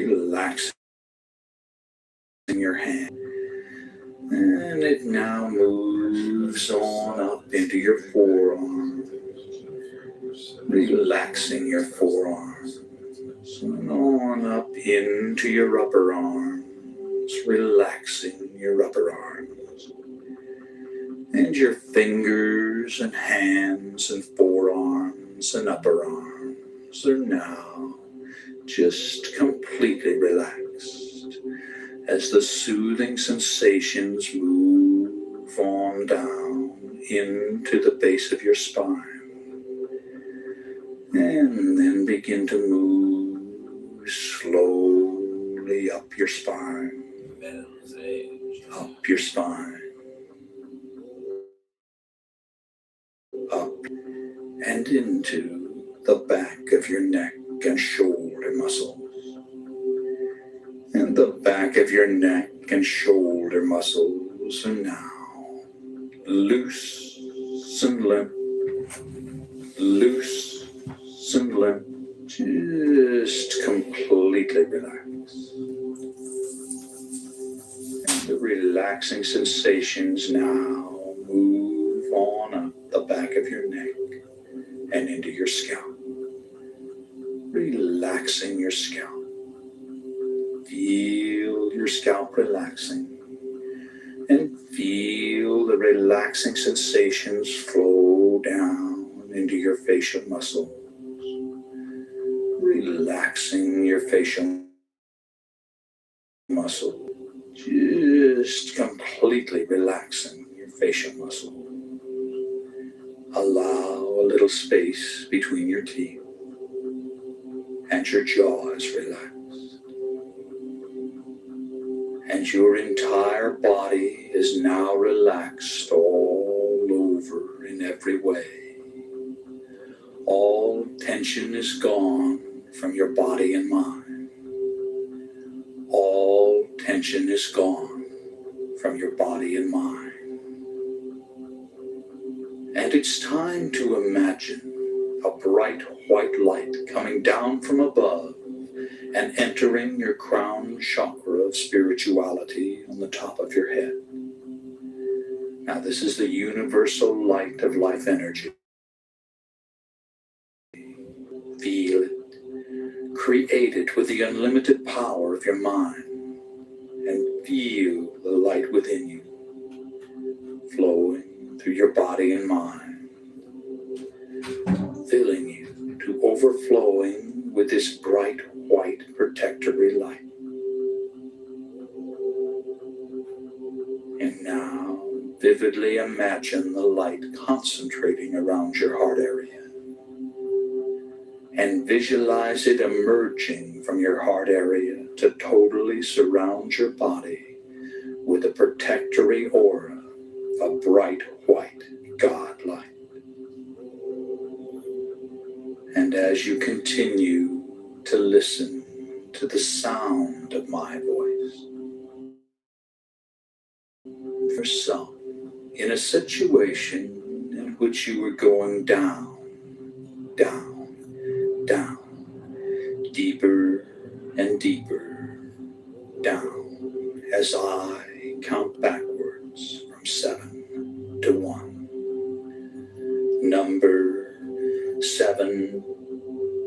relaxing your hand. And it now moves on up into your forearm, relaxing your forearm. And on up into your upper arms, relaxing your upper arms. And your fingers and hands and forearms and upper arms are now just completely relaxed as the soothing sensations move on down into the base of your spine and then begin to move slowly up your spine, up your spine, up and into the back of your neck and shoulder muscles. And the back of your neck and shoulder muscles are now loose and limp, loose and limp, just completely relaxed. And the relaxing sensations now move on up the back of your neck and into your scalp, relaxing your scalp. Feel your scalp relaxing and feel the relaxing sensations flow down into your facial muscles, relaxing your facial muscle, just completely relaxing your facial muscle. Allow a little space between your teeth and your jaw is relaxed. And your entire body is now relaxed all over in every way. All tension is gone from your body and mind. All tension is gone from your body and mind. And it's time to imagine a bright white light coming down from above and entering your crown chakra of spirituality on the top of your head. Now this is the universal light of life energy. Feel it, create it with the unlimited power of your mind, and feel the light within you, flowing through your body and mind, filling you to overflowing with this bright white protectory light. And now vividly imagine the light concentrating around your heart area, and visualize it emerging from your heart area to totally surround your body with a protectory aura of bright white God light. And as you continue to listen to the sound of my voice, yourself in a situation in which you were going down, down, down, deeper and deeper down as I count backwards from 7 to 1. Number 7,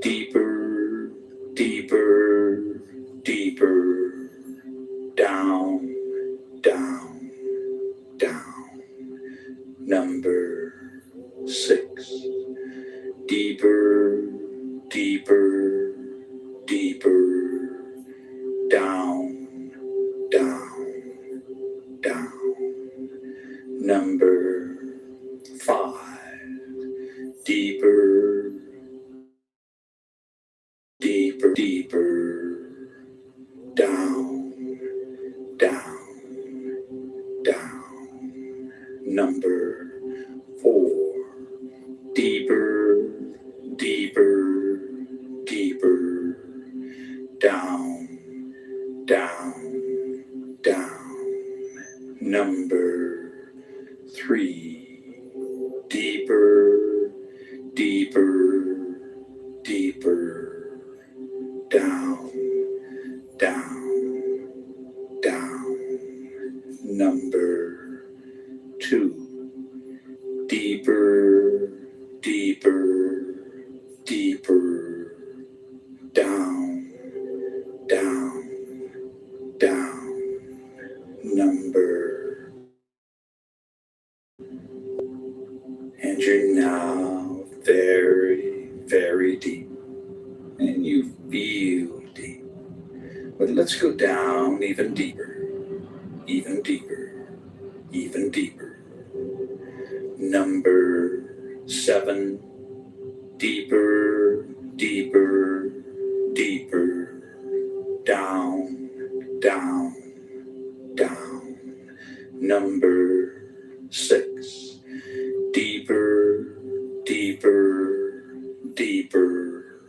deeper, deeper, deeper, down, down, down. Number 6, deeper, deeper, deeper, down, down, down. Number 5, deeper, deeper, deeper, down, down, down. Number 4, deeper, deeper, deeper, down, down, down. Number 3, deeper, deeper, deeper, down, But let's go down even deeper, even deeper, even deeper. Number 7, deeper, deeper, deeper, down, down, down. Number 6, deeper, deeper, deeper,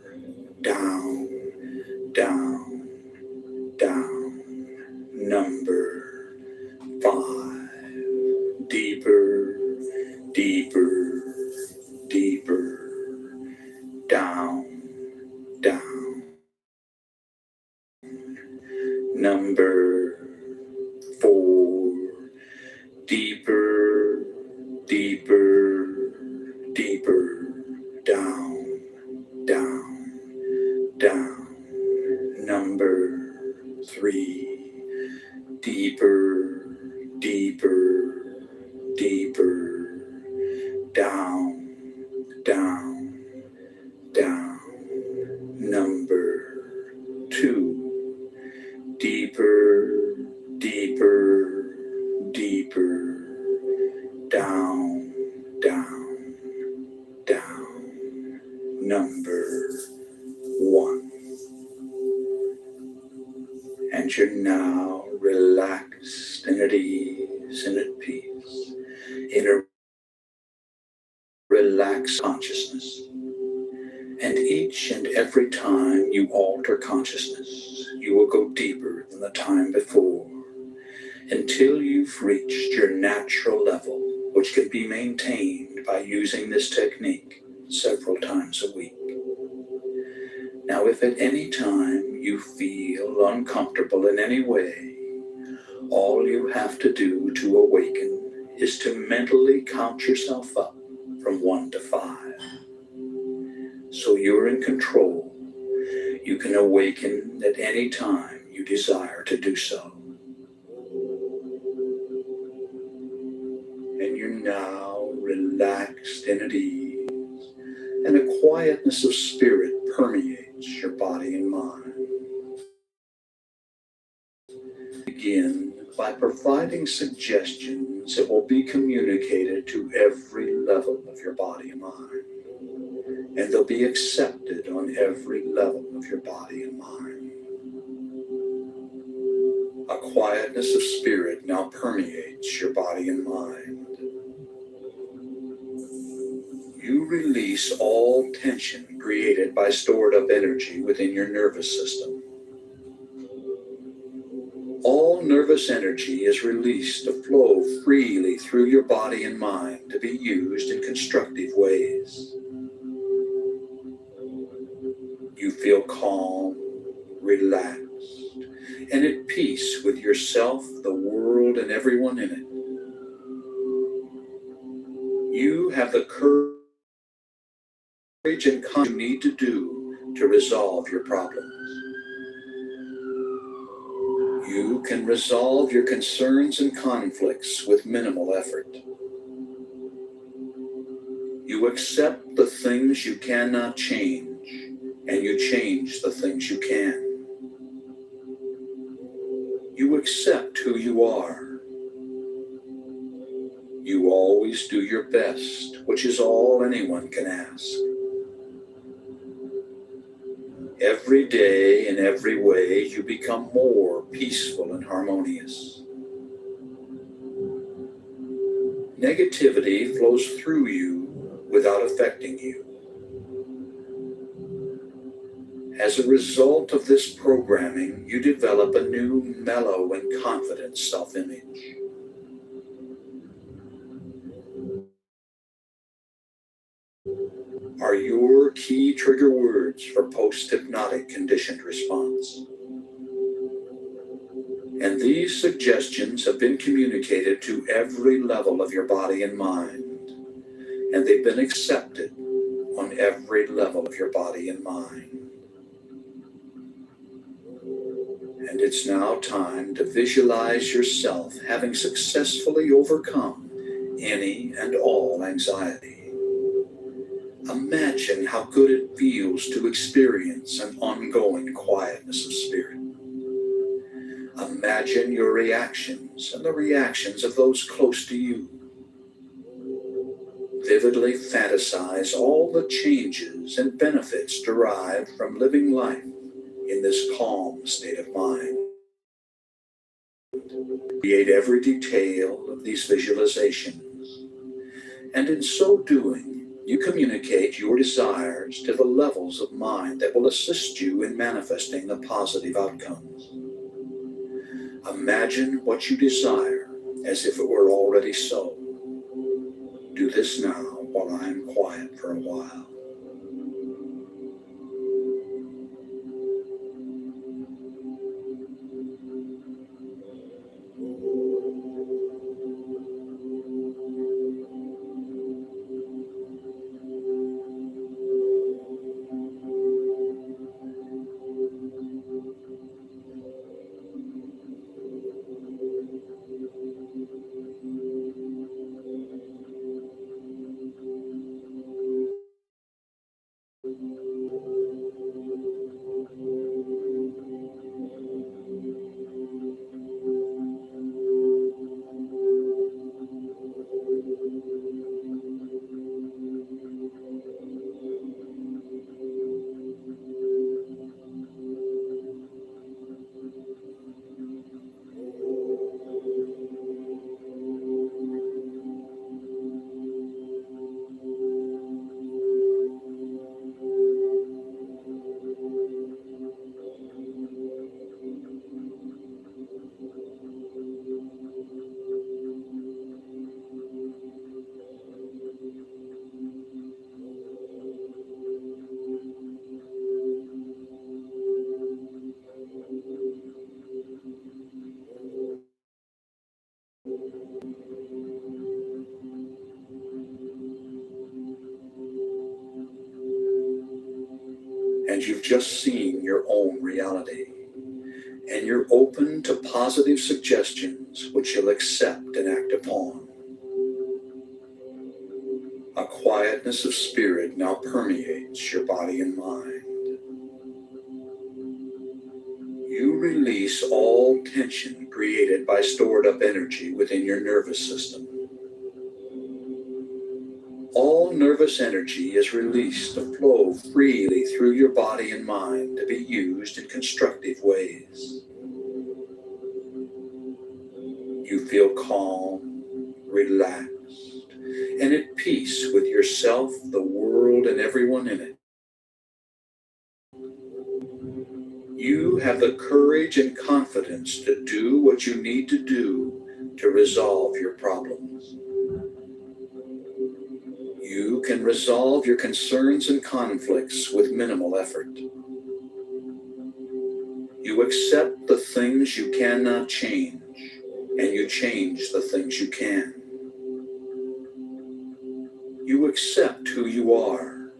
down, down, down. Number 5, deeper, deeper, deeper, down, down. Number 4, deeper, deeper, deeper, down, down, down. Number 3, deeper, deeper, deeper, down, down, down. Number 2, deeper, deeper, deeper, down, down, down. Number 1. And you're now relaxed and at ease and at peace in a relaxed consciousness. And each and every time you alter consciousness, you will go deeper than the time before until you've reached your natural level, which can be maintained by using this technique several times a week. Now, if at any time you feel uncomfortable in any way, all you have to do to awaken is to mentally count yourself up from 1 to 5. So you're in control. You can awaken at any time you desire to do so. And you're now relaxed and at ease, and a quietness of spirit permeates your body and mind. Begin by providing suggestions that will be communicated to every level of your body and mind. And they'll be accepted on every level of your body and mind. A quietness of spirit now permeates your body and mind. You release all tension created by stored up energy within your nervous system. All nervous energy is released to flow freely through your body and mind to be used in constructive ways. You feel calm, relaxed, and at peace with yourself, the world, and everyone in it. You have the courage and confidence you need to do to resolve your problems. You can resolve your concerns and conflicts with minimal effort. You accept the things you cannot change, and you change the things you can. You accept who you are. You always do your best, which is all anyone can ask. Every day, in every way, you become more peaceful and harmonious. Negativity flows through you without affecting you. As a result of this programming, you develop a new, mellow, and confident self-image. Are your key trigger words for post-hypnotic conditioned response. And these suggestions have been communicated to every level of your body and mind, and they've been accepted on every level of your body and mind. And it's now time to visualize yourself having successfully overcome any and all anxiety. Imagine how good it feels to experience an ongoing quietness of spirit. Imagine your reactions and the reactions of those close to you. Vividly fantasize all the changes and benefits derived from living life in this calm state of mind. Create every detail of these visualizations, and in so doing, you communicate your desires to the levels of mind that will assist you in manifesting the positive outcomes. Imagine what you desire as if it were already so. Do this now while I am quiet for a while. And you've just seen your own reality, and you're open to positive suggestions which you'll accept and act upon. A quietness of spirit now permeates your body and mind. You release all tension created by stored up energy within your nervous system. All nervous energy is released to flow freely through your body and mind to be used in constructive ways. You feel calm, relaxed, and at peace with yourself, the world, and everyone in it. You have the courage and confidence to do what you need to do to resolve your problems. You can resolve your concerns and conflicts with minimal effort. You accept the things you cannot change, and you change the things you can. You accept who you are.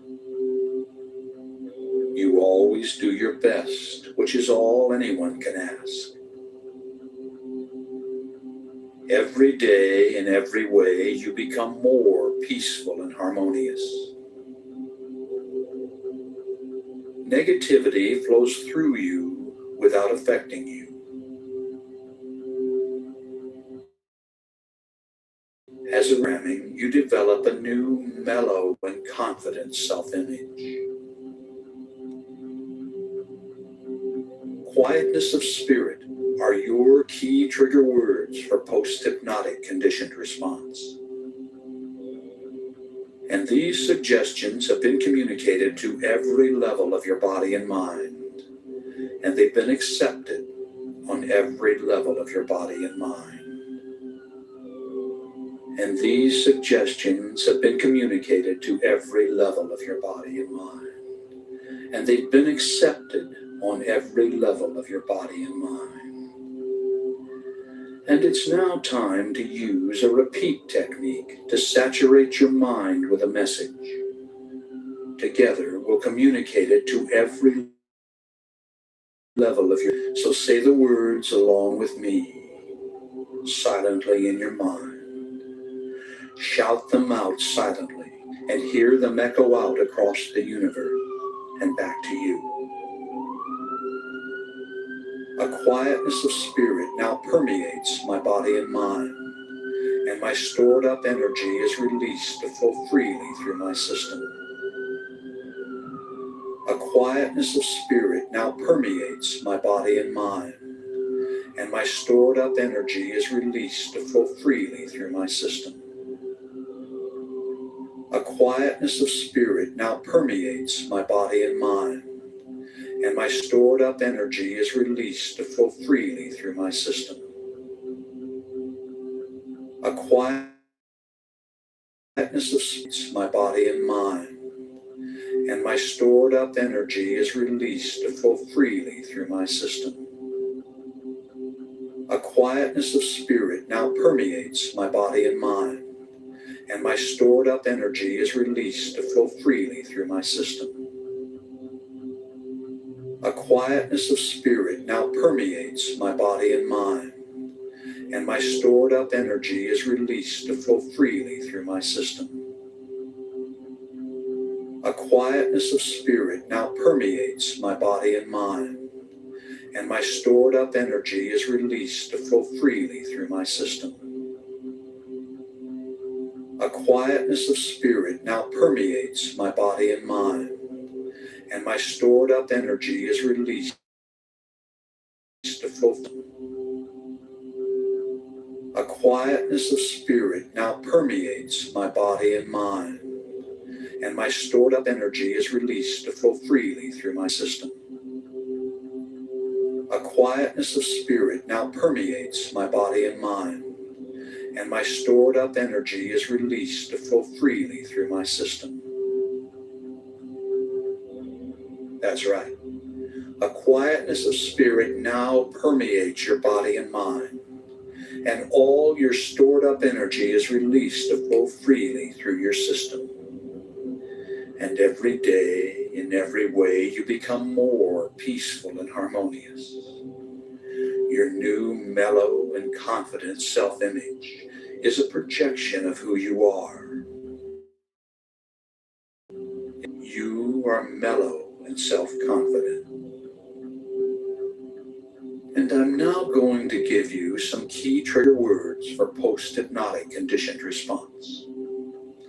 You always do your best, which is all anyone can ask. Every day, in every way, you become more peaceful and harmonious. Negativity flows through you without affecting you. As a programming, you develop a new, mellow, and confident self-image. Quietness of spirit are your key trigger words for post-hypnotic conditioned response. And these suggestions have been communicated to every level of your body and mind, and they've been accepted on every level of your body and mind. And these suggestions have been communicated to every level of your body and mind, and they've been accepted on every level of your body and mind. And it's now time to use a repeat technique to saturate your mind with a message. Together, we'll communicate it to every level of your... So say the words along with me, silently in your mind. Shout them out silently and hear them echo out across the universe and back to you. A quietness of spirit now permeates my body and mind, and my stored up energy is released to flow freely through my system. A quietness of spirit now permeates my body and mind, and my stored up energy is released to flow freely through my system. A quietness of spirit now permeates my body and mind, and my stored up energy is released to flow freely through my system. A quietness of spirit, my body and mind, and my stored up energy is released to flow freely through my system. A quietness of spirit now permeates my body and mind, and my stored up energy is released to flow freely through my system. A quietness of spirit now permeates my body and mind, and my stored up energy is released to flow freely through my system. A quietness of spirit now permeates my body and mind, and my stored up energy is released to flow freely through my system. A quietness of spirit now permeates my body and mind, and my stored up energy is released to flow. A quietness of spirit now permeates my body and mind, and my stored up energy is released to flow freely through my system. A quietness of spirit now permeates my body and mind, and my stored up energy is released to flow freely through my system. That's right. A quietness of spirit now permeates your body and mind, and all your stored up energy is released to flow freely through your system. And every day, in every way, you become more peaceful and harmonious. Your new, mellow, and confident self-image is a projection of who you are. You are mellow and self-confident. And I'm now going to give you some key trigger words for post-hypnotic conditioned response.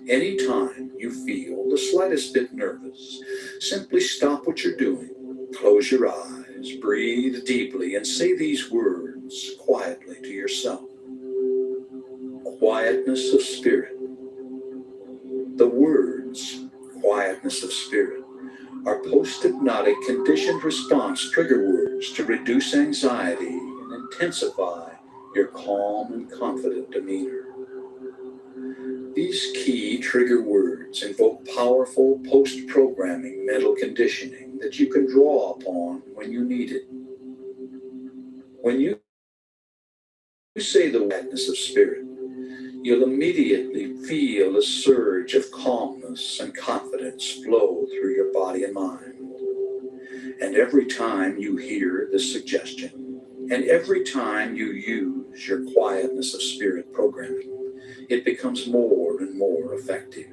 Anytime you feel the slightest bit nervous, simply stop what you're doing, close your eyes, breathe deeply, and say these words quietly to yourself. Quietness of spirit. The words quietness of spirit are post-hypnotic conditioned response trigger words to reduce anxiety and intensify your calm and confident demeanor. These key trigger words invoke powerful post-programming mental conditioning that you can draw upon when you need it. When you say the quietness of spirit, you'll immediately feel a surge of calmness and confidence flow through your body and mind. And every time you hear this suggestion, and every time you use your quietness of spirit programming, it becomes more and more effective.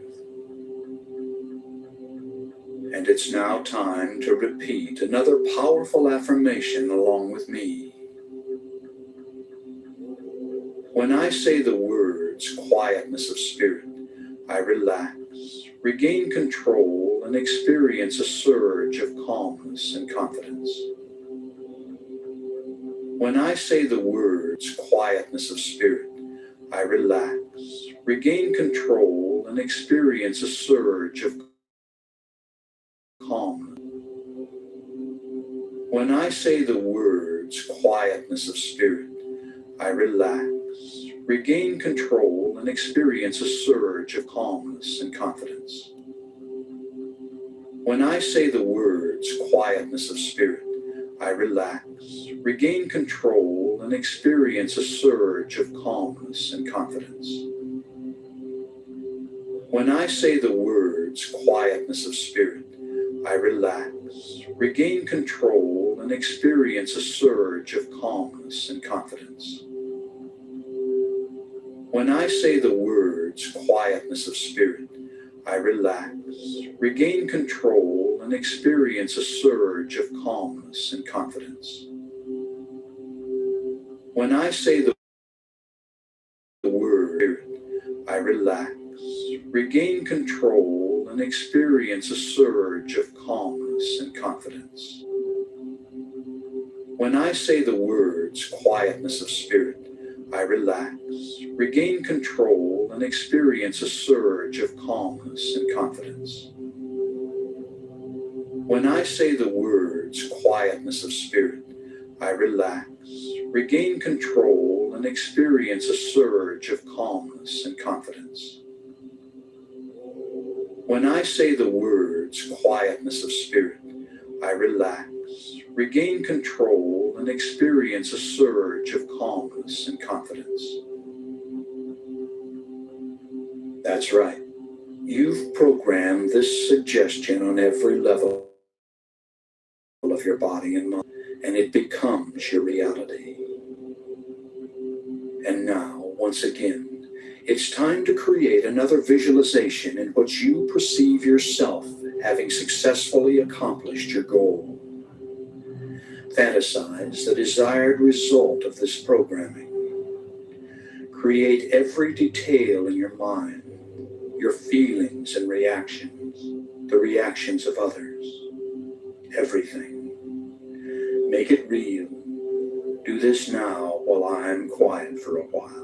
And it's now time to repeat another powerful affirmation along with me. When I say the words quietness of spirit, I relax, regain control, and experience a surge of calmness and confidence. When I say the words quietness of spirit, I relax, regain control, and experience a surge of calmness. When I say the words quietness of spirit, I relax, regain control, and experience a surge of calmness and confidence. When I say the words quietness of spirit, I relax, regain control, and experience a surge of calmness and confidence. When I say the words quietness of spirit, I relax, regain control, and experience a surge of calmness and confidence. When I say the words quietness of spirit, I relax, regain control, and experience a surge of calmness and confidence. When I say the word, I relax, regain control, and experience a surge of calmness and confidence. When I say the words quietness of spirit, I relax, regain control, and experience a surge of calmness and confidence. When I say the words quietness of spirit, I relax, regain control, and experience a surge of calmness and confidence. When I say the words quietness of spirit, I relax, regain control, and experience a surge of calmness and confidence. That's right. You've programmed this suggestion on every level of your body and mind, and it becomes your reality. And now, once again, it's time to create another visualization in which you perceive yourself having successfully accomplished your goal. Fantasize the desired result of this programming. Create every detail in your mind, your feelings and reactions, the reactions of others, everything. Make it real. Do this now while I'm quiet for a while.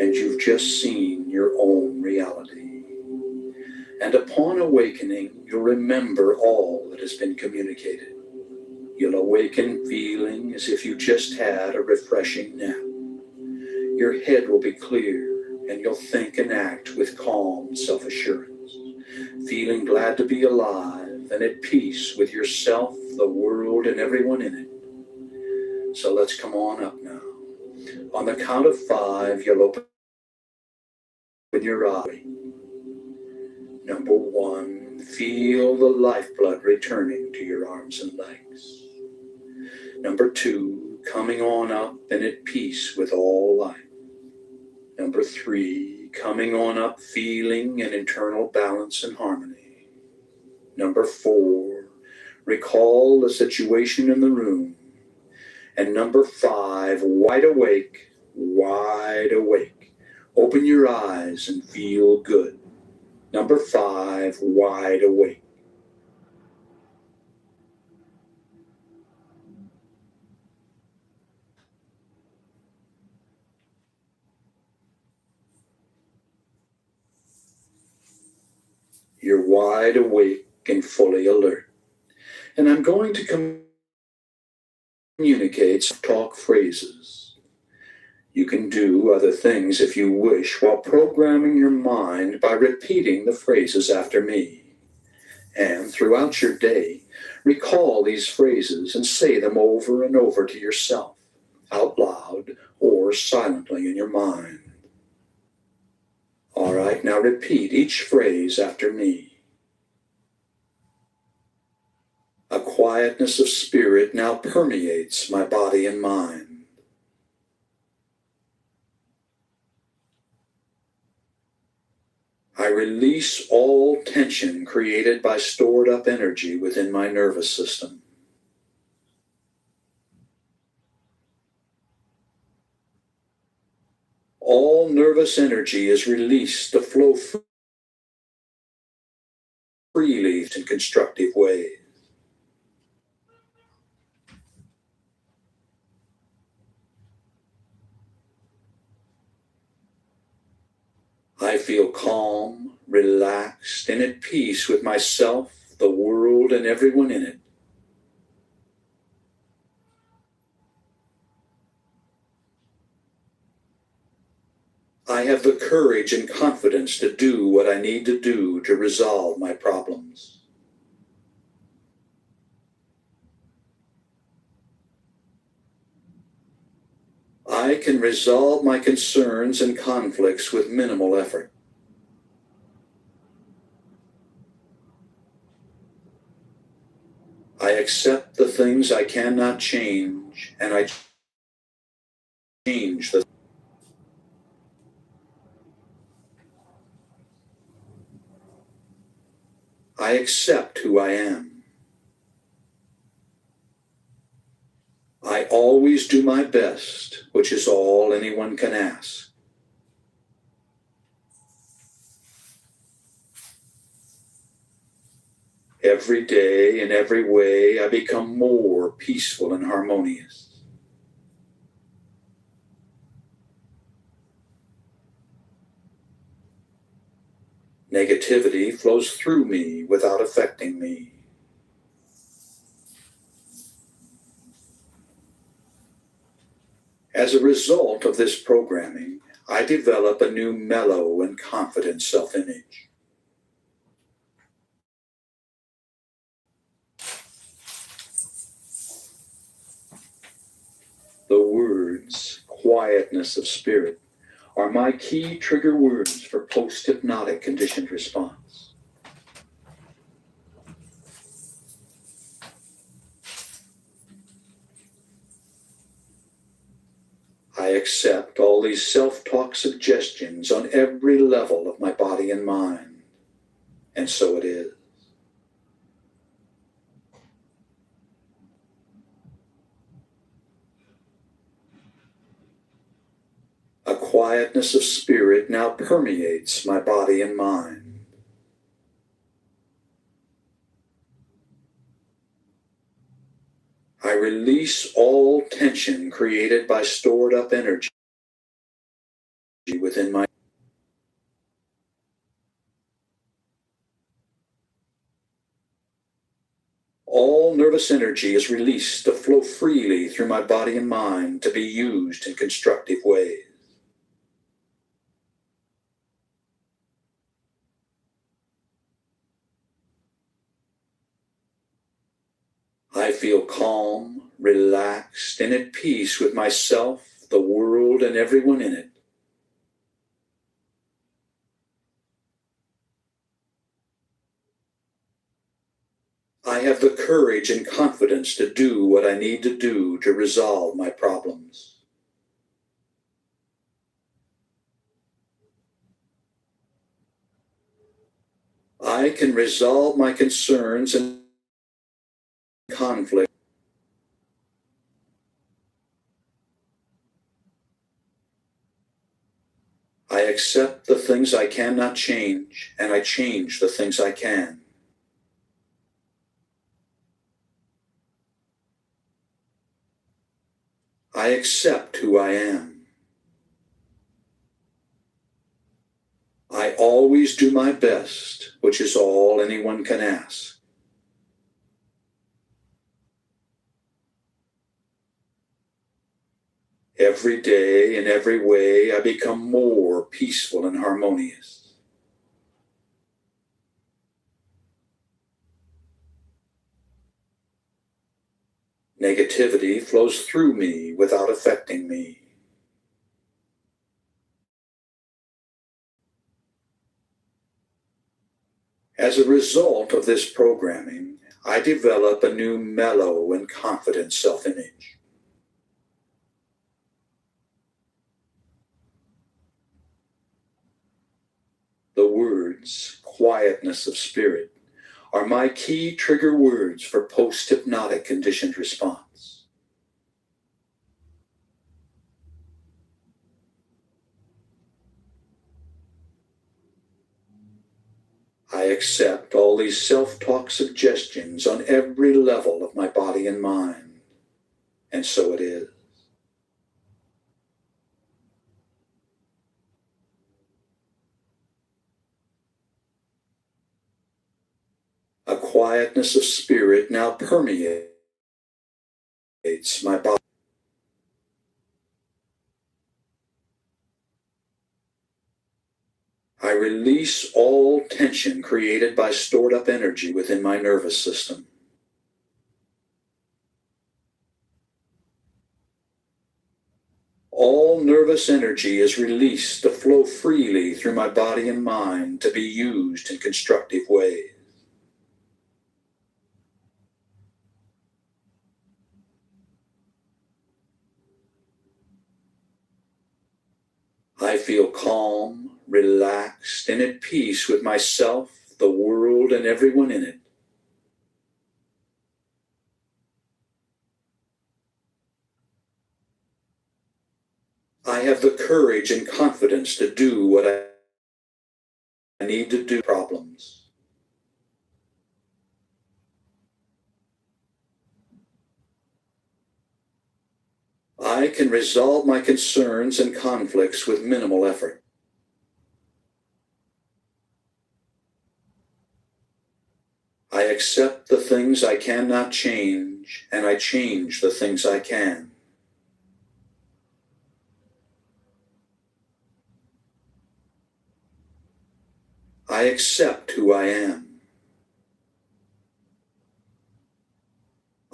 And you've just seen your own reality. And upon awakening, you'll remember all that has been communicated. You'll awaken feeling as if you just had a refreshing nap. Your head will be clear, and you'll think and act with calm self-assurance, feeling glad to be alive and at peace with yourself, the world, and everyone in it. So let's come on up now. On the count of 5, you'll open your eye. Number 1, feel the lifeblood returning to your arms and legs. Number 2, coming on up and at peace with all life. Number 3, coming on up feeling an internal balance and harmony. Number 4, recall the situation in the room. And number 5, wide awake, wide awake. Open your eyes and feel good. Number 5, wide awake. You're wide awake and fully alert. And I'm going to communicate some talk phrases. You can do other things if you wish while programming your mind by repeating the phrases after me. And throughout your day, recall these phrases and say them over and over to yourself, out loud or silently in your mind. All right, now repeat each phrase after me. A quietness of spirit now permeates my body and mind. I release all tension created by stored up energy within my nervous system. All nervous energy is released to flow freely in constructive ways. I feel calm, relaxed, and at peace with myself, the world, and everyone in it. I have the courage and confidence to do what I need to do to resolve my problems. I can resolve my concerns and conflicts with minimal effort. I accept the things I cannot change, and I change the. I accept who I am. I always do my best, which is all anyone can ask. Every day, in every way, I become more peaceful and harmonious. Negativity flows through me without affecting me. As a result of this programming, I develop a new mellow and confident self-image. The words quietness of spirit are my key trigger words for post-hypnotic conditioned response. I accept all these self-talk suggestions on every level of my body and mind, and so it is. A quietness of spirit now permeates my body and mind. I release all tension created by stored up energy within my. All nervous energy is released to flow freely through my body and mind to be used in constructive ways. I feel calm, relaxed, and at peace with myself, the world, and everyone in it. I have the courage and confidence to do what I need to do to resolve my problems. I can resolve my concerns and conflict. I accept the things I cannot change, and I change the things I can. I accept who I am. I always do my best, which is all anyone can ask. Every day, in every way, I become more peaceful and harmonious. Negativity flows through me without affecting me. As a result of this programming, I develop a new mellow and confident self-image. The The words quietness of spirit are my key trigger words for post-hypnotic conditioned response. I accept all these self-talk suggestions on every level of my body and mind, and so it is. A quietness of spirit now permeates my body. I release all tension created by stored up energy within my nervous system. All nervous energy is released to flow freely through my body and mind to be used in constructive ways. I feel calm, relaxed, and at peace with myself, the world, and everyone in it. I have the courage and confidence to do what I need to do. Problems. I can resolve my concerns and conflicts with minimal effort. I accept the things I cannot change, and I change the things I can. I accept who I am.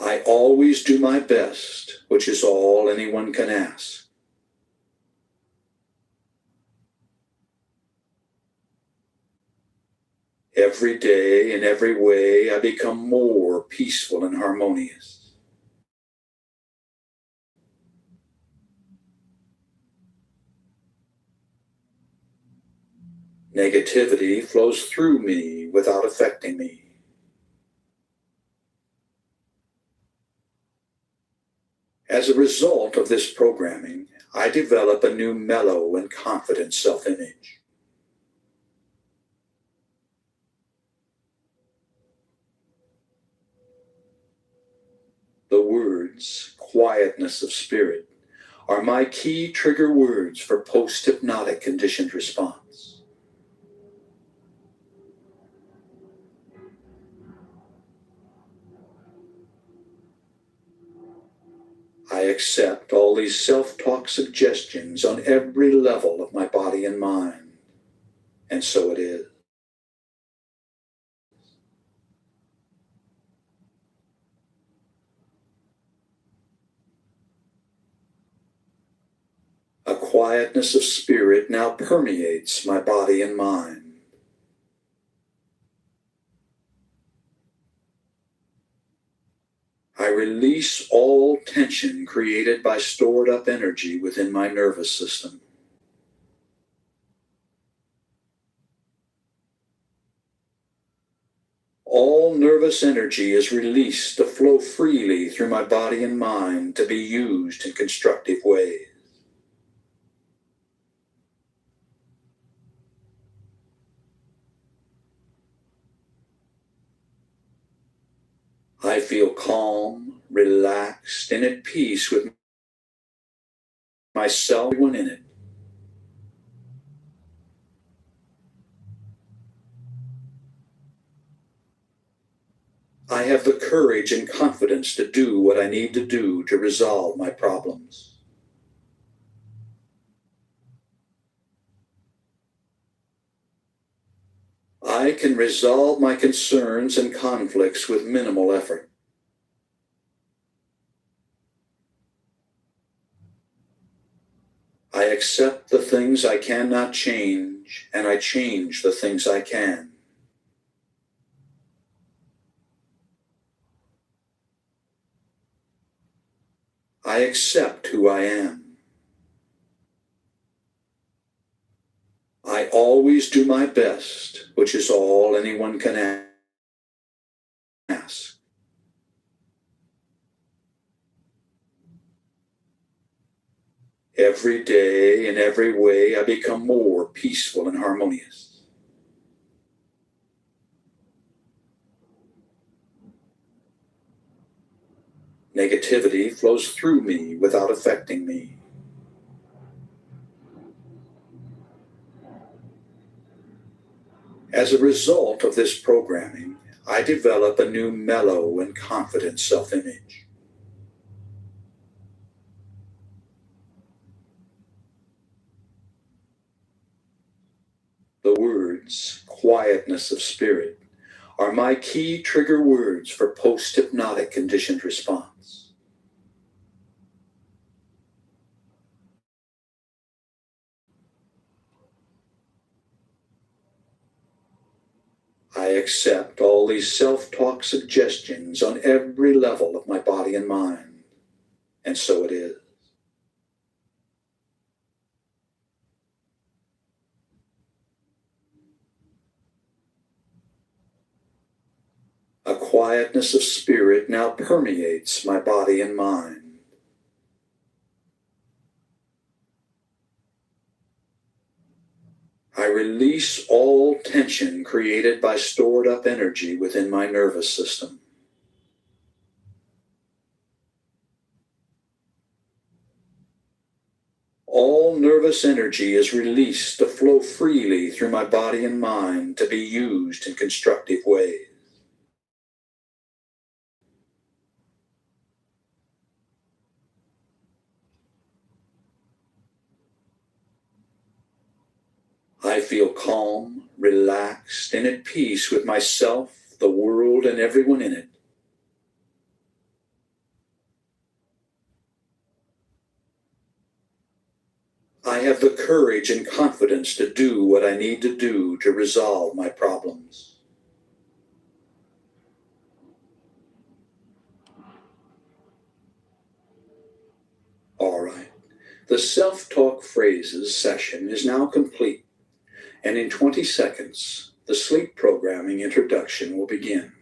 I always do my best, which is all anyone can ask. Every day, in every way, I become more peaceful and harmonious. Negativity flows through me without affecting me. As a result of this programming, I develop a new mellow and confident self-image. The words quietness of spirit are my key trigger words for post-hypnotic conditioned response. I accept all these self-talk suggestions on every level of my body and mind, and so it is. A quietness of spirit now permeates my body and mind. I release all tension created by stored up energy within my nervous system. All nervous energy is released to flow freely through my body and mind to be used in constructive ways. I feel calm, relaxed, and at peace with myself and everyone in it. I have the courage and confidence to do what I need to do to resolve my problems. I can resolve my concerns and conflicts with minimal effort. I accept the things I cannot change, and I change the things I can. I accept who I am. I always always do my best, which is all anyone can ask. Every day, in every way, I become more peaceful and harmonious. Negativity flows through me without affecting me. As a result of this programming, I develop a new mellow and confident self-image. The words quietness of spirit are my key trigger words for post-hypnotic conditioned response. I accept all these self-talk suggestions on every level of my body and mind, and so it is. A quietness of spirit now permeates my body and mind. I release all tension created by stored up energy within my nervous system. All nervous energy is released to flow freely through my body and mind to be used in constructive ways. I feel calm, relaxed, and at peace with myself, the world, and everyone in it. I have the courage and confidence to do what I need to do to resolve my problems. All right. The self-talk phrases session is now complete, and in 20 seconds, the sleep programming introduction will begin.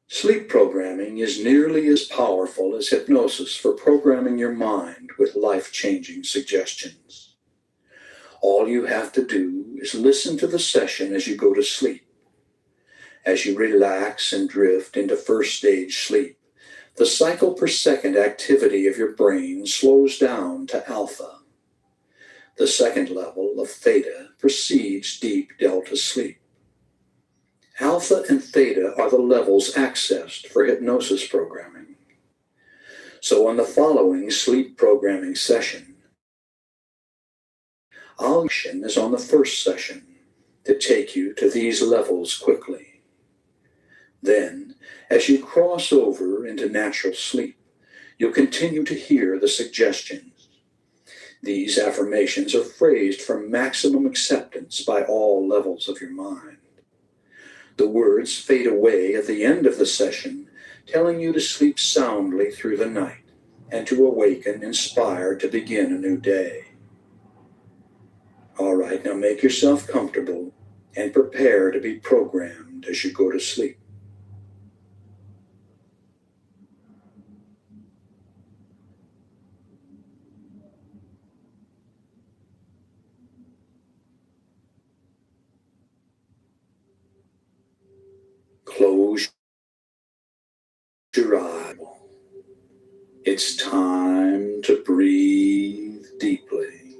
Sleep programming is nearly as powerful as hypnosis for programming your mind with life-changing suggestions. All you have to do is listen to the session as you go to sleep. As you relax and drift into first stage sleep, the cycle per second activity of your brain slows down to alpha. The second level of theta precedes deep delta sleep. Alpha and theta are the levels accessed for hypnosis programming. So on the following sleep programming session, action is on the first session to take you to these levels quickly. Then, as you cross over into natural sleep, you'll continue to hear the suggestions. These affirmations are phrased for maximum acceptance by all levels of your mind. The words fade away at the end of the session, telling you to sleep soundly through the night and to awaken inspired to begin a new day. All right, now make yourself comfortable and prepare to be programmed as you go to sleep. Close your eyes. It's time to breathe deeply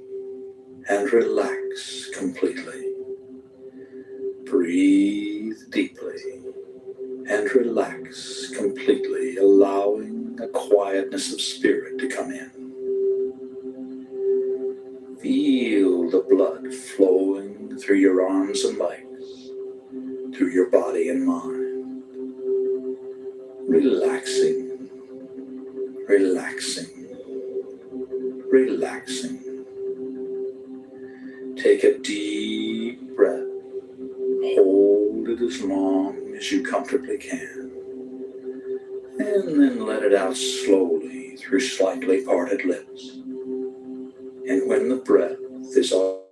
and relax completely. Breathe deeply and relax completely, allowing a quietness of spirit to come in. Feel the blood flowing through your arms and legs, through your body and mind. relaxing, relaxing, relaxing. Take a deep breath. Hold it as long as you comfortably can, and then let it out slowly through slightly parted lips. And when the breath is all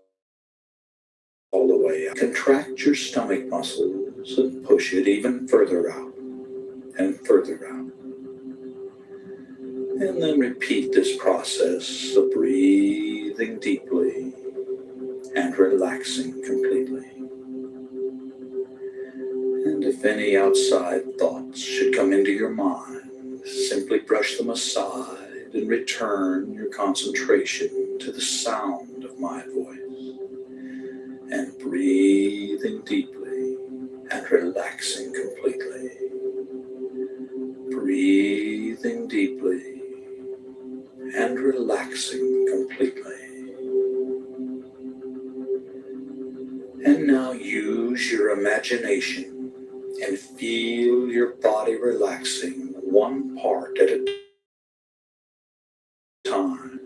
the way out, contract your stomach muscles and push it even further out and further out. And then repeat this process of breathing deeply and relaxing completely. And if any outside thoughts should come into your mind, simply brush them aside and return your concentration to the sound of my voice. And breathing deeply and relaxing completely. Breathing deeply and relaxing completely. And now use your imagination and feel your body relaxing one part at a time.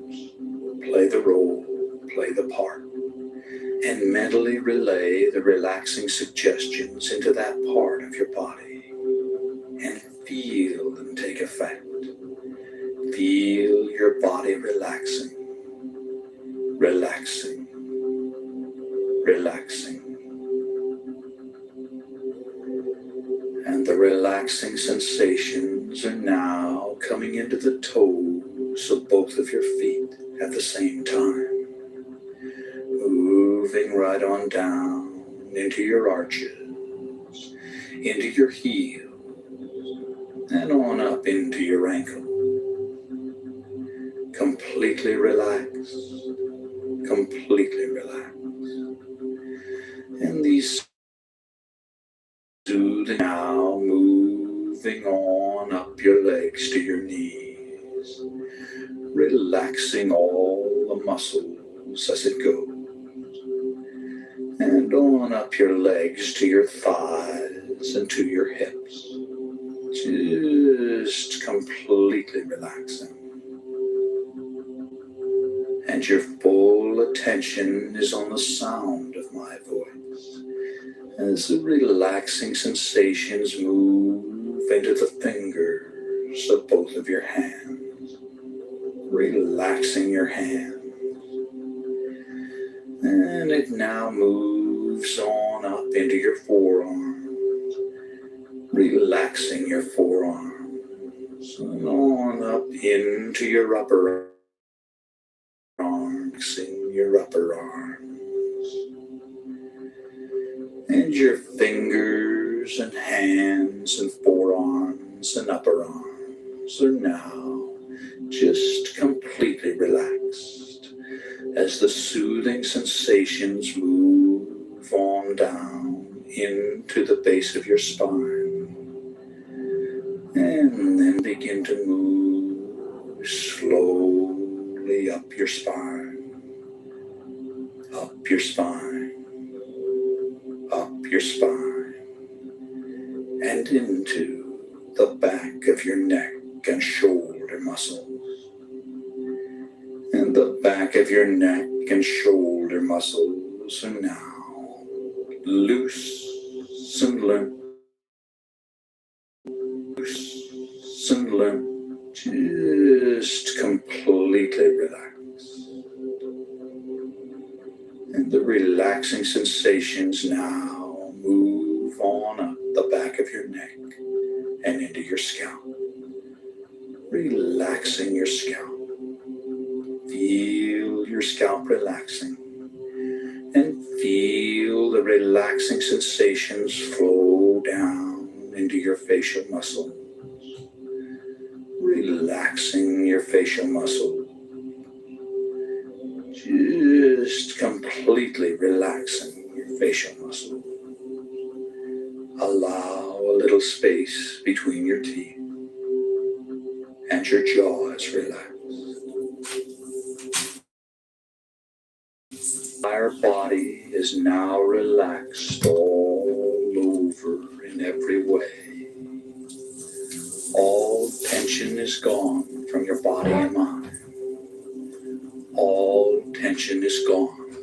Play the role, play the part, and mentally relay the relaxing suggestions into that part of your body and feel them take effect. Feel your body relaxing, relaxing, relaxing. And the relaxing sensations are now coming into the toes of both of your feet at the same time, moving right on down into your arches, into your heels, and on up into your ankle. Completely relaxed, completely relaxed. And these soothing now, moving on up your legs to your knees, relaxing all the muscles as it goes, and on up your legs to your thighs and to your hips, just completely relaxing. And your full attention is on the sound of my voice as the relaxing sensations move into the fingers of both of your hands, relaxing your hands. And it now moves on up into your forearms, relaxing your forearms, and on up into your upper arms, in your upper arms. And your fingers and hands and forearms and upper arms are now just completely relaxed as the soothing sensations move on down into the base of your spine, and then begin to move slowly up your spine, up your spine, up your spine, and into the back of your neck and shoulder muscles. And the back of your neck and shoulder muscles are now loose and limp, loose and limp, just completely relaxed. And the relaxing sensations now move on up the back of your neck and into your scalp, relaxing your scalp. Feel your scalp relaxing, and feel the relaxing sensations flow down into your facial muscles, relaxing your facial muscles, just completely relaxing your facial muscles. Allow a little space between your teeth, and your jaw is relaxed. Our body is now relaxed all over in every way. tension is gone from your body and mind. All tension is gone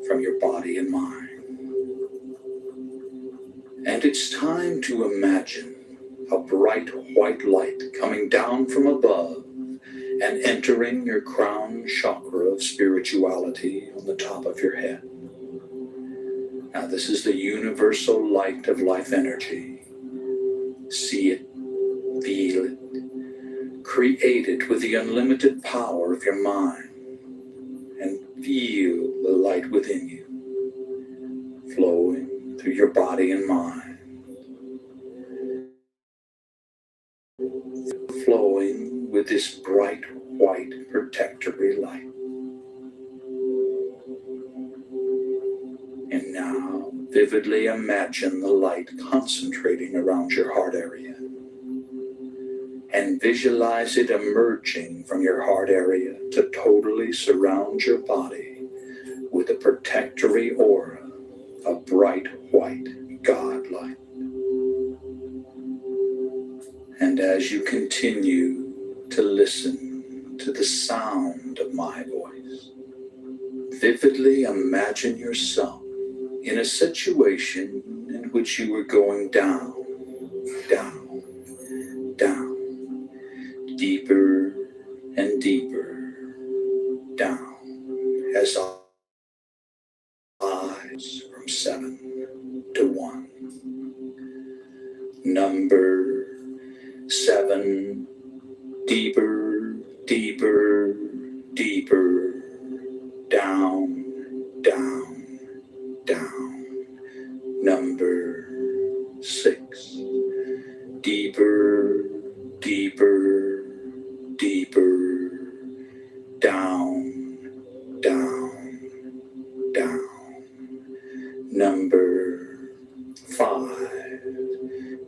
from your body and mind. And it's time to imagine a bright white light coming down from above and entering your crown chakra of spirituality on the top of your head. Now, this is the universal light of life energy. See it, feel it, create it with the unlimited power of your mind, and feel the light within you, flowing through your body and mind, flowing with this bright white protectory light. And now, vividly imagine the light concentrating around your heart area. And visualize it emerging from your heart area to totally surround your body with a protectory aura of bright white God light. And as you continue to listen to the sound of my voice, vividly imagine yourself in a situation in which you were going down, down, down, deeper and deeper down, as eyes from 7 to 1. Number 7, deeper, deeper, deeper, down, down, down. Number 6, deeper, deeper, deeper, down, down, down. Number 5,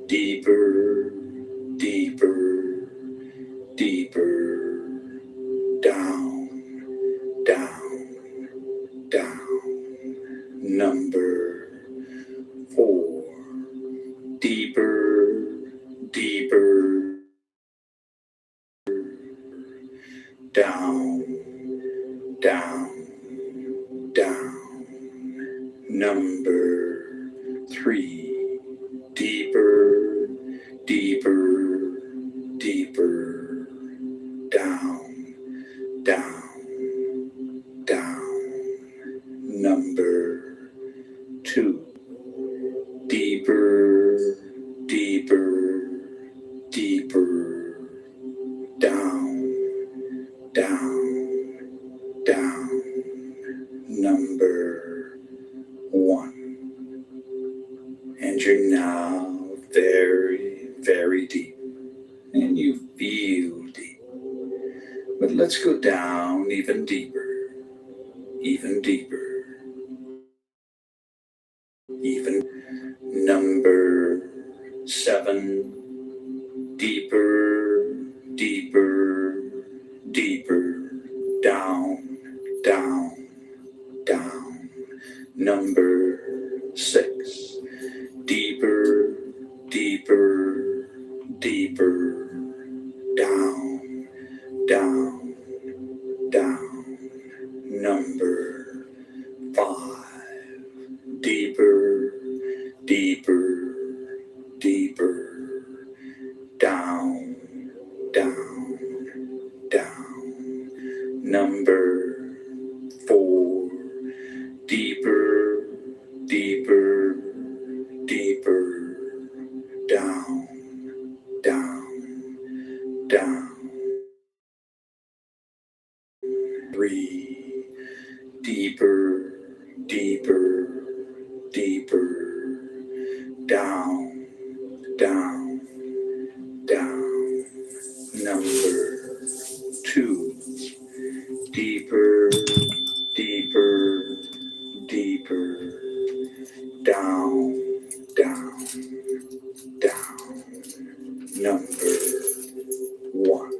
deeper, deeper, deeper, down, down, down. Number 4, deeper, deeper, down, down, down. Number 3, deeper, deeper, deeper, down, down, down. Number 2, deeper, deeper, deeper, down, down, down. Number 1. And you're now very, very deep. And you feel deep. But let's go down even deeper, even deeper, even. Number 7, deeper, deeper, deeper, down, down, down. Number 6, deeper, deeper, deeper, down, down, down. Number 5, deeper, deeper, deeper, down, down, down. Number 4, deeper, deeper, deeper, down, down, down. 3, deeper, deeper, deeper, down, down, down. Number 2, deeper, deeper, deeper, down, down, down. Number 1.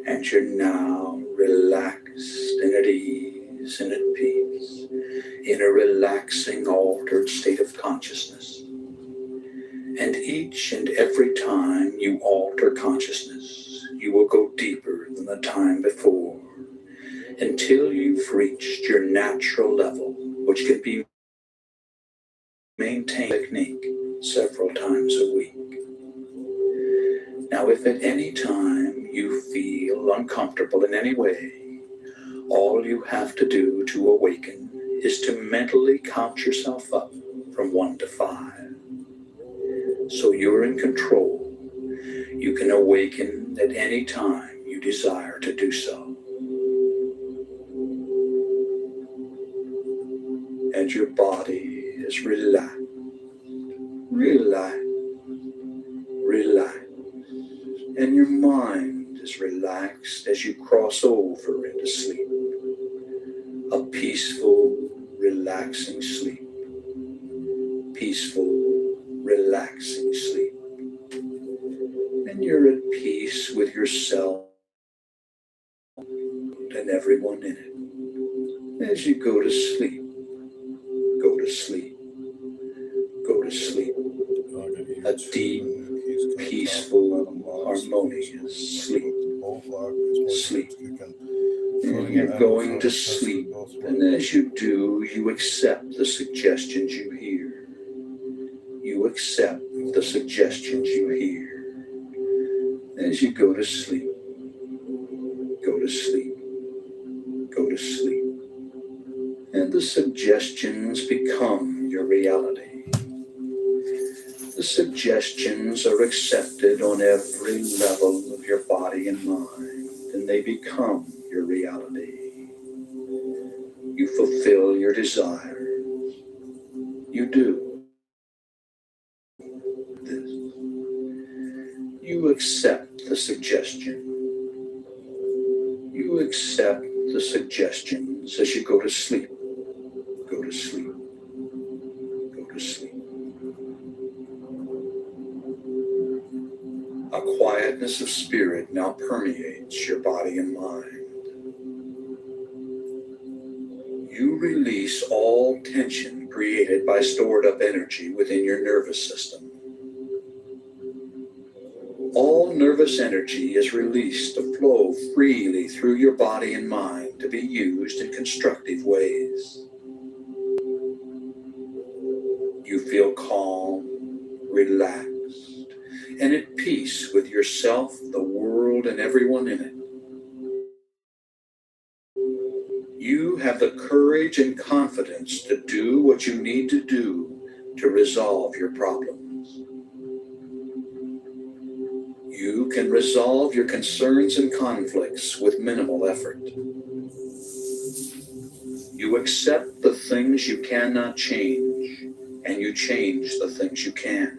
And you're now relaxed and at ease and at peace in a relaxing, altered state of consciousness. And each and every time you alter consciousness, you will go deeper than the time before, until you've reached your natural level, which can be maintained technique several times a week. Now, if at any time you feel uncomfortable in any way, all you have to do to awaken is to mentally count yourself up from 1 to 5. So you're in control. You can awaken at any time you desire to do so. And your body is relaxed, relaxed, relaxed. And your mind is relaxed as you cross over into sleep. A peaceful, relaxing sleep. Peaceful, relaxing sleep. And you're at peace with yourself and everyone in it. As you go to sleep, go to sleep, go to sleep. A deep, peaceful, harmonious sleep. Sleep. And you're going to sleep, and as you do, you accept the suggestions you hear. You accept the suggestions you hear. As you go to sleep, go to sleep, go to sleep. And the suggestions become your reality. The suggestions are accepted on every level of your body and mind, and they become your reality. You fulfill your desires. You do this. You accept the suggestion. You accept the suggestions as you go to sleep. Go to sleep. Go to sleep. A quietness of spirit now permeates your body and mind. You release all tension created by stored up energy within your nervous system. All nervous energy is released to flow freely through your body and mind to be used in constructive ways. You feel calm, relaxed, and at peace with yourself, the world, and everyone in it. You have the courage and confidence to do what you need to do to resolve your problems. You can resolve your concerns and conflicts with minimal effort. You accept the things you cannot change, and you change the things you can.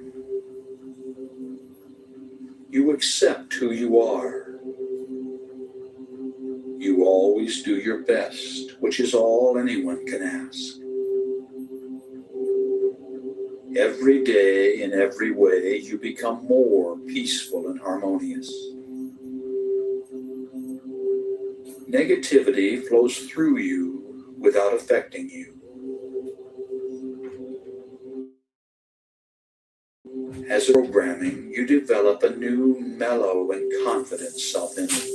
You accept who you are. You always do your best, which is all anyone can ask. Every day, in every way, you become more peaceful and harmonious. Negativity flows through you without affecting you. As a programming, you develop a new, mellow, and confident self-image.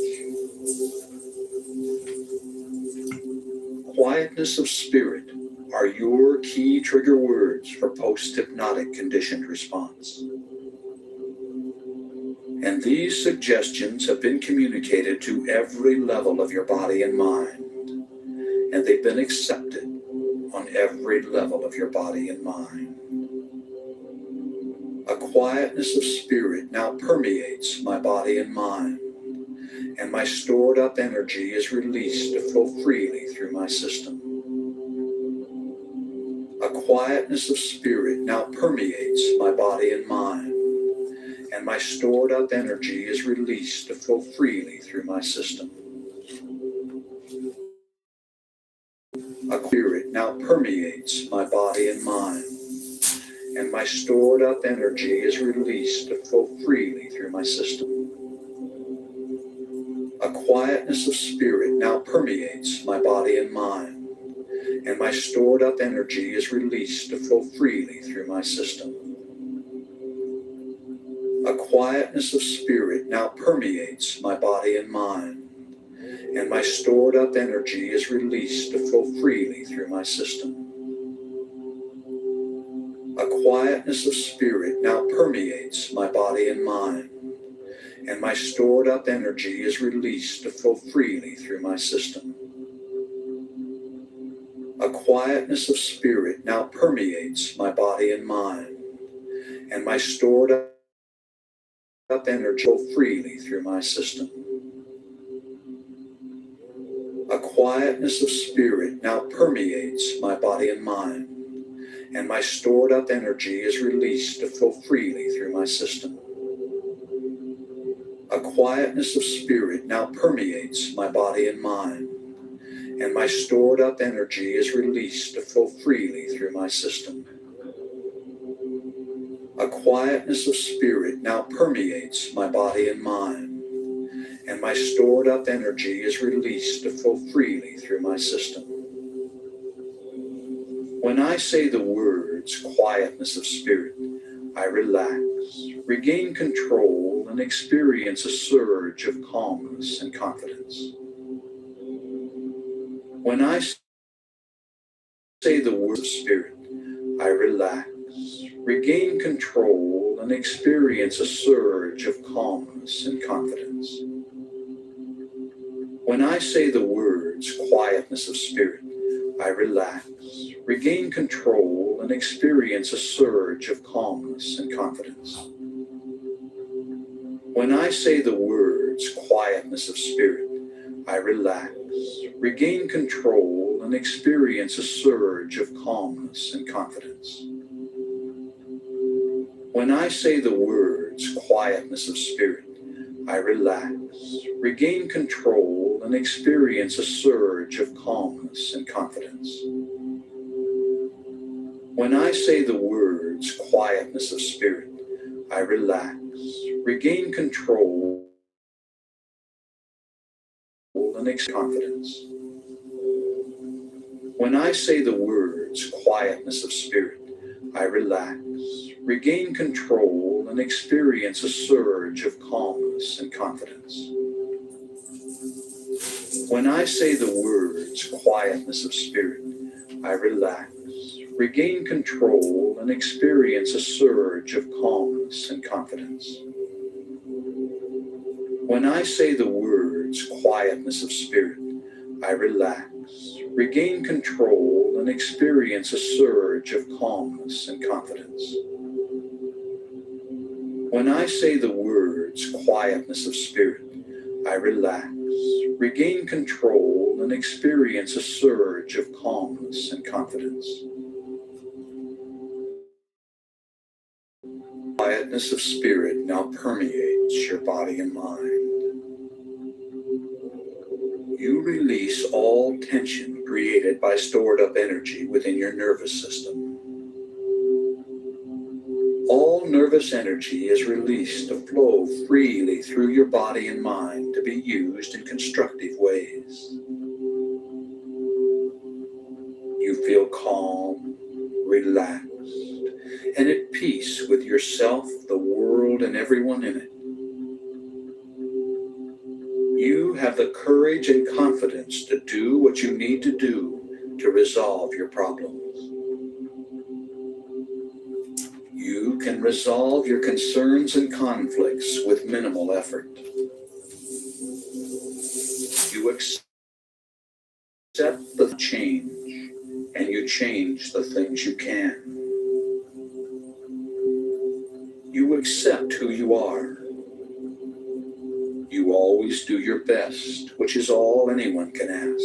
Quietness of spirit are your key trigger words for post-hypnotic conditioned response. And these suggestions have been communicated to every level of your body and mind, and they've been accepted on every level of your body and mind. A quietness of spirit now permeates my body and mind, and my stored up energy is released to flow freely through my system. A quietness of spirit now permeates my body and mind, and my stored up energy is released to flow freely through my system. A spirit now permeates my body and mind, and my stored up energy is released to flow freely through my system. A quietness of spirit now permeates my body and mind, and my stored up energy is released to flow freely through my system. quietness of spirit now permeates my body and mind, and my stored up energy is released to flow freely through my system. A quietness of spirit now permeates my body and mind, and my stored up energy is released to flow freely through my system. A quietness of spirit now permeates my body and mind, and my stored up energy flow freely through my system. A quietness of spirit now permeates my body and mind, and my stored up energy is released to flow freely through my system. A quietness of spirit now permeates my body and mind, and my stored up energy is released to flow freely through my system. A quietness of spirit now permeates my body and mind, and my stored up energy is released to flow freely through my system. When I say the words quietness of spirit, I relax, regain control, and experience a surge of calmness and confidence. When I say the words of spirit, I relax, regain control, and experience a surge of calmness and confidence. When I say the words quietness of spirit, I relax, regain control, and experience a surge of calmness and confidence. When I say the words quietness of spirit, I relax, regain control, and experience a surge of calmness and confidence. When I say the words quietness of spirit, I relax, regain control, and experience a surge of calmness and confidence. When I say the words quietness of spirit, I relax, regain control, and confidence. When I say the words quietness of spirit, I relax, regain control, and experience a surge of calmness and confidence. When I say the words quietness of spirit, I relax, regain control, and experience a surge of calmness and confidence. When I say the words quietness of spirit, I relax, regain control, and experience a surge of calmness and confidence. When I say the words quietness of spirit, I relax, regain control, and experience a surge of calmness and confidence. Quietness of spirit now permeates your body and mind. You release all tension created by stored up energy within your nervous system. All nervous energy is released to flow freely through your body and mind to be used in constructive ways. You feel calm, relaxed, and at peace with yourself, the world, and everyone in it. You have the courage and confidence to do what you need to do to resolve your problems. You can resolve your concerns and conflicts with minimal effort. You accept the change, and you change the things you can. You accept who you are. You always do your best, which is all anyone can ask.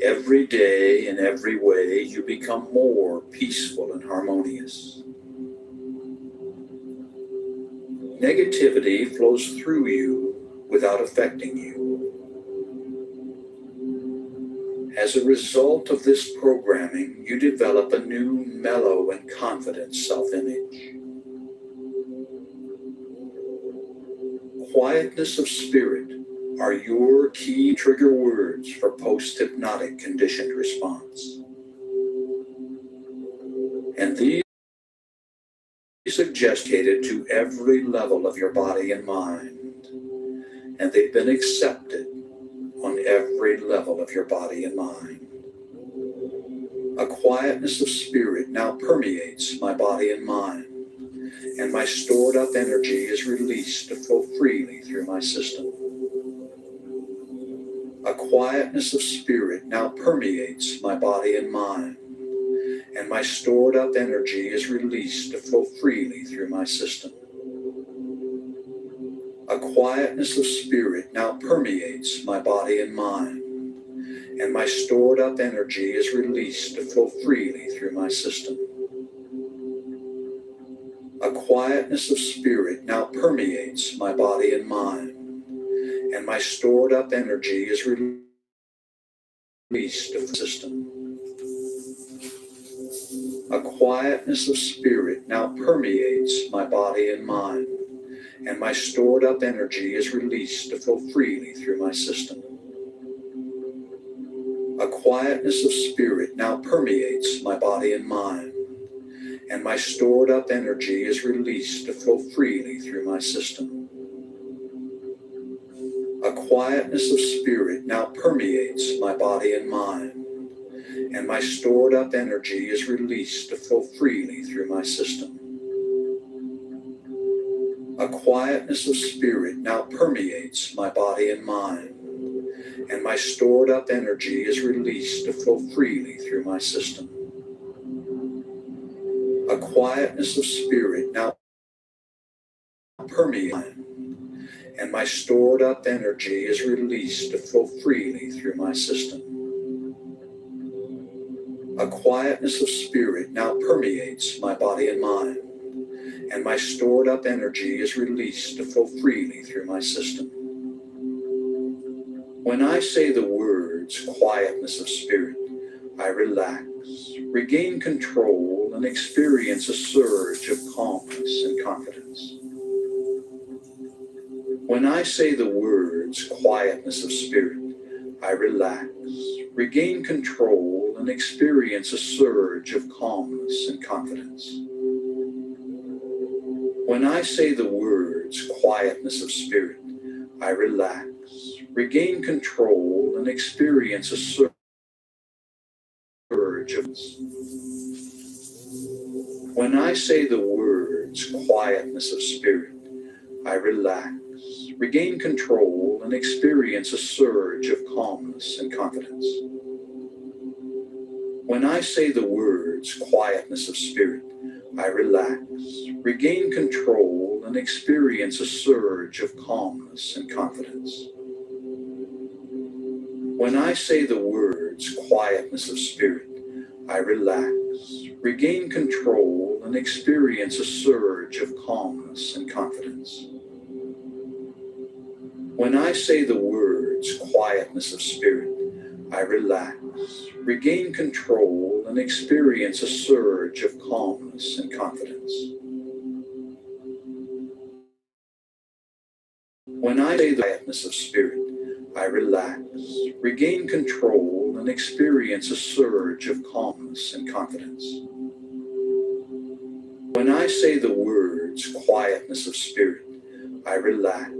Every day, in every way, you become more peaceful and harmonious. Negativity flows through you without affecting you. As a result of this programming, you develop a new, mellow, and confident self-image. Quietness of spirit are your key trigger words for post-hypnotic conditioned response. And these suggested to every level of your body and mind, and they've been accepted on every level of your body and mind. A quietness of spirit now permeates my body and mind, and my stored up energy is released to flow freely through my system. A quietness of spirit now permeates my body and mind, and my stored up energy is released to flow freely through my system. A quietness of spirit now permeates my body and mind, and my stored up energy is released to flow freely through my system. A quietness of spirit now permeates my body and mind, and my stored up energy is released to the system. A quietness of spirit now permeates my body and mind, and my stored up energy is released to flow freely through my system. A quietness of spirit now permeates my body and mind, and my stored up energy is released to flow freely through my system. A quietness of spirit now permeates my body and mind, and my stored up energy is released to flow freely through my system. A quietness of spirit now permeates my body and mind, and my stored up energy is released to flow freely through my system. A quietness of spirit now permeates, and my stored up energy is released to flow freely through my system. A quietness of spirit now permeates my body and mind, and my stored up energy is released to flow freely through my system. When I say the words quietness of spirit, I relax, regain control, and experience a surge of calmness and confidence. When I say the words quietness of spirit, I relax, regain control, and experience a surge of calmness and confidence. When I say the words quietness of spirit, I relax, regain control, and experience a surge of. When I say the words quietness of spirit, I relax, regain control, and experience a surge of calmness and confidence. When I say the words quietness of spirit, I relax, regain control, and experience a surge of calmness and confidence. When I say the words quietness of spirit, I relax, regain control, and experience a surge of calmness and confidence. When I say the words quietness of spirit, I relax, regain control, and experience a surge of calmness and confidence. When I say the quietness of spirit, I relax, regain control, and experience a surge of calmness and confidence. When I say the words quietness of spirit, I relax,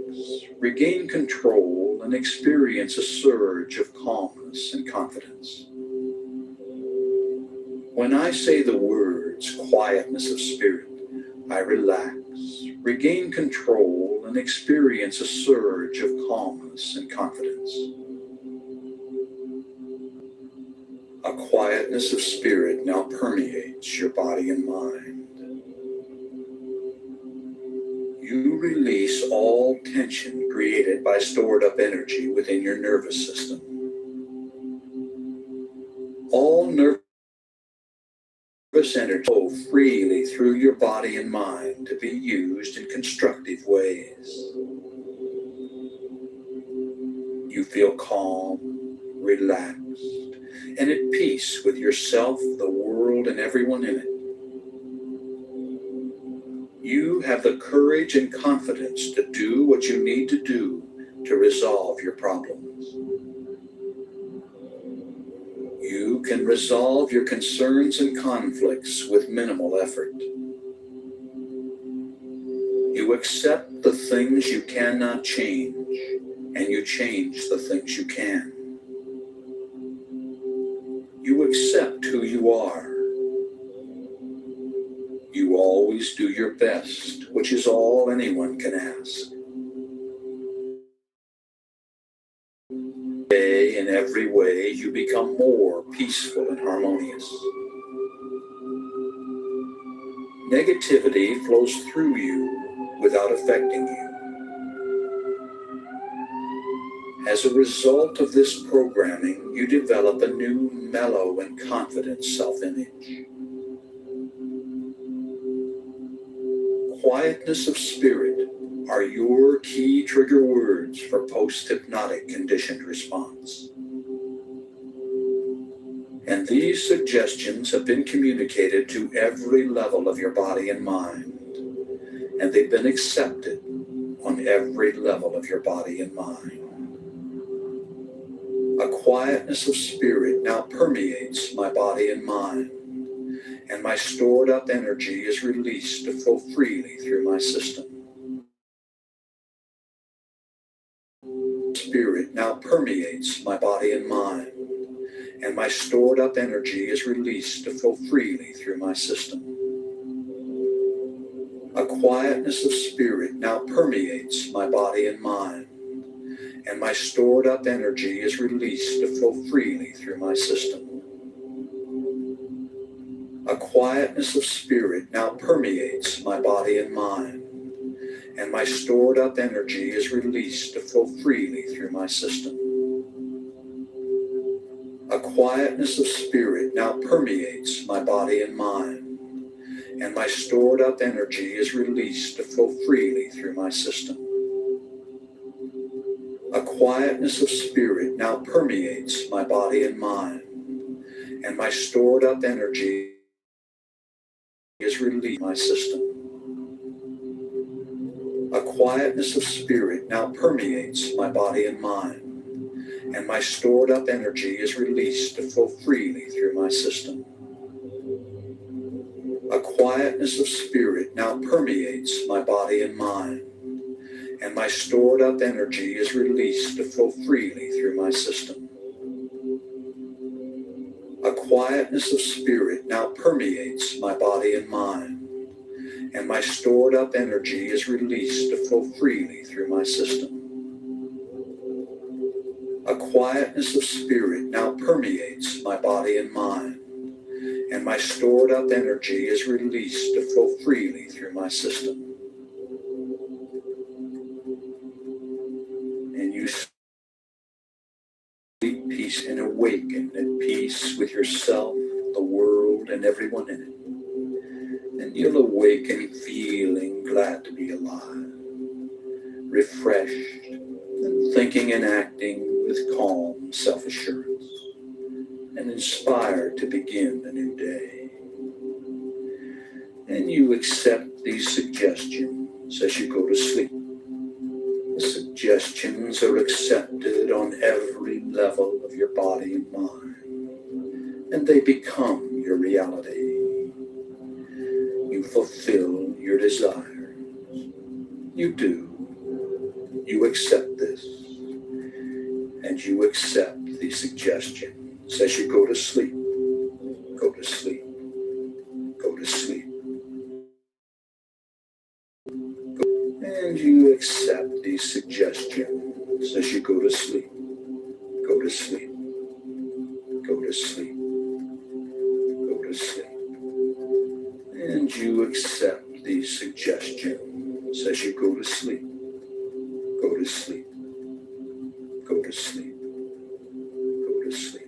regain control, and experience a surge of calmness and confidence. When I say the words quietness of spirit, I relax, regain control, and experience a surge of calmness and confidence. A quietness of spirit now permeates your body and mind. You release all tension created by stored up energy within your nervous system. All nervous energy flow freely through your body and mind to be used in constructive ways. You feel calm, relaxed, and at peace with yourself, the world, and everyone in it. You have the courage and confidence to do what you need to do to resolve your problems. You can resolve your concerns and conflicts with minimal effort. You accept the things you cannot change, and you change the things you can. You accept who you are. You always do your best, which is all anyone can ask. In every way, you become more peaceful and harmonious. Negativity flows through you without affecting you. As a result of this programming, you develop a new mellow and confident self-image. Quietness of spirit are your key trigger words for post-hypnotic conditioned response. And these suggestions have been communicated to every level of your body and mind, and they've been accepted on every level of your body and mind. A quietness of spirit now permeates my body and mind, and my stored up energy is released to flow freely through my system. Spirit now permeates my body and mind, and my stored up energy is released to flow freely through my system. A quietness of spirit now permeates my body and mind, and my stored up energy is released to flow freely through my system. A quietness of spirit now permeates my body and mind, and my stored up energy is released to flow freely through my system. A quietness of spirit now permeates my body and mind, and my stored up energy is released to flow freely through my system. A quietness of spirit now permeates my body and mind, and my stored up energy is released from my system. A quietness of spirit now permeates my body and mind, and my stored up energy is released to flow freely through my system. A quietness of spirit now permeates my body and mind, and my stored up energy is released to flow freely through my system. A quietness of spirit now permeates my body and mind, and my stored up energy is released to flow freely through my system. A quietness of spirit now permeates my body and mind, and my stored up energy is released to flow freely through my system. And you sleep peace and awaken at peace with yourself, the world, and everyone in it. And you'll awaken feeling glad to be alive, refreshed, and thinking and acting with calm self-assurance, and inspired to begin the new day. And you accept these suggestions as you go to sleep. The suggestions are accepted on every level of your body and mind, and they become your reality. You fulfill your desires. You do. You accept this, and you accept these suggestions as you go to sleep. Go to sleep. Go to sleep. And you accept these suggestions as you go to sleep. Go to sleep. Go to sleep. Go to sleep. And you accept these suggestions as you go to sleep. Go to sleep. Go to sleep. Go to sleep.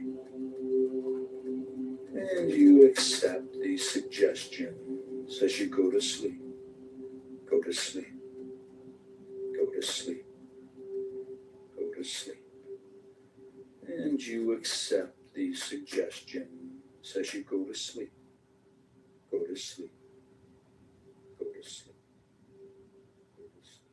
And you accept these suggestions as you go to sleep. Go to sleep. Go to sleep. Go to sleep. And you accept these suggestions as you go to sleep. Go to sleep. Go to sleep. Go to sleep.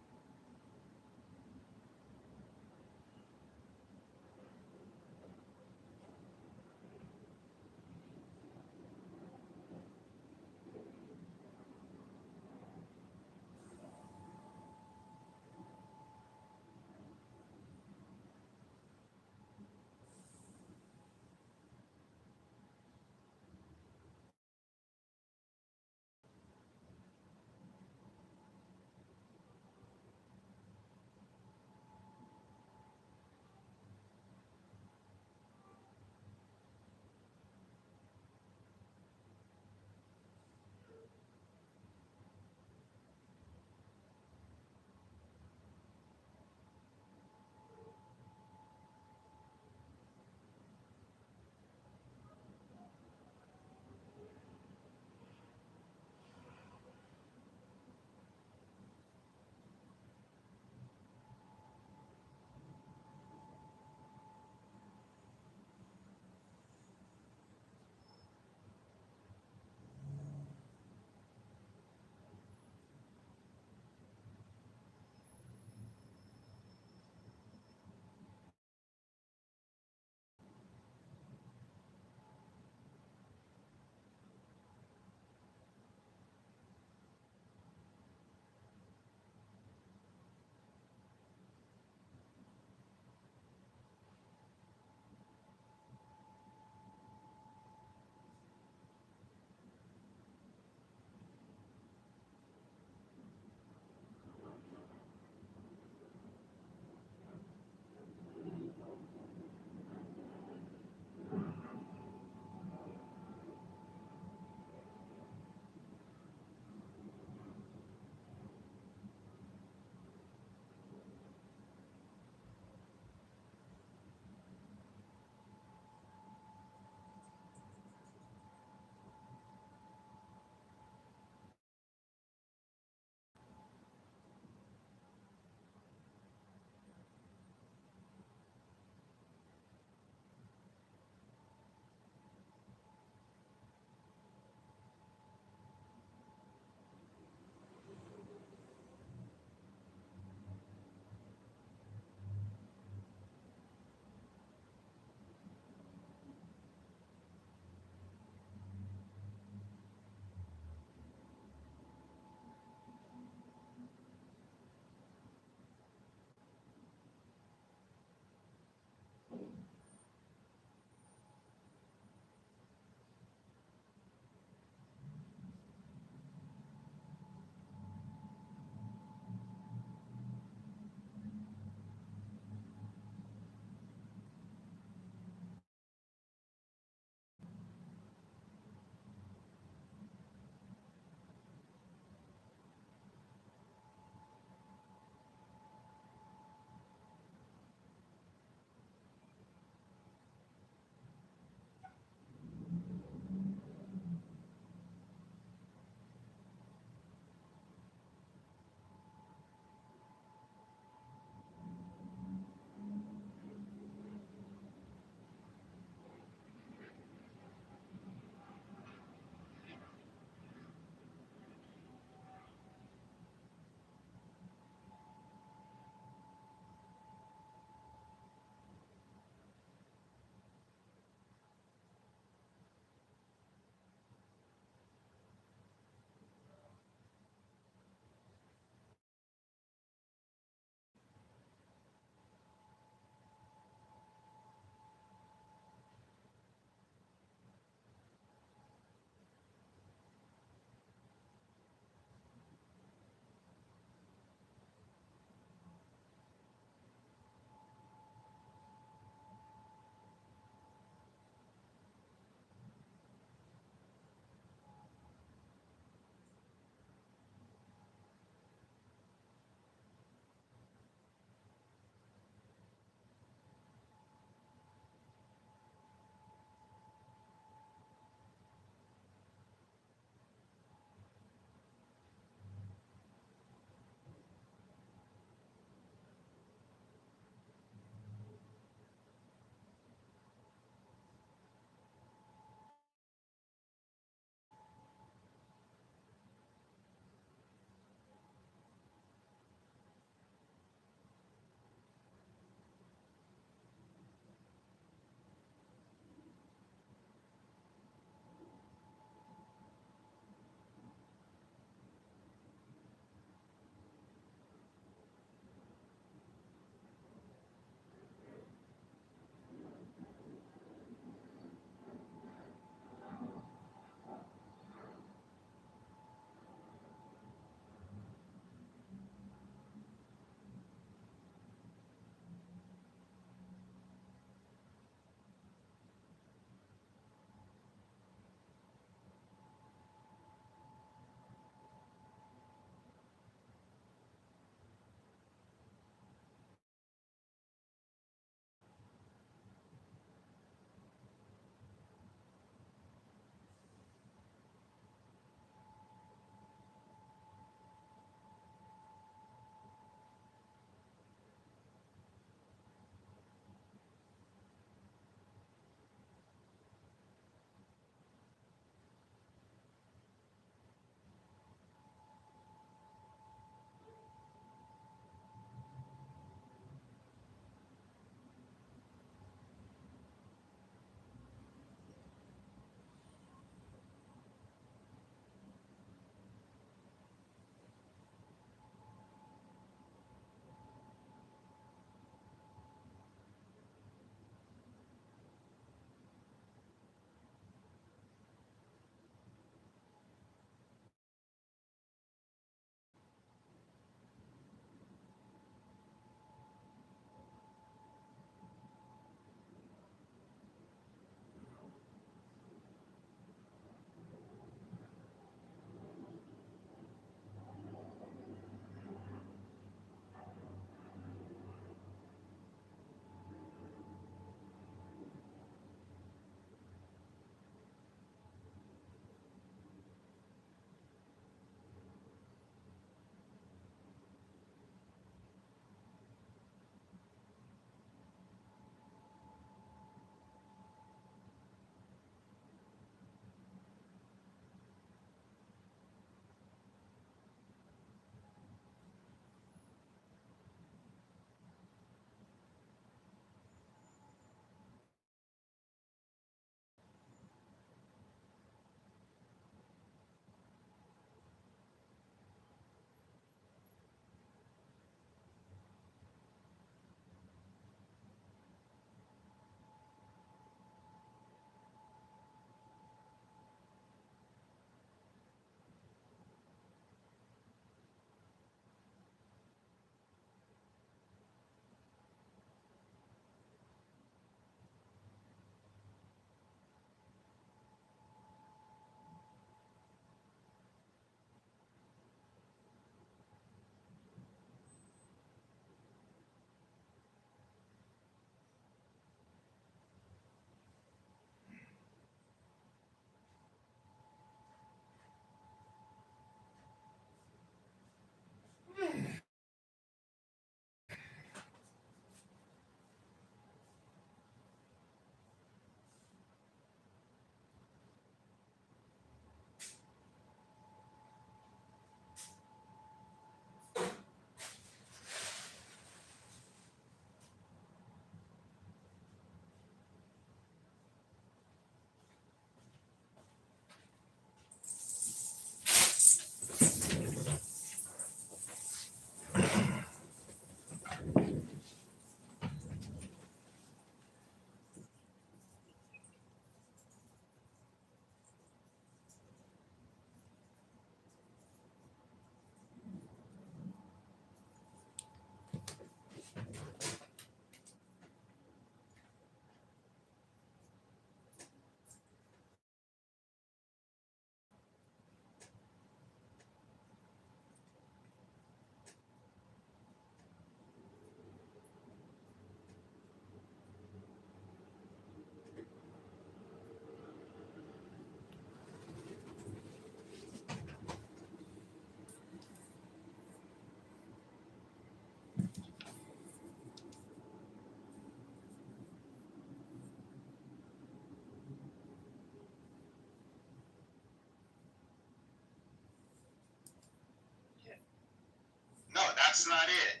that's not it.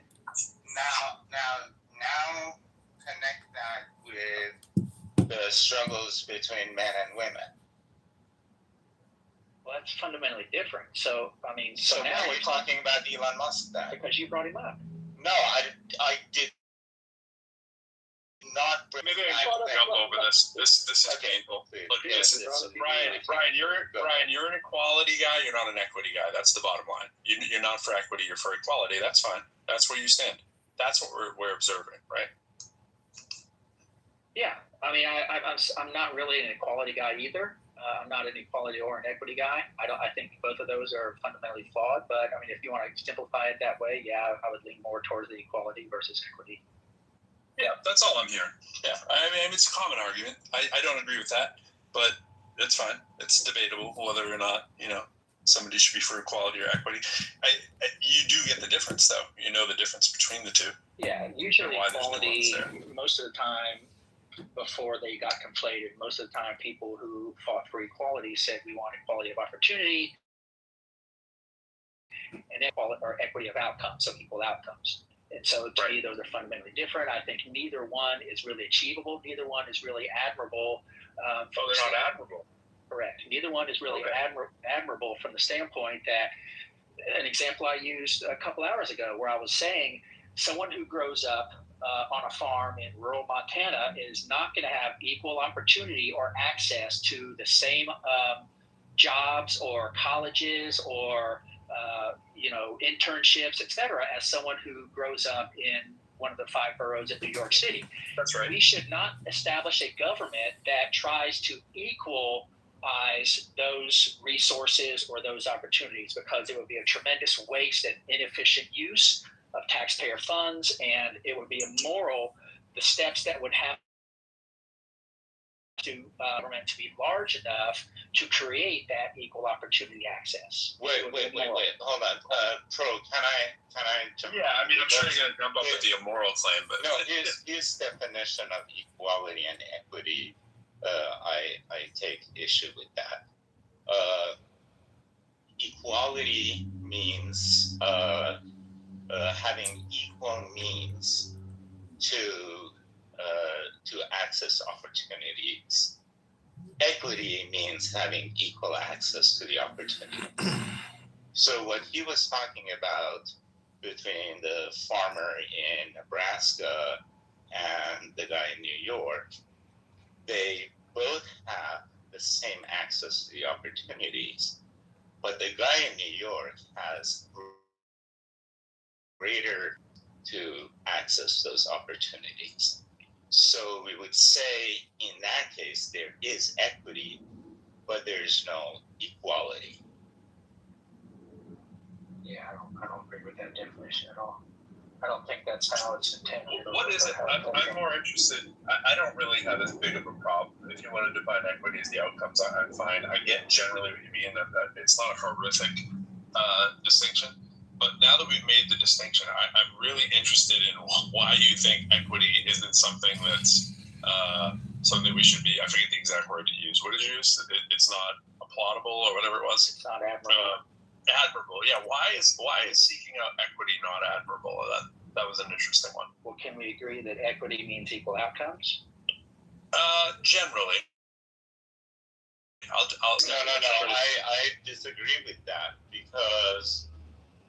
Now, connect that with the struggles between men and women. Well, that's fundamentally different. So, I mean, so now we're talking about Elon Musk then. Because you brought him up. No, I did not. Maybe I can jump over this. This is painful. Look, Brian, you're an equality guy. You're not an equity guy. That's the bottom line. You're not for equity. You're for equality. That's fine. That's where you stand. That's what we're observing, right? Yeah, I mean, I'm not really an equality guy either. I'm not an equality or an equity guy. I think both of those are fundamentally flawed. But I mean, if you want to simplify it that way, yeah, I would lean more towards the equality versus equity. Yeah, that's all I'm hearing. Yeah, I mean, it's a common argument. I don't agree with that, but it's fine. It's debatable whether or not, somebody should be for equality or equity. You do get the difference, though. You know the difference between the two. Yeah, usually equality, most of the time, before they got conflated, most of the time people who fought for equality said we want equality of opportunity and equity of outcomes, so equal outcomes. And so to me, those are fundamentally different. I think neither one is really achievable. Neither one is really admirable. They're not admirable. Correct. Neither one is really admirable from the standpoint that an example I used a couple hours ago where I was saying someone who grows up on a farm in rural Montana is not going to have equal opportunity or access to the same jobs or colleges or internships, etc., as someone who grows up in one of the 5 boroughs of New York City. That's right. We should not establish a government that tries to equalize those resources or those opportunities, because it would be a tremendous waste and inefficient use of taxpayer funds, and it would be immoral. The steps that would have to government to be large enough to create that equal opportunity access. Wait. Hold on. Pro, can I jump in? Yeah, I mean, I'm sure you're going to jump up with the immoral claim, but... No, his definition of equality and equity, I take issue with that. Equality means having equal means to access opportunities. Equity means having equal access to the opportunity. So what he was talking about between the farmer in Nebraska and the guy in New York, they both have the same access to the opportunities, but the guy in New York has greater to access those opportunities. So we would say in that case there is equity, but there's no equality. Yeah, I don't agree with that definition at all. I don't think that's how it's intended. What is it? I'm more interested. I don't really have as big of a problem. If you want to define equity as the outcomes, I'm fine. I get generally what you mean, that it's not a horrific distinction. But now that we've made the distinction, I'm really interested in why you think equity isn't something that's something we should be. I forget the exact word you used. What did you use? It's not applaudable or whatever it was. It's not admirable. Admirable. Yeah. Why is seeking out equity not admirable? That was an interesting one. Well, can we agree that equity means equal outcomes? Generally. No. I disagree with that because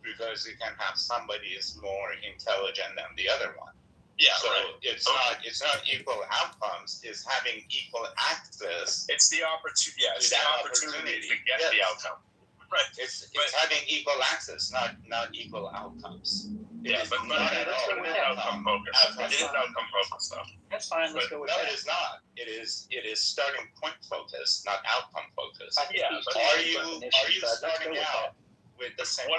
you can have somebody is more intelligent than the other one. Yeah, so right. It's not equal outcomes. It's having equal access. It's the opportunity. Yeah, it's the opportunity to get the outcome. Right. It's having equal access, not equal outcomes. Yeah, but that's what outcome focused. It is outcome focused, though. That's fine. Let's go with that. No, it is not. It is starting point focused, not outcome focused. Yeah, but are you starting out with the same?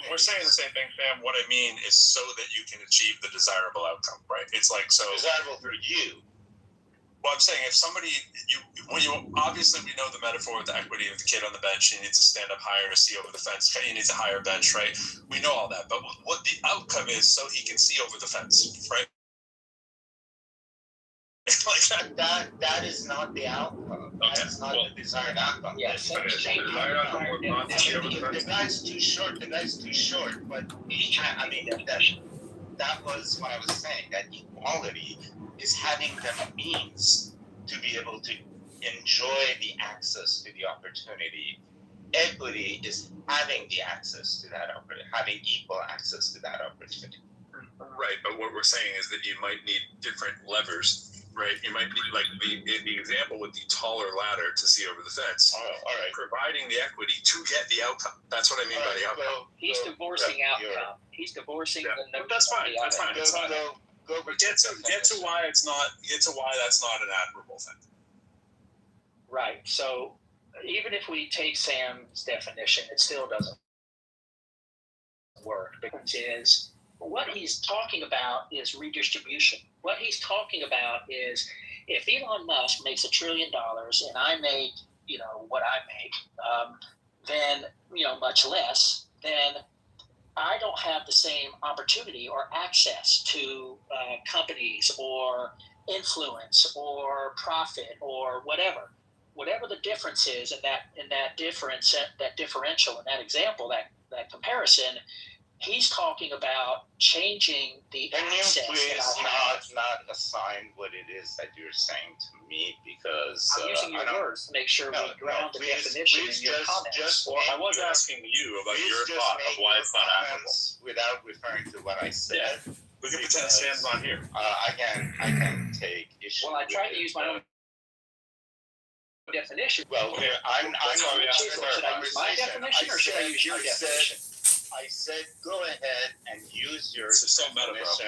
We're saying the same thing, Sam. What I mean is so that you can achieve the desirable outcome, right? It's like so desirable for you. Well, I'm saying if somebody, obviously we know the metaphor with the equity of the kid on the bench. He needs to stand up higher to see over the fence. He needs a higher bench, right? We know all that, but what the outcome is, so he can see over the fence, right? Like That is not the outcome. Okay, That's not well, the desired outcome. Yes. The desired outcome was not to see over the fence. guy's too short. The guy's too short. But I mean, that was what I was saying. That equality is having the means to be able to enjoy the access to the opportunity. Equity is having the access to that opportunity, having equal access to that opportunity. Right, but what we're saying is that you might need different levers, right? You might need, like the example with the taller ladder to see over the fence. All right. Providing the equity to get the outcome. That's what I mean by the outcome. He's divorcing outcome. He's divorcing the notion. That's fine. That's fine. It's not. Get to why it's not. Get to why that's not an admirable thing. Right. So even if we take Sam's definition, it still doesn't work, because is what he's talking about is redistribution. What he's talking about is if Elon Musk makes $1 trillion and I make, what I make, then, much less, then I don't have the same opportunity or access to companies or influence or profit or whatever the difference is in that difference, that differential in that example, that comparison. He's talking about changing the Can access. you please not assign what it is that you're saying to me, because I'm using your words to make sure we ground the definition in your comments. Well, I was asking you about your thought of why it's not admirable. Without referring to what I said. Yeah. We can pretend Sam's not here. I can take issue. Well, I tried to use my own definition. Well, I'm should I use my definition or should I use your definition? I said go ahead and use your definition.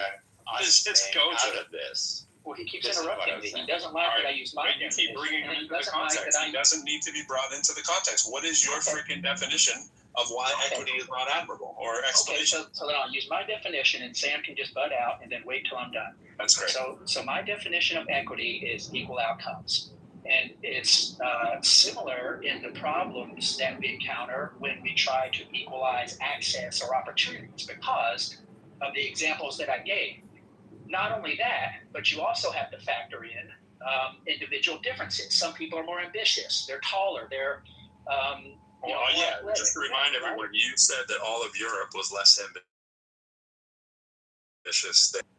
Just go out of this. Well, he keeps interrupting me. He doesn't like that I use my definition. You keep bringing him into the context. He doesn't need to be brought into the context. What is your freaking definition of why equity is not admirable or explanation? Okay, so then I'll use my definition and Sam can just butt out and then wait till I'm done. That's great. So my definition of equity is equal outcomes. And it's similar in the problems that we encounter when we try to equalize access or opportunities because of the examples that I gave. Not only that, but you also have to factor in individual differences. Some people are more ambitious. They're taller. They're just to remind everyone, you said that all of Europe was less ambitious.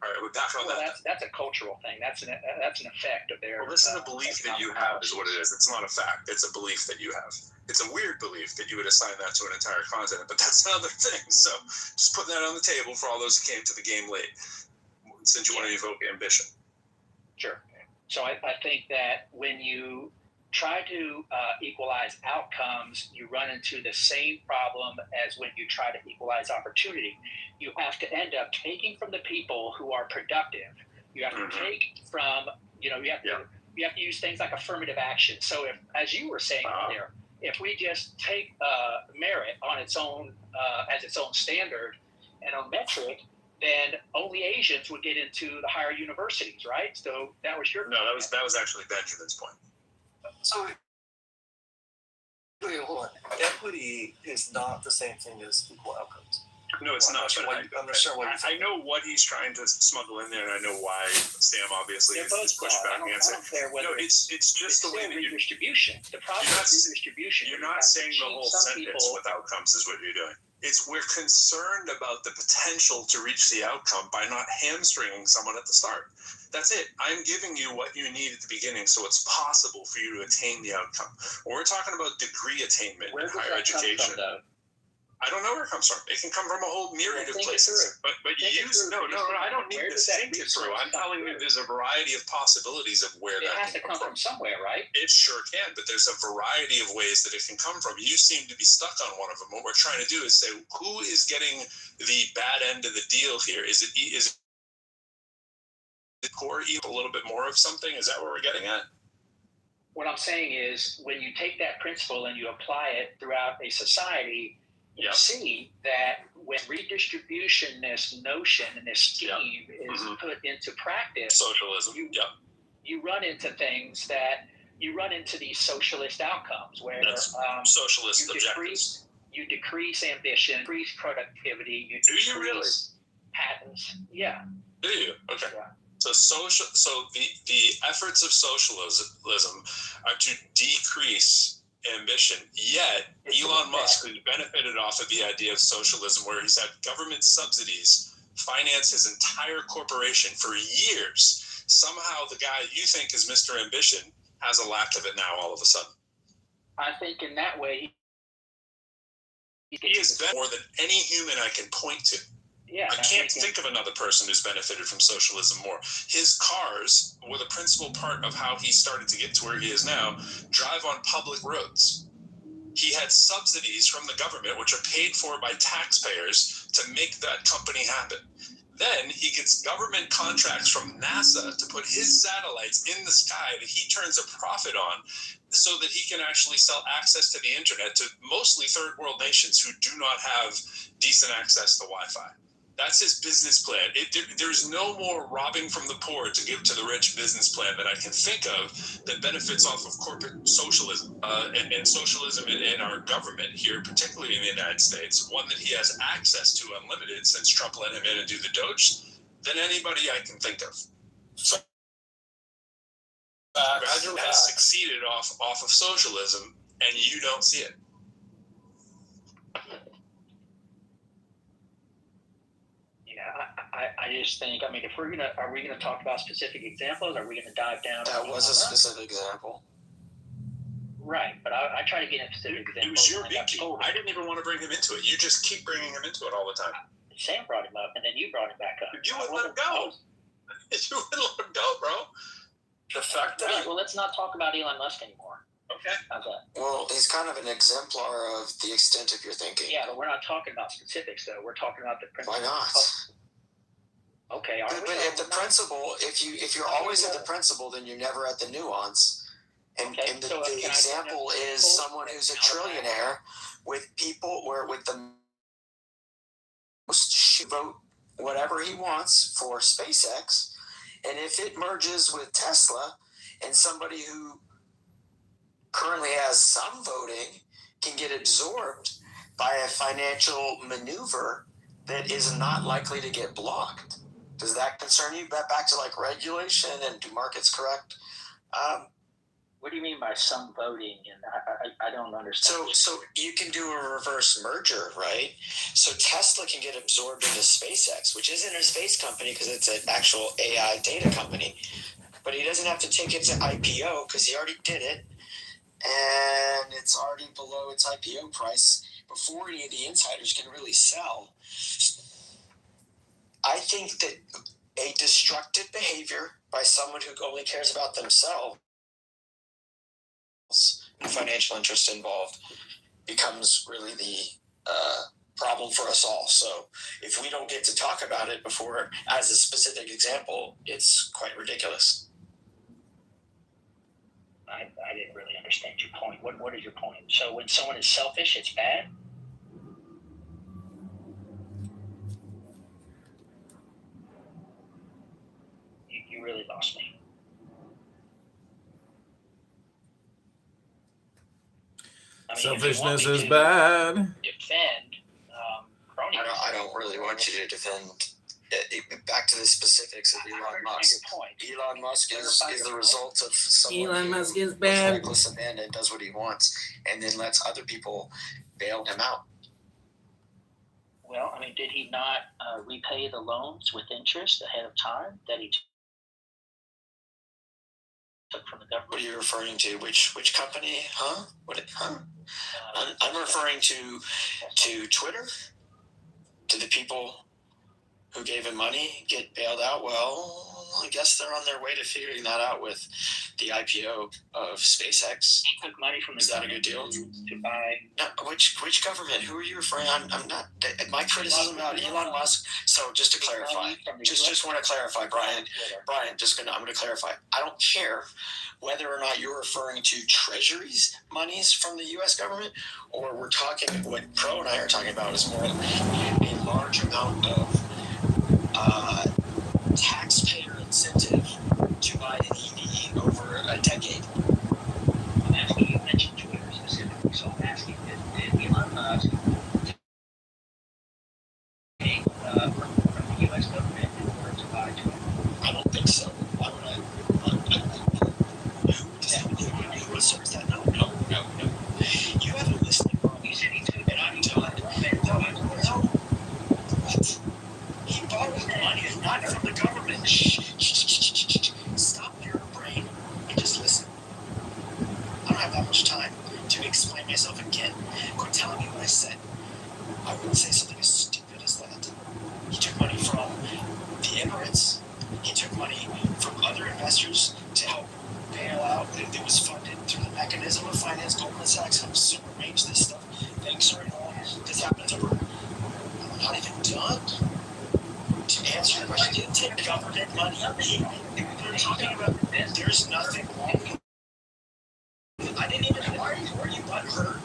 All right, we're back on that. That's a cultural thing. That's an effect of their. Well, this is a belief that you have, is what it is. It's not a fact. It's a belief that you have. It's a weird belief that you would assign that to an entire continent, but that's another thing. So just putting that on the table for all those who came to the game late, since you want to evoke ambition. Sure. So I think that when you try to equalize outcomes, you run into the same problem as when you try to equalize opportunity. You have to end up taking from the people who are productive. You have to take from, you have to use things like affirmative action. So if, as you were saying earlier, if we just take merit on its own, as its own standard and on metric, then only Asians would get into the higher universities, right? So that was your No, that was actually Benjamin's point. So, wait, hold on. Equity is not the same thing as equal outcomes. No, it's not. I'm not sure what I know what he's trying to smuggle in there, and I know why Sam obviously is pushback answer. No, it's just the way that you redistribution. The problem is redistribution. You're not saying the whole sentence with outcomes is what you're doing. It's we're concerned about the potential to reach the outcome by not hamstringing someone at the start. That's it. I'm giving you what you need at the beginning so it's possible for you to attain the outcome. When we're talking about degree attainment in higher education, I don't know where it comes from. It can come from a whole myriad of places. But you use no. I don't need to think it through. I'm telling you there's a variety of possibilities of where that has to come from somewhere, right? It sure can, but there's a variety of ways that it can come from. You seem to be stuck on one of them. What we're trying to do is say, who is getting the bad end of the deal here? Is it core a little bit more of something? Is that what we're getting at? What I'm saying is when you take that principle and you apply it throughout a society, you see that when redistribution, this notion and this scheme is put into practice, socialism, you run into things that you run into these socialist outcomes where socialist objectives. You decrease ambition, decrease productivity, you decrease patents. Yeah. Do you? Okay. Yeah. So the efforts of socialism are to decrease ambition. Yet Elon Musk, who benefited off of the idea of socialism, where he's had government subsidies finance his entire corporation for years, somehow the guy you think is Mr. Ambition has a lack of it now all of a sudden. I think in that way, he has been more than any human I can point to. Yeah, I can't think of another person who's benefited from socialism more. His cars were the principal part of how he started to get to where he is now, drive on public roads. He had subsidies from the government, which are paid for by taxpayers, to make that company happen. Then he gets government contracts from NASA to put his satellites in the sky that he turns a profit on so that he can actually sell access to the internet to mostly third world nations who do not have decent access to Wi-Fi. That's his business plan. There's no more robbing from the poor to give to the rich business plan that I can think of that benefits off of corporate socialism and socialism in our government here, particularly in the United States, one that he has access to unlimited since Trump let him in and do the Doge, than anybody I can think of. So Roger has succeeded off of socialism, and you don't see it. I just think, I mean, are we gonna talk about specific examples? Are we gonna dive down? That was a specific example. Right, but I try to get into specific examples. It was your beaking. I didn't even want to bring him into it. You just keep bringing him into it all the time. Sam brought him up, and then you brought him back up. You wouldn't let him go. You wouldn't let him go, bro. The fact that well, let's not talk about Elon Musk anymore. Okay. How's that? Well, he's kind of an exemplar of the extent of your thinking. Yeah, but we're not talking about specifics, though. We're talking about the principle. Why not? Okay, but if the principle, if you're always at the principle, then you're never at the nuance. And, okay, and the, so the example is someone who's a trillionaire with people where with the most vote whatever he wants for SpaceX, and if it merges with Tesla and somebody who currently has some voting can get absorbed by a financial maneuver that is not likely to get blocked. Does that concern you? Back to like regulation and do markets correct? What do you mean by some voting? And I don't understand. So you can do a reverse merger, right? So Tesla can get absorbed into SpaceX, which isn't a space company because it's an actual AI data company. But he doesn't have to take it to IPO because he already did it. And it's already below its IPO price before any of the insiders can really sell. I think that a destructive behavior by someone who only cares about themselves and financial interest involved becomes really the problem for us all. So if we don't get to talk about it before as a specific example, it's quite ridiculous. I didn't really understand your point. What is your point? So when someone is selfish, it's bad? You really lost me. I mean, selfishness is bad. Defend crony. I don't really want you to defend. Back to the specifics of Elon Musk. Elon Musk is the result of someone Elon Musk is who's bad. reckless abandon, does what he wants, and then lets other people bail him out. Well, I mean, did he not repay the loans with interest ahead of time that he took from the government? What are you referring to? Which company? Huh? I'm referring to Twitter, to the people who gave him money get bailed out. Well, I guess they're on their way to figuring that out with the IPO of SpaceX. He took money from the Is that a government good deal? to buy. No, which government? Who are you referring? I'm not. My criticism about Elon Musk. So just to clarify, just want to clarify, Brian. I'm going to clarify. I don't care whether or not you're referring to treasuries monies from the U.S. government, or we're talking what Pro and I are talking about is more a large amount of taxpayer incentive to buy an EV over a decade. I'm asking you mentioned Twitter specifically, so I'm asking did Elon Musk pay from the U.S. government in order to buy Twitter? I don't think so. yourself again. Quit telling me what I said. I wouldn't say something as stupid as that. He took money from the Emirates. He took money from other investors to help bail out. It was funded through the mechanism of finance. Goldman Sachs helps super arrange this stuff. Banks are involved. This happens over. I'm not even done. To answer your question, he didn't take government money. We're talking about this. There's nothing wrong with it. I didn't even are you butthurt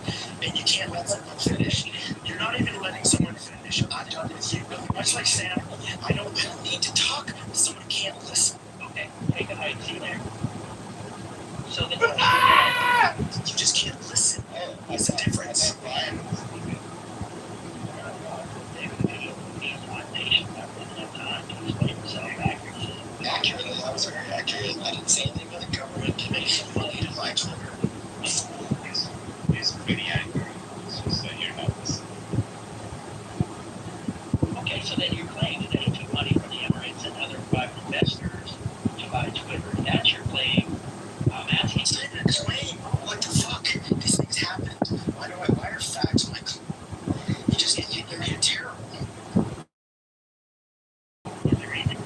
and you can't let someone finish. You're not even letting someone finish. I'm done with you. Much like Sam, I don't need to talk. Someone can't listen. Okay, take a hike, see you there. So then You just can't listen. What's the difference? Accurately, I was very accurate. I didn't say anything about the government to make some money to buy Twitter. He's pretty accurate. It's just that you're not listening. okay, so then you're claiming that he took money from the Emirates and other private investors to buy Twitter. That's your claim. I'm asking. It's not even a claim. What the fuck? These things happened. Why are facts my claim? You're terrible. Is there anything?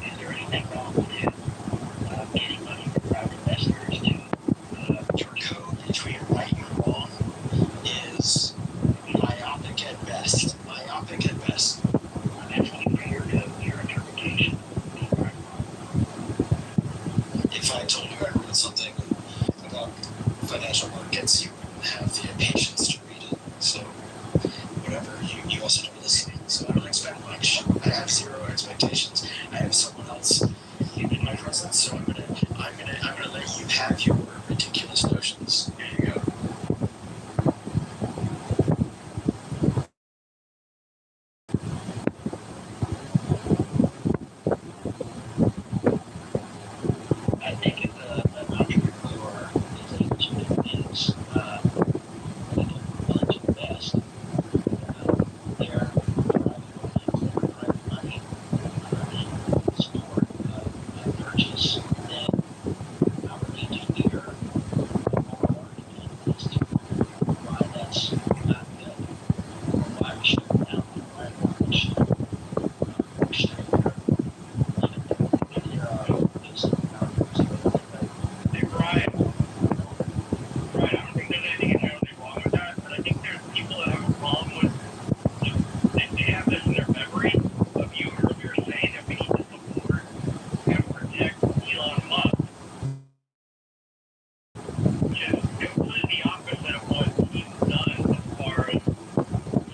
Is there anything wrong with him getting money from private investors to Your code between right and wrong is myopic at best. Myopic at best. I'm asking for your interpretation? If I told you I wrote something about financial markets, you wouldn't have the patience to read it. So, whatever. You also don't listen. So I don't expect much. I have zero expectations. I have someone else in my presence, so I'm gonna let you have your ridiculous notions. Here you go. I think if an entrepreneur is able to convince people willing to invest their private money in support of a purchase, then our need to hear more argument as to why that's not good, or why we should now, why we should restrict their Hey, Brian. Brian, I don't think there's anything inherently wrong with that, but I think there's people that have a problem with, they have this in their memory of you earlier saying that we need to support and protect Elon Musk, which is completely opposite of what he's done as far as,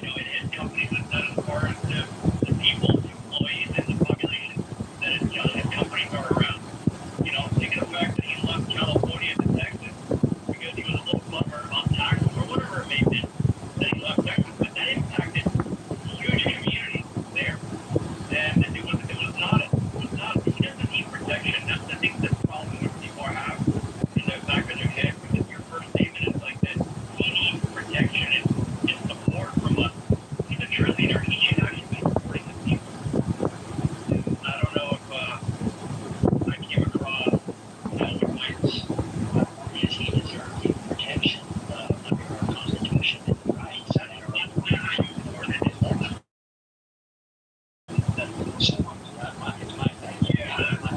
and his companies have done as far as the people, the employees, and the population that his companies are around. Think of the fact that he left California to Texas because he was a little bummer on taxes or whatever it may have been that he left Texas, but that impacted huge communities there. And it was not, he doesn't need protection. That's the thing that's the problem that people have in the back of their head, because your first statement is like that he needs protection and support from us. He's a cheerleader. He should actually be supporting the people. I don't know if I came across Yes, he deserves the protection under our Constitution and the rights and our more than his life. So my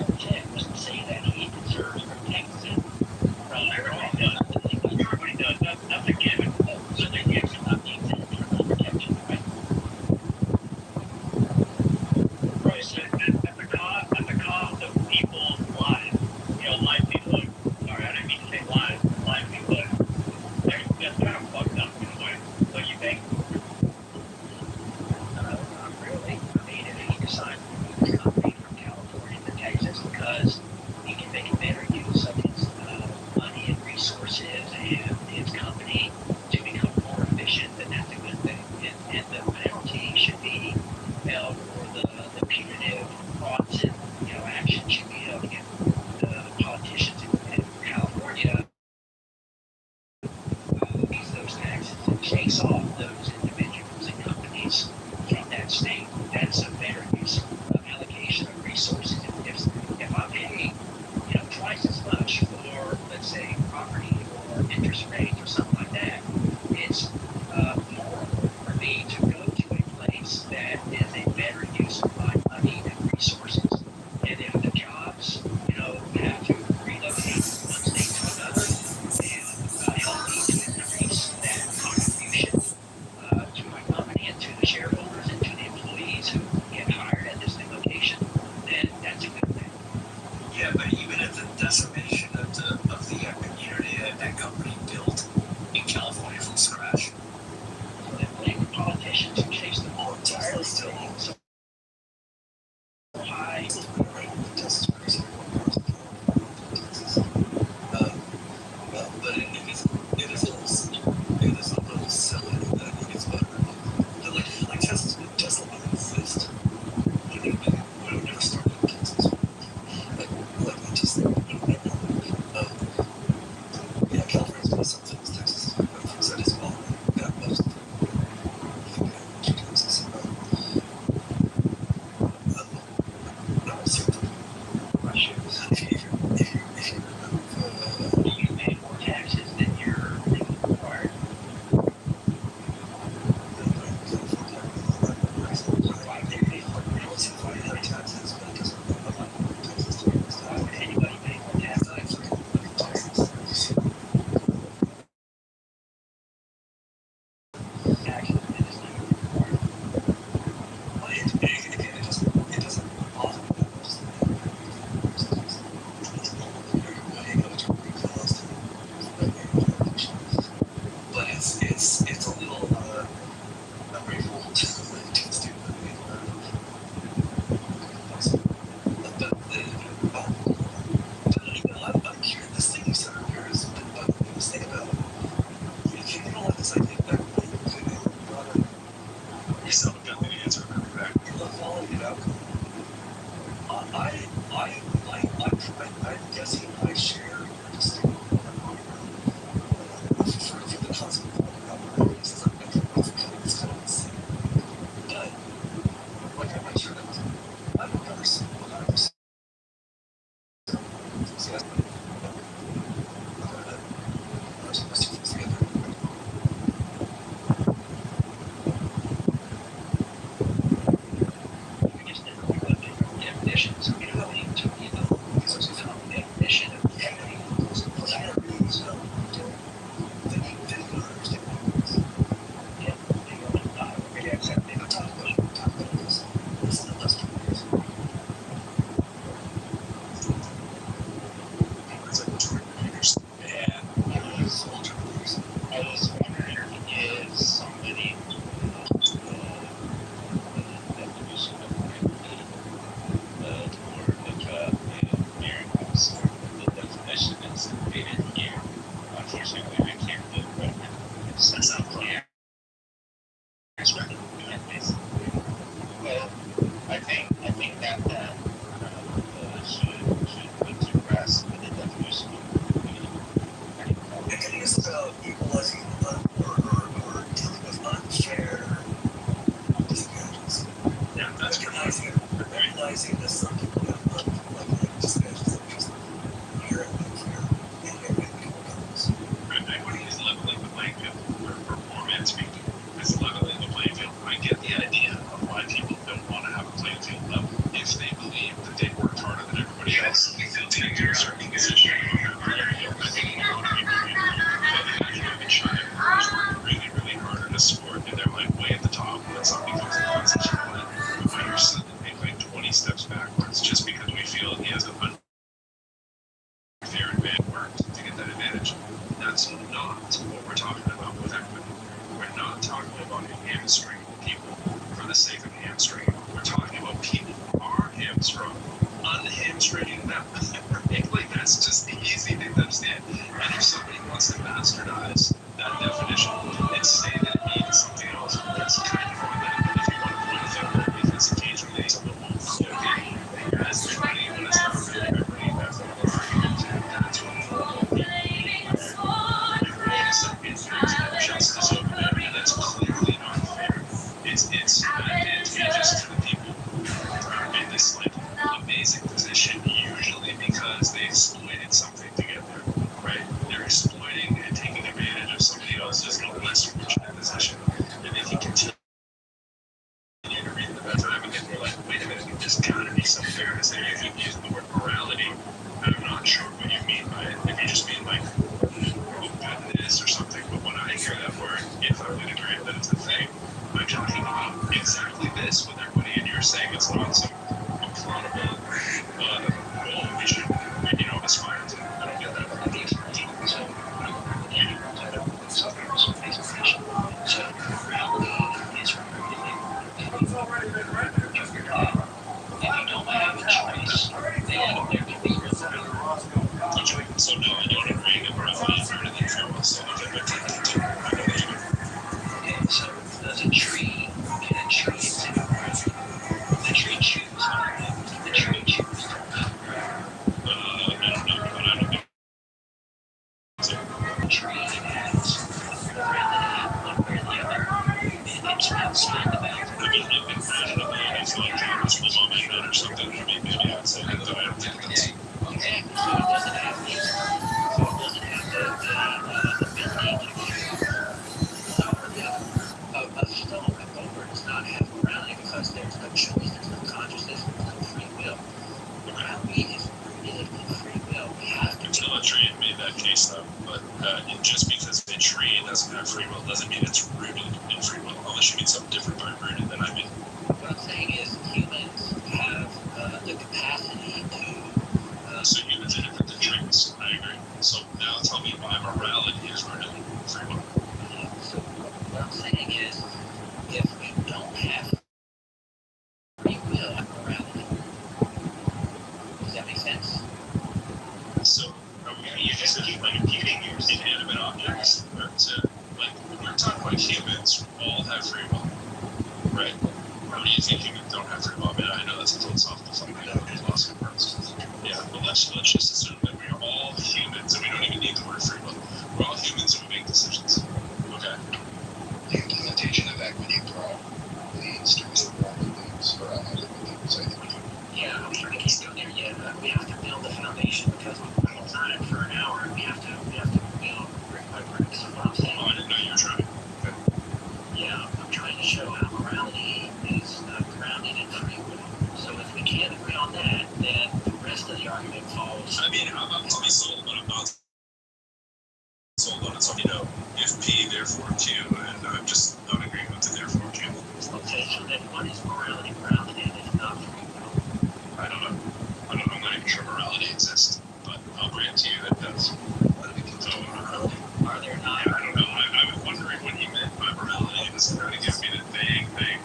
intent was to say that he deserves protection from everybody does. That's a given. so there gives him not the exempt from the protection, right? Right. At the cost of people's lives, livelihood. Sorry, I didn't mean to say lives, livelihood. That's kind of fucked up in a way. Don't you think? Not really. I mean, if he decides to Right. But it is a little silly that I think it's better. But like Tesla didn't exist when it never started in Kansas. Like it just would have never. Yeah, California's been some things. Texas is that as well. Yeah, most of Texas. I will say You pay more taxes than you're required. Why would they pay more taxes? Why would anybody pay more taxes? Taxes that is not required. it doesn't bother me that much. But it's a little ungrateful to do I'm curious. This thing you said earlier is this thing about you don't like this idea that yourself got the answer back. You love following it out. I'm guessing I share your distinct for the concept of it's kind of the same. But like I'm not sure that I'm a person. We just never looked at different definitions. You know, we took the common definition of equity. Yeah, they don't understand. Yeah, they don't really accept it. Talk about this. This is the last 2 years. It's like 200 years. Yeah. It's all 200 years. I was wondering if somebody definition of equity or look up in Merriam's the definition is stated here. Unfortunately, I can't do it right now. It's That sounds like Well, I think that should put to rest with the definition of equity. equity is about equalizing or dealing with unfair disadvantages. Yeah, that's true. Recognizing that some people have like disadvantages that are just inherently unfair and people comes. Equity is leveling the playing field for poor man speaking. It's leveling the playing field. I get the idea of why people don't want to have a playing field level if they believe that they worked harder than everybody else. They feel to a certain position. I think a lot of people have been shy of really, really hard in a sport and they're like way at the top and then something comes along and says, you know what, why you're suddenly like 20 steps backwards just because we feel he has an unfair advantage worked to get that advantage. That's not what we're talking about with equity. We're not talking about hamstringing people for the sake of hamstringing. We're talking about people who are hamstrung, unhamstringing them. Right? Like that's just the easy thing to understand. And if somebody wants to bastardize that definition and say that it means something else, that's kind of on them. But if you want to point a finger, because occasionally someone won't quote it as equity when it's not really equity, that's an argument. That's what justice over there, and that's clearly not fair. It's advantageous to the people who are in this like amazing position, usually because they exploited something to get there, right? They're exploiting and taking advantage of somebody else's less fortunate position, and they can continue to read the better time, and then we're like, wait a minute, there's gotta be some fairness there. If you use the word morality, I'm not sure what you mean by it. If you just mean like goodness or something, but when I hear that word, if I would agree that it's a thing, I'm talking about exactly this with everybody, and you're saying it's not some implausible goal we should, aspire to. I don't get that. I think it's ridiculous. So, you so reality is if you don't have a to live on my own or something, maybe I'd say that, but I don't think it does. Exactly. So it doesn't have the ability to choose one or the other. A stone, a boulder does not have morality because there's no choice, there's no consciousness, there's no free will. Morality is rooted in free will. We have to. Until a tree made that case, though, but just because a tree doesn't have free will doesn't mean it's rooted in free will, unless you mean something different by rooted than I mean. What I'm saying is humans have the capacity to. So humans are different than trees. I agree. So now tell me why morality is rooted in free will. So what I'm saying is, if we don't have free will and morality, does that make sense? So you just keep like imputing your inanimate objects to like when we're talking about humans all have free will, right? Or do you think humans don't have free will? I mean, I know that's a philosophical thing. I know it's lost in words. Yeah, but let's just assume that we are all humans and we don't even need the word free will. We're all humans and we make decisions. Okay. The implementation of equity probably starts to wrong things or other things, I think. Yeah, I'm trying to keep going there yet. We have to build the foundation because we're on it for an hour, and we have to build brick by brick. So what I'm saying. Oh, I didn't know you were trying. Okay. Yeah, I'm trying to show how morality is grounded in free will. So if we can't agree on that, then the rest of the argument falls. I mean, I'm to be sold, but I'm not sold on it. So, you know, if P, therefore Q, and I'm just not agreeing with the therefore Q. Okay, so then what is morality grounded in if not free will? I don't know. I'm not even sure morality exists, but I'll grant to you that it does. So, Are there not? I don't know. I was wondering what he meant by morality. This is trying to give me the vague thing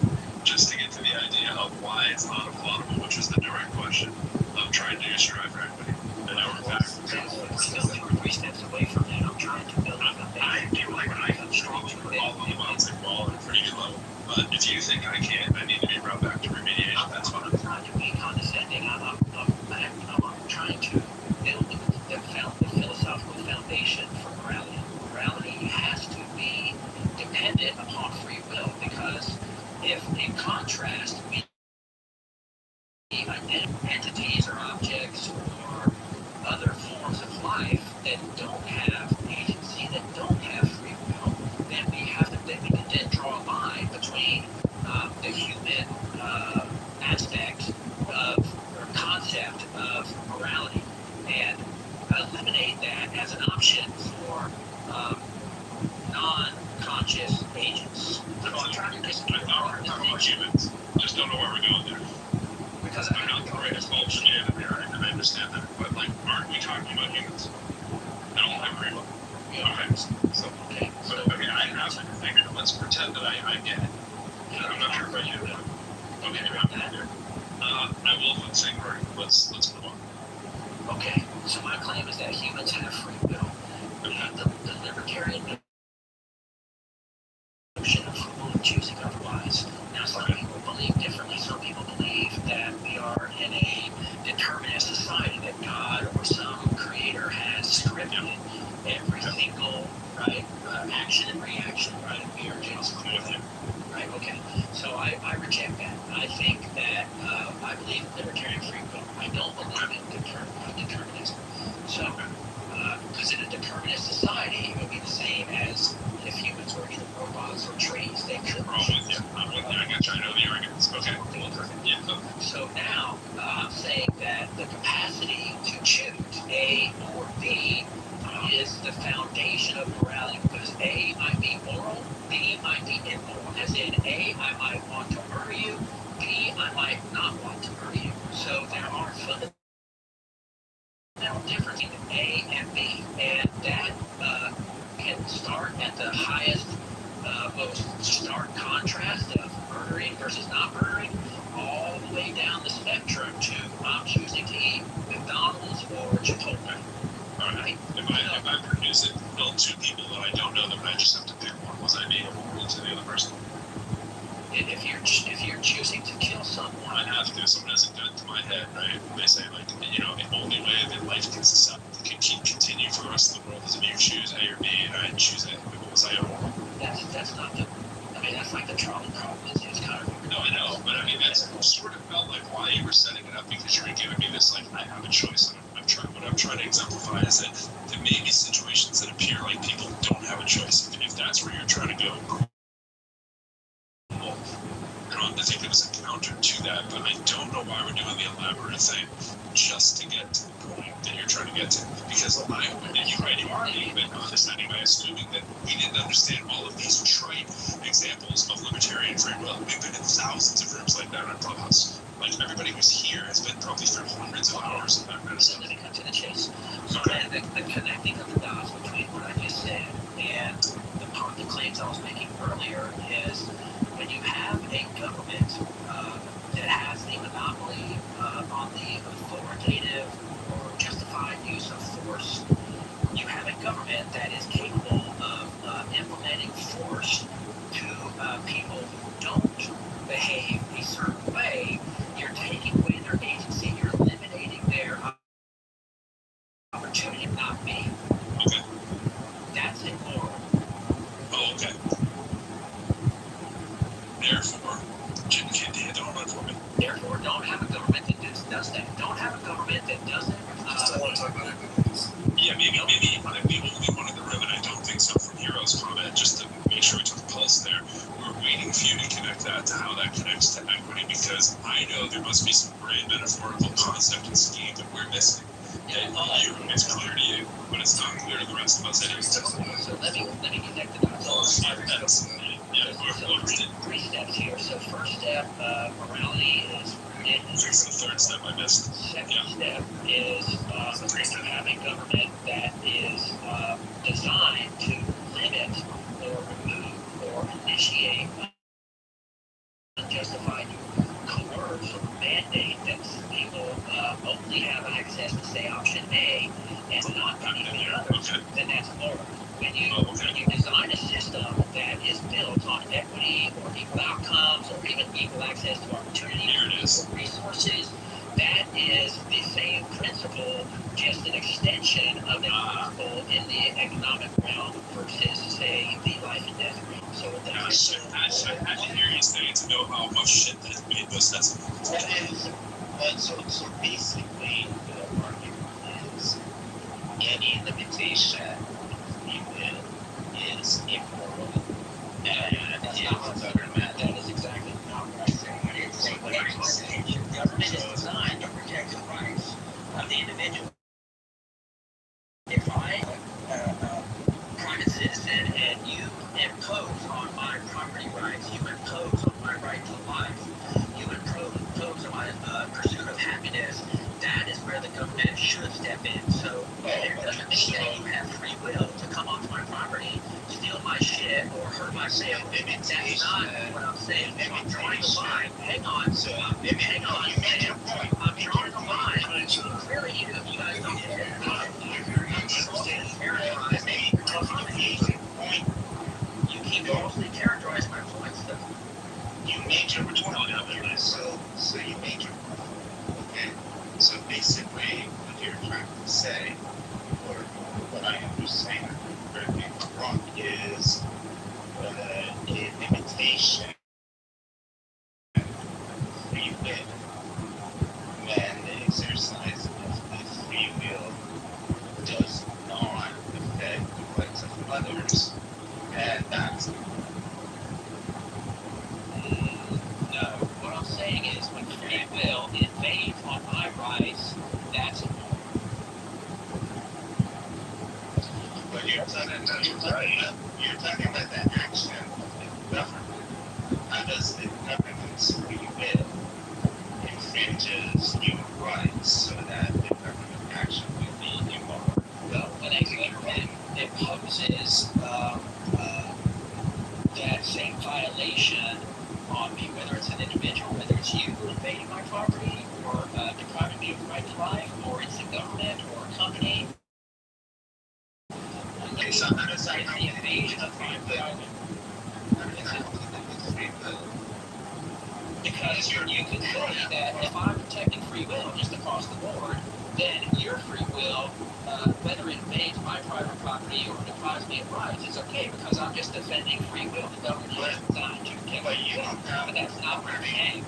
just to get to the idea of why it's not applaudable, which is the direct question of trying to strive for equity. And now we're back. We're still 2 or 3 steps away from that. I'm trying to build a foundation. I feel like I can strongly fall on the bouncing ball at a pretty good level. But if you think I can't, I need to be brought back to remediation. That's fine. I'm trying to be condescending. I'm trying to build the philosophical foundation for morality. Morality has to be dependent upon free will because if, in contrast, we identify entities or objects or other forms of life that don't have agency, that don't have free will, then we can then draw a line between the human aspect of or concept of morality and eliminate that as an option for non-conscious agents. I'm trying to just I thought we were talking about humans. Just don't know where we're going there. because I'm not the greatest bullshit in there, and I understand that. But, like, aren't we talking about humans? I don't have free will. Okay. So, okay, but, okay, I have it. Let's pretend that I get it. I'm not sure if I do. Okay, I'm there. I will put singular. Let's move on. okay. So my claim is that humans have free will. The libertarian notion of choosing otherwise. Now, some people believe differently. Some people believe that we are in a determinist society, that God or some creator has scripted every single action and reaction, right? We are just right? Okay. So I reject that. I think that I believe in libertarian free will. I don't believe in determinism. So, because in a determinist society, it would be the same as if humans were either robots or trees. They could. I'm with you. I got you. I know the arguments. Okay. Yeah. So now I'm saying that the capacity to choose A or B is the foundation of morality because A might be moral, B might be immoral. As in A, I might want to murder you, B, I might not want to murder you. So there are fundamental differences in A and B, and that can start at the highest, most stark contrast of murdering versus not murdering, all the way down the spectrum to I'm choosing to eat McDonald's or Chipotle. All right. If I produce it, build two people that I don't know them, I just have to pick one. Was I being immoral to the other person? If you're choosing to kill someone, I have to. Someone has a gun to my head, right? They say, like, you know, the only way that life can continue for the rest of the world is if you choose A or B, and I choose A. Was I immoral? that's not the. I mean, that's like the trolley problem. It's kind of No, I know, but I mean, that's sort of felt like why you were setting it up, because you were giving me this, like, I have a choice. What I'm trying to exemplify is that there may be situations that appear like people don't have a choice. If that's where you're trying to go, cool. I think it was a counter to that, but I don't know why we're doing the elaborate thing just to get to the point that you're trying to get to. Because you are being a bit condescending by assuming that we didn't understand all of these trite examples of libertarian free will. We've been in thousands of rooms like that on Clubhouse. Like, everybody who's here has been probably through hundreds of hours of that kind of So stuff. let me cut to the chase. So Okay. the connecting of the dots between what I just said and the claims I was making earlier is when you have a government that has the monopoly on the authoritative or justified use of force, you have a government that is capable of implementing force to people who don't behave a certain way. You're taking away their agency. You're eliminating their opportunity to not be. Okay. That's immoral. Oh, okay. Therefore, don't run for me. Therefore, don't have a government that does that. Don't have a government that doesn't. I still want to talk about equities. Yeah, maybe I'm the only one in the room, and I don't think so from Hero's comment, just to make sure we took the pulse there. We're waiting for you to connect that to how that connects to equity, because I know there must be some great metaphorical concept and scheme that we're missing. And it's clear to you, but it's not clear to the rest of us anyway. So let me connect the dots. Three steps here. So first step, morality is rooted. Fix the third step I missed. Second step is having government that is designed to limit or remove or initiate unjustified coerce or mandate that people only have access to, say, option A and not anything other, then that's moral. When you design a system that is built on equity or equal outcomes or even equal access to opportunity or resources, that is the same principle, just an extension of the principle in the economic realm versus, say, the life and death realm. So I should hear you say to know how much shit that has made those sense. So basically, the argument is any limitation you will is immoral. And that's not what government. That is exactly not what I'm saying. I didn't say what I'm saying. Government is designed to protect the rights of the individual. If I, private citizen, and you impose on my property rights, you impose on my right to life, you impose on my pursuit of happiness, that is where the government should step in. So it doesn't mean that you have free will to come onto my property, steal my shit, or hurt my family. That's not what I'm saying. I'm drawing the line. Hang on. Hang on. I'm drawing the line. Clearly, you guys don't get it. You keep falsely characterizing my points, though. You made your point. So you made your point. Okay. So basically, what you're trying to say, or what I understand, correct me if I'm wrong, is a limitation free will when the exercise of the free will does not affect the rights of others, and that's No, what I'm saying is when free will invades on my rights, that's immoral. but you're talking about the action of the government. How does the government's free will infringes your rights so that the government action will be immoral? Well, when a government imposes that same violation on me, whether it's an individual, whether it's you invading my property, or depriving me of the right to life, or it's the government or a company. Okay, so how does that It's the invasion of my private. Because you could say that if I'm protecting free will just across the board, then you're free will, whether it invades my private property or deprives me of rights, it's okay because I'm just defending free will. The government is designed to protect But you don't have. but that's not what I'm saying.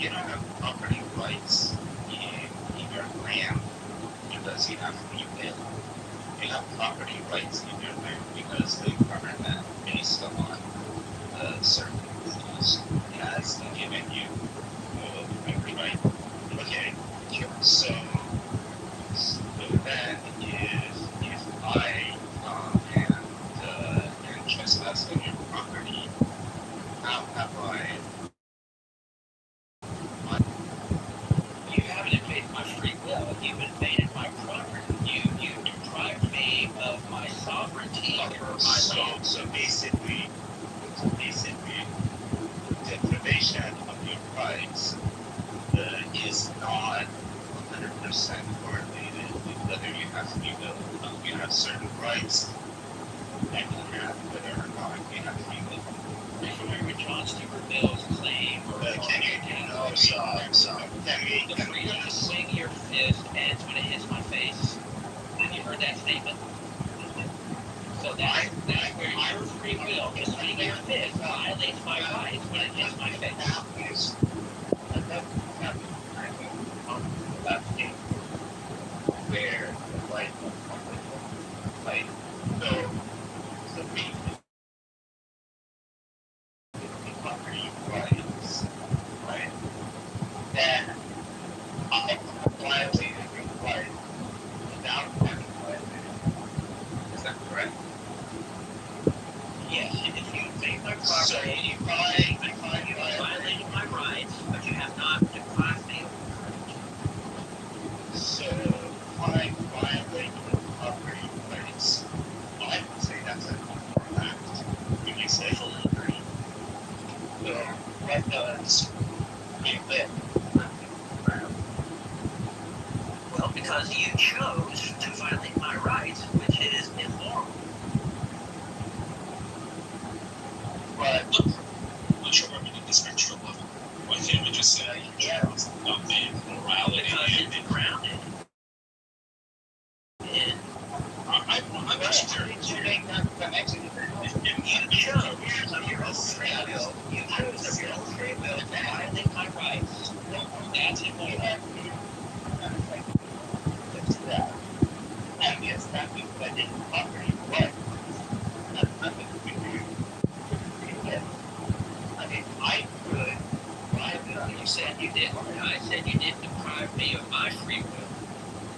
You don't have property rights in your land because you have free will. You have property rights in your land because the government, based on certain rules, has given you every right. Okay, so then if I and trespass on your property, how have I? You haven't invaded my free will. You've invaded my property. You deprived me of my sovereignty over my land. So basically, deprivation of your rights is not 100% correlated with whether you have free will. You have certain rights that you have whether or not you have free will. Remember John Stuart Mill's claim, Can the freedom to swing your fist ends when it hits my face. Have you heard that statement? So that's where your free will to swing your fist violates my rights when it hits my face. Where like so we property rights, right? Then I violated your right without having violated. Is that correct? Yes, and if you invade my So property, if you have violated my rights, but you have not deprived me of So I violate your property rights. I would say that's a conform act. Would you say? absolutely. So what does you live? Well, because you chose to violate my rights, which is immoral. But I'm not sure where we need this extra level. Why can't we just say, morality Because and it's grounded in I'm just curious. you make that connection. you chose of your own free will. You chose of your own free will to violate my rights. That's immoral. I guess that means I didn't property right. That's nothing to do with. I mean, I could. You said you didn't. I said you didn't deprive me of my free will.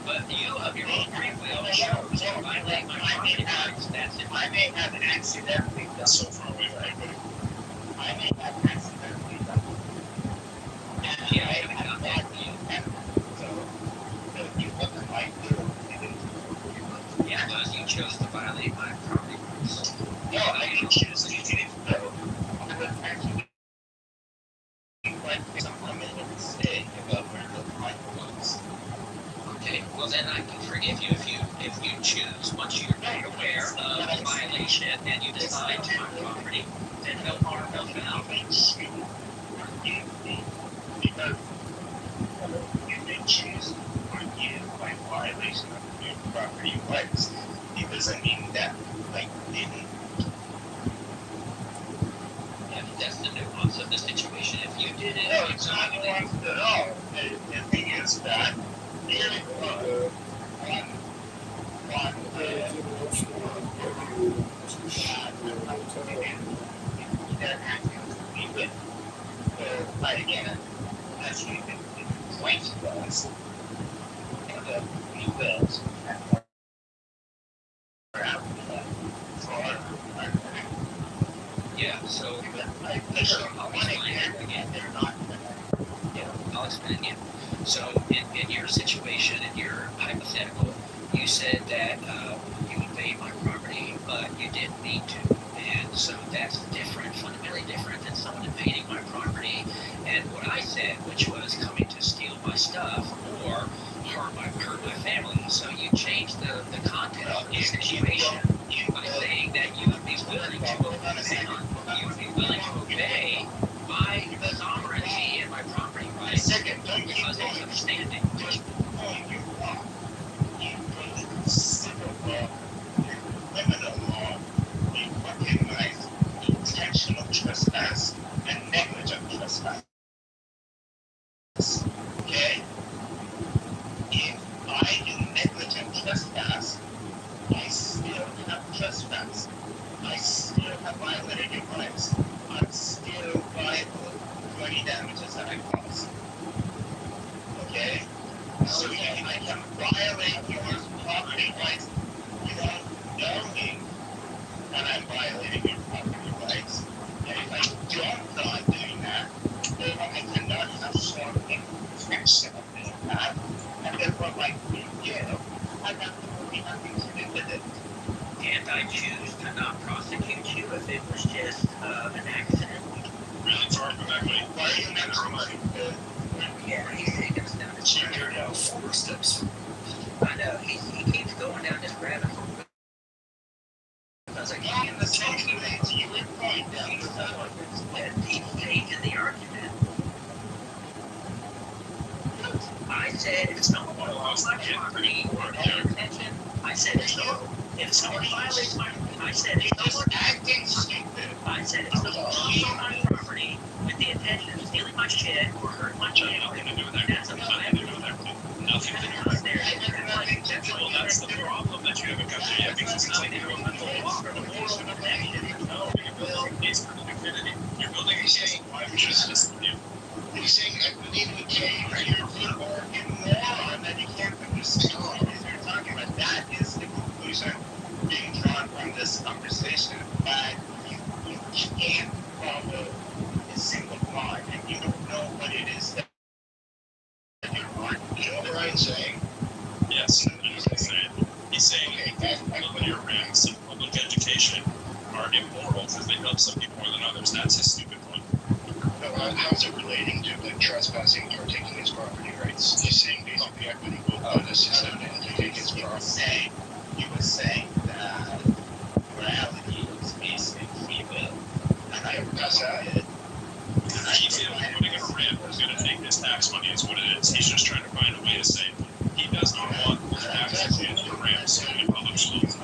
But you, of your own free will, chose to violate my property rights. That's it. I may have accidentally done So far away from equity. I may have accidentally done Yeah, I haven't done that to you. so you look at my will. Yeah, because you chose to violate my property rights. No, I didn't choose to do it. No, I was actually like some limited mistake about where the line was. Okay, well then I can forgive you if you choose, once you're made aware of the violation and you decide to my property, then no harm, no foul. Because you may choose to forgive by violation of your property rights. It doesn't mean that like didn't. Yeah, that's the nuance of the situation. If you did it, No, it's not nuanced at all. The thing is that there was that actually with but again, as you explained to us, the free wills are out for yeah, so I'll explain it again. They're not. yeah, I'll explain again. So in your situation, in your hypothetical, you said that you invade my property, but you didn't need to. And so that's different, fundamentally different than someone invading my property and what I said, which was coming to steal my stuff or hurt my family. So you changed the context of the situation by saying that you would be willing to obey my sovereignty and my property rights because of understanding. You So I can violate your property rights without knowing that I'm violating your property rights. And if I don't know I'm doing that, then I cannot have some protection of that. And therefore, like you, I have absolutely nothing to do with it. And I choose to not prosecute you if it was just an accident. Really far from equity. Why are you never money? Yeah, he's taking us down this Check your now 4 steps. I know, he keeps going down this rabbit hole. I was like, In the same way you were going down the road. he's changing the argument. I said, if someone wants my property or pay attention, I said, if someone violates my, I said, if someone Acting stupid. I said, if someone comes on my property with the intention of stealing my shit or hurting my Nothing family, to do with that. that's a Nothing to do with that. Nothing to do with that. Well, that's the problem that you haven't got to yet because it's like you're building a wall. No, you're building a stupidity. You're building a case. Why would you just do? He's saying equity would change your fucking moron that you can't understand. You're talking about that is the conclusion being drawn from this conversation. That you can't follow a single law and you don't know what it is that you're on. You know what I'm saying? Yes, he's saying. He's saying your ranks in public education are immoral because they help some people more than others. That's his stupid point. How's it relating to like trespassing or taking his property rights? He's saying basically equity will punish him to take his property. You were saying that morality is basic free will. And I That's that. He's putting in a rant who's going to take his tax money is what it is. He's just trying to find a way to say he does not want his taxes in the ramps in public schools.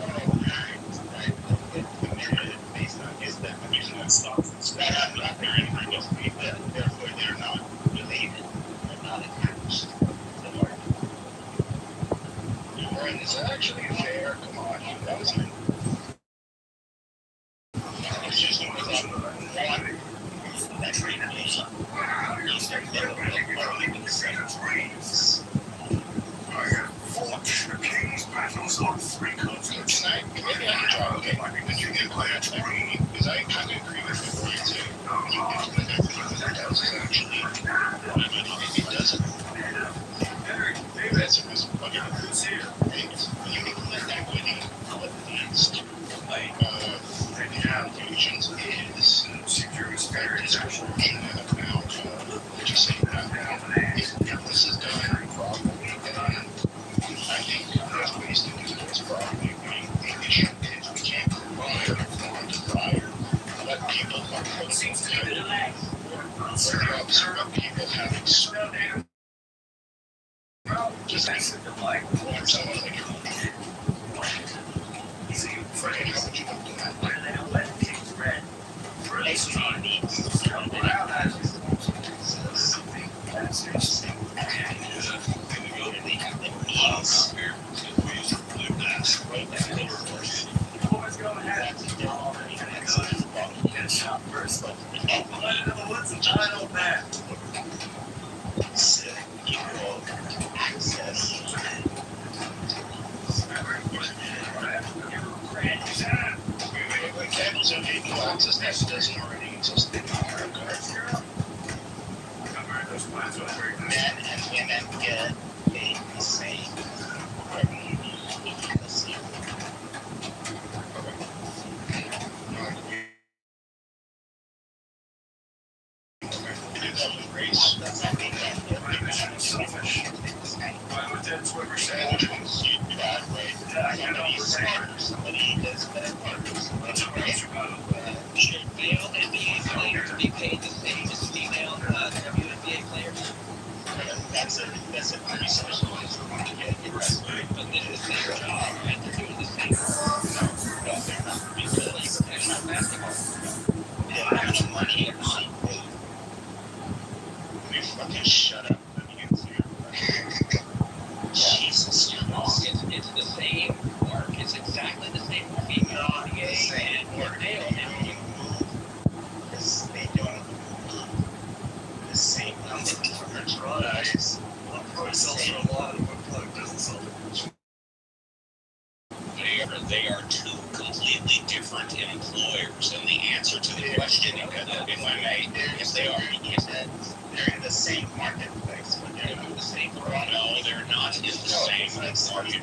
based on his definition That stops this. that have nothing to do with free will. Therefore, they're not related. They're not attached. Warren, is that actually fair? Come on, that was a It's just one that's regulation. The King's battles on 3 continents. Can I, maybe I can try, okay? Did you get my attorney? Because I kind of agree with you too. You can put everything that does actually. It doesn't. Maybe that's a risk. Okay. You can put equity against the allegations is secure spares proportionate amount of, would you say that? If this is done properly, then I think there's ways to do this properly. The issue is we can't provide or quantify or let people have observe people having certain just like someone like your Frank, how would you have done that? Campbell's okay, equal access that doesn't already exist in America. Men and women get paid the same. Race. Selfish. That's what we're saying. That way. Somebody is smart. Somebody is better. Should male NBA players be paid the same as female WNBA players? That's a pretty socialized one to get. But this is their job, right? They're doing the same work. No, they're not. Because professional basketball. They don't have the money to see food. Will you fucking shut up? Let me get to you. Jesus Christ. It's the same work. It's exactly the same for female NBA and for male NBA. They don't move the same number of guys. sells for a lot and one product doesn't sell for much. They are two completely different employers, and the answer to the question, if I may, if they are, they're in the same marketplace, but they're not the same product. no, they're not in the same market.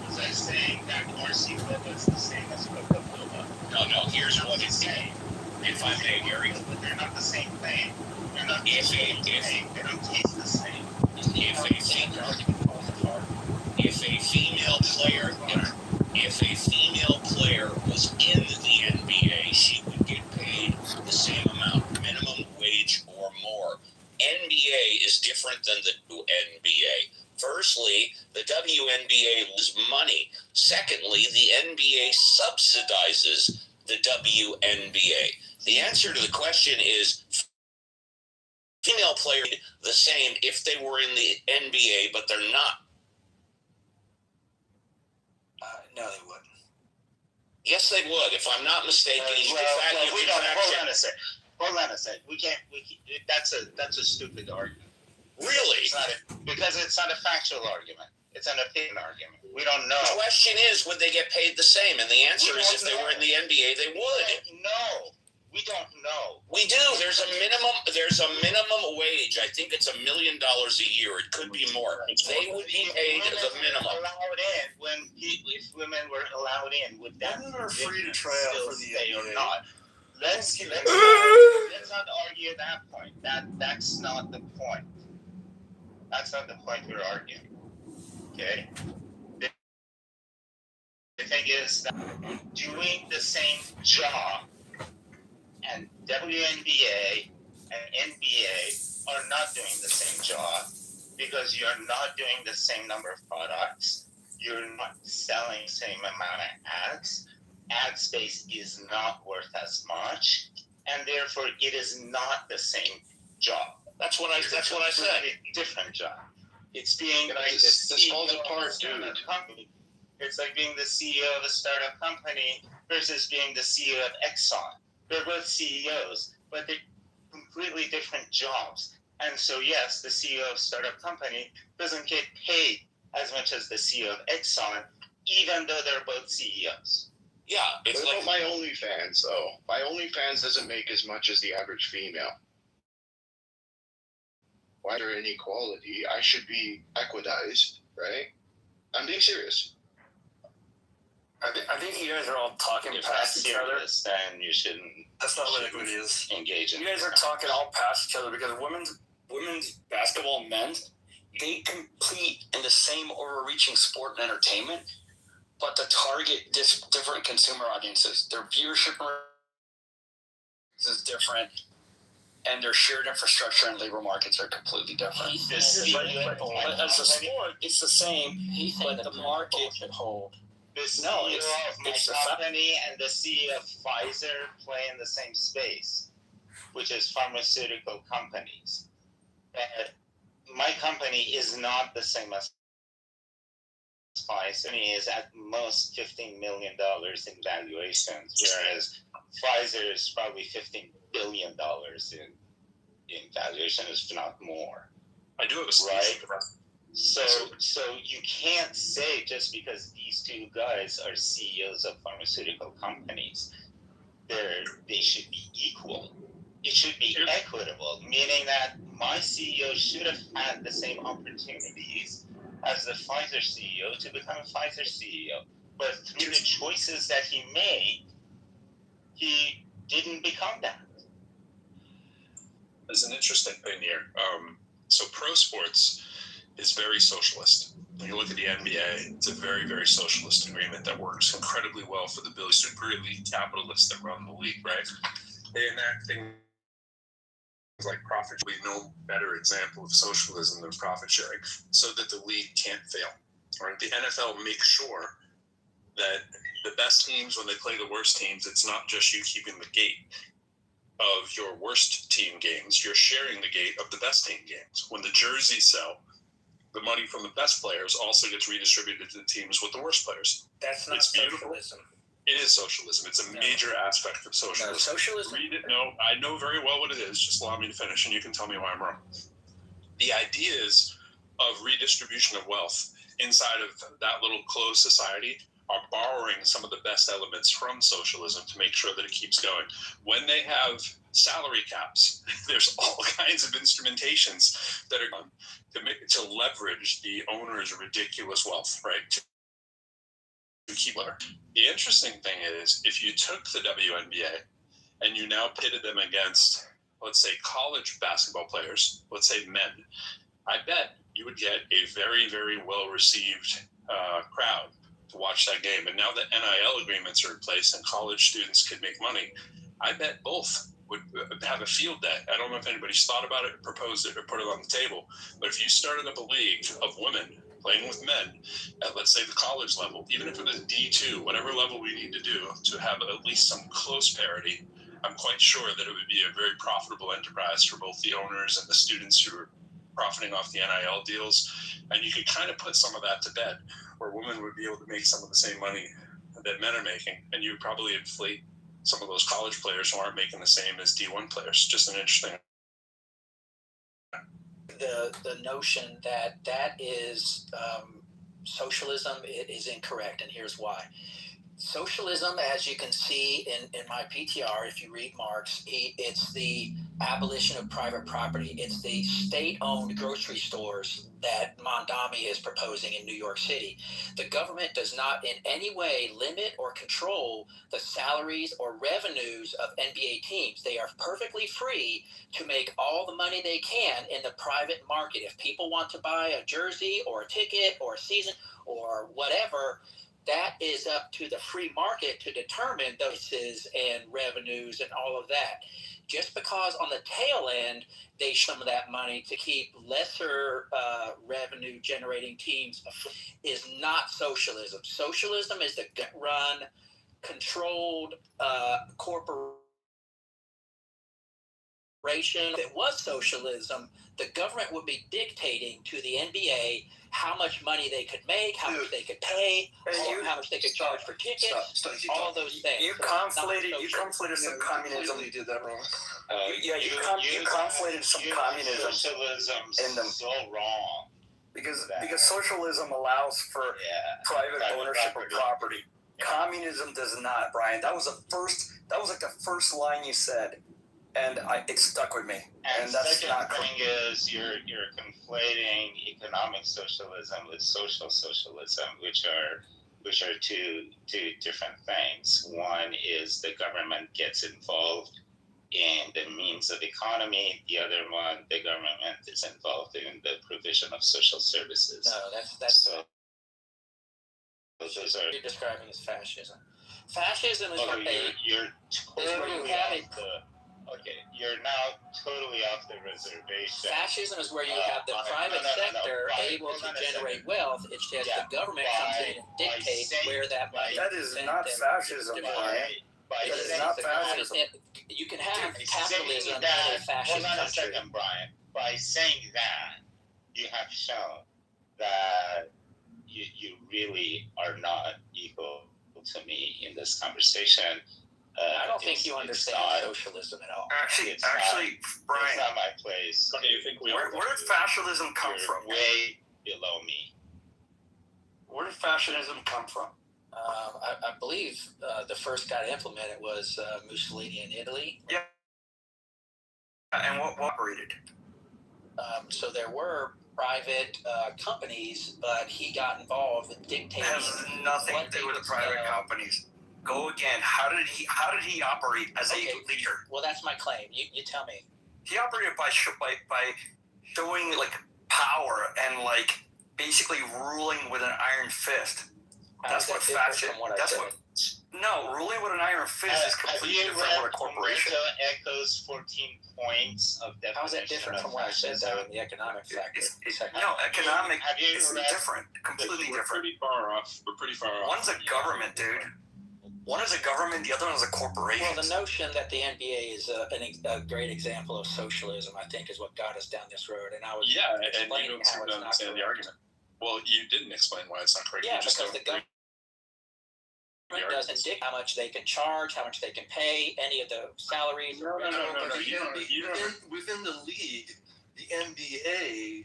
Was I saying that RC Cola is the same as Coca-Cola? No, here's what it's saying. If I may, Gary. But they're not the same thing. They're not the If same a- thing. They don't taste the same. If a female player was in the NBA, she would get paid the same amount, minimum wage or more. NBA is different than the NBA. Firstly, the WNBA loses money. Secondly, the NBA subsidizes the WNBA. The answer to the question is female players the same if they were in the NBA, but they're not. No, they wouldn't. Yes, they would. If I'm not mistaken, Hold on a sec. That's a stupid argument. Really? Because it's not a factual argument. It's an opinion argument. We don't know. The question is, would they get paid the same? And the answer is, if they were in the NBA, they would. No, we don't know. We do. There's a minimum wage. I think it's $1 million a year. It could be more. They would be paid the minimum. Allowed in if women were allowed in, would that Women are free to try out for the stay or NBA. not? Let's not argue that point. That's not the point. That's not the point we're arguing. Okay? The thing is that doing the same job and WNBA and NBA are not doing the same job because you're not doing the same number of products. You're not selling the same amount of ads. Ad space is not worth as much, and therefore it is not the same job. That's what I said. Different job. It's being like this falls apart, dude. Company. It's like being the CEO of a startup company versus being the CEO of Exxon. They're both CEOs, but they're completely different jobs. And so, yes, the CEO of a startup company doesn't get paid as much as the CEO of Exxon, even though they're both CEOs. Yeah, it's What like about my OnlyFans, though? My OnlyFans doesn't make as much as the average female. Why is there inequality? I should be equitized, right? I'm being serious. I think you guys are all talking If past that's each other. serious, then you shouldn't That's not what equity is. engage in You guys are talking all past each other because women's basketball and men's, they compete in the same overreaching sport and entertainment, but to target different consumer audiences. Their viewership is different, and their shared infrastructure and labor markets are completely different. But as a sport, it's the same, but the market should hold. The CEO No, of my it's a company and the CEO of Pfizer play in the same space, which is pharmaceutical companies. My company is not the same as Pfizer. It is at most $15 million in valuations, whereas Pfizer is probably $15 billion in valuation, if not more. I do have a solution to that. So you can't say just because these two guys are CEOs of pharmaceutical companies, they should be equal. It should be equitable, meaning that my CEO should have had the same opportunities as the Pfizer CEO to become a Pfizer CEO. But through the choices that he made, he didn't become that. There's an interesting thing here. So pro sports is very socialist. When you look at the NBA, it's a very, very socialist agreement that works incredibly well for the super elite capitalists that run the league, right? They enact things like profit. We no better example of socialism than profit sharing, so that the league can't fail. Right? The NFL makes sure that the best teams, when they play the worst teams, it's not just you keeping the gate of your worst team games, you're sharing the gate of the best team games. When the jerseys sell, the money from the best players also gets redistributed to the teams with the worst players. That's not It's beautiful. socialism. It is socialism. It's a major aspect of socialism. No, socialism. Read it. No, I know very well what it is. Just allow me to finish, and you can tell me why I'm wrong. The idea is of redistribution of wealth inside of that little closed society are borrowing some of the best elements from socialism to make sure that it keeps going. When they have salary caps, there's all kinds of instrumentations that are done to leverage the owner's ridiculous wealth, right? To keep lever. The interesting thing is, if you took the WNBA and you now pitted them against, let's say, college basketball players, let's say men, I bet you would get a very, very well-received crowd to watch that game. And now that NIL agreements are in place and college students can make money, I bet both would have a field day. I don't know if anybody's thought about it, proposed it, or put it on the table. But if you started up a league of women playing with men at, let's say, the college level, even if it was D2, whatever level we need to do to have at least some close parity, I'm quite sure that it would be a very profitable enterprise for both the owners and the students who are profiting off the NIL deals. And you could kind of put some of that to bed, where women would be able to make some of the same money that men are making, and you would probably inflate some of those college players who aren't making the same as D1 players. Just an interesting. The notion that is socialism is incorrect, and here's why. Socialism, as you can see in my PTR, if you read Marx, it's the abolition of private property. It's the state-owned grocery stores that Mondami is proposing in New York City. The government does not in any way limit or control the salaries or revenues of NBA teams. They are perfectly free to make all the money they can in the private market. If people want to buy a jersey or a ticket or a season or whatever, that is up to the free market to determine those and revenues and all of that. Just because on the tail end, they some of that money to keep lesser revenue generating teams is not socialism. Socialism is the gut-run, controlled corporation. If it was socialism, the government would be dictating to the NBA how much money they could make, how much they could pay, how much they could charge for tickets, all those things. You conflated some communism. You did that wrong. You conflated some communism Socialism in them. so wrong. because socialism allows for private ownership of property. Communism does not, Brian. That was like the first line you said, and it stuck with me. And that's second not thing is you're conflating economic socialism with social socialism, which are two different things. One is the government gets involved in the means of economy. The other one, the government is involved in the provision of social services. No, that's so. Those are you're describing as fascism. Fascism is what you're totally you're now totally off the reservation. Fascism is where you have the private sector able to generate wealth. It's just the government comes in and dictates where that money. That is not fascism, Brian. That is not fascism. You can have capitalism in a fascist hold on a country. second, Brian. By saying that, you have shown that you really are not equal to me in this conversation. I don't think you understand socialism at all. Actually, Brian, it's not my place. Okay, you think where did fascism come from? Way below me. Where did fascism come from? I believe the first guy to implement it was Mussolini in Italy. Yeah. And what operated? So there were private companies, but he got involved in dictating. It has nothing to do with the private companies. Go again. How did he operate as a leader? Well, that's my claim. You tell me. He operated by showing like power and like basically ruling with an iron fist. That's what fascism. No, ruling with an iron fist is completely different from a corporation. Echoes 14 points of definition. How is that different from what I said though in the economic factor? Economic is different, completely different. We're pretty far off. One's a government, dude. One is a government, the other one is a corporation. Well, the notion that the NBA is a great example of socialism, I think, is what got us down this road. And I was explaining and you how don't it's seem to not understand the argument. Well, you didn't explain why it's not correct. Yeah, because the government doesn't dictate how much they can charge, how much they can pay, any of the salaries. No. Within the league, the NBA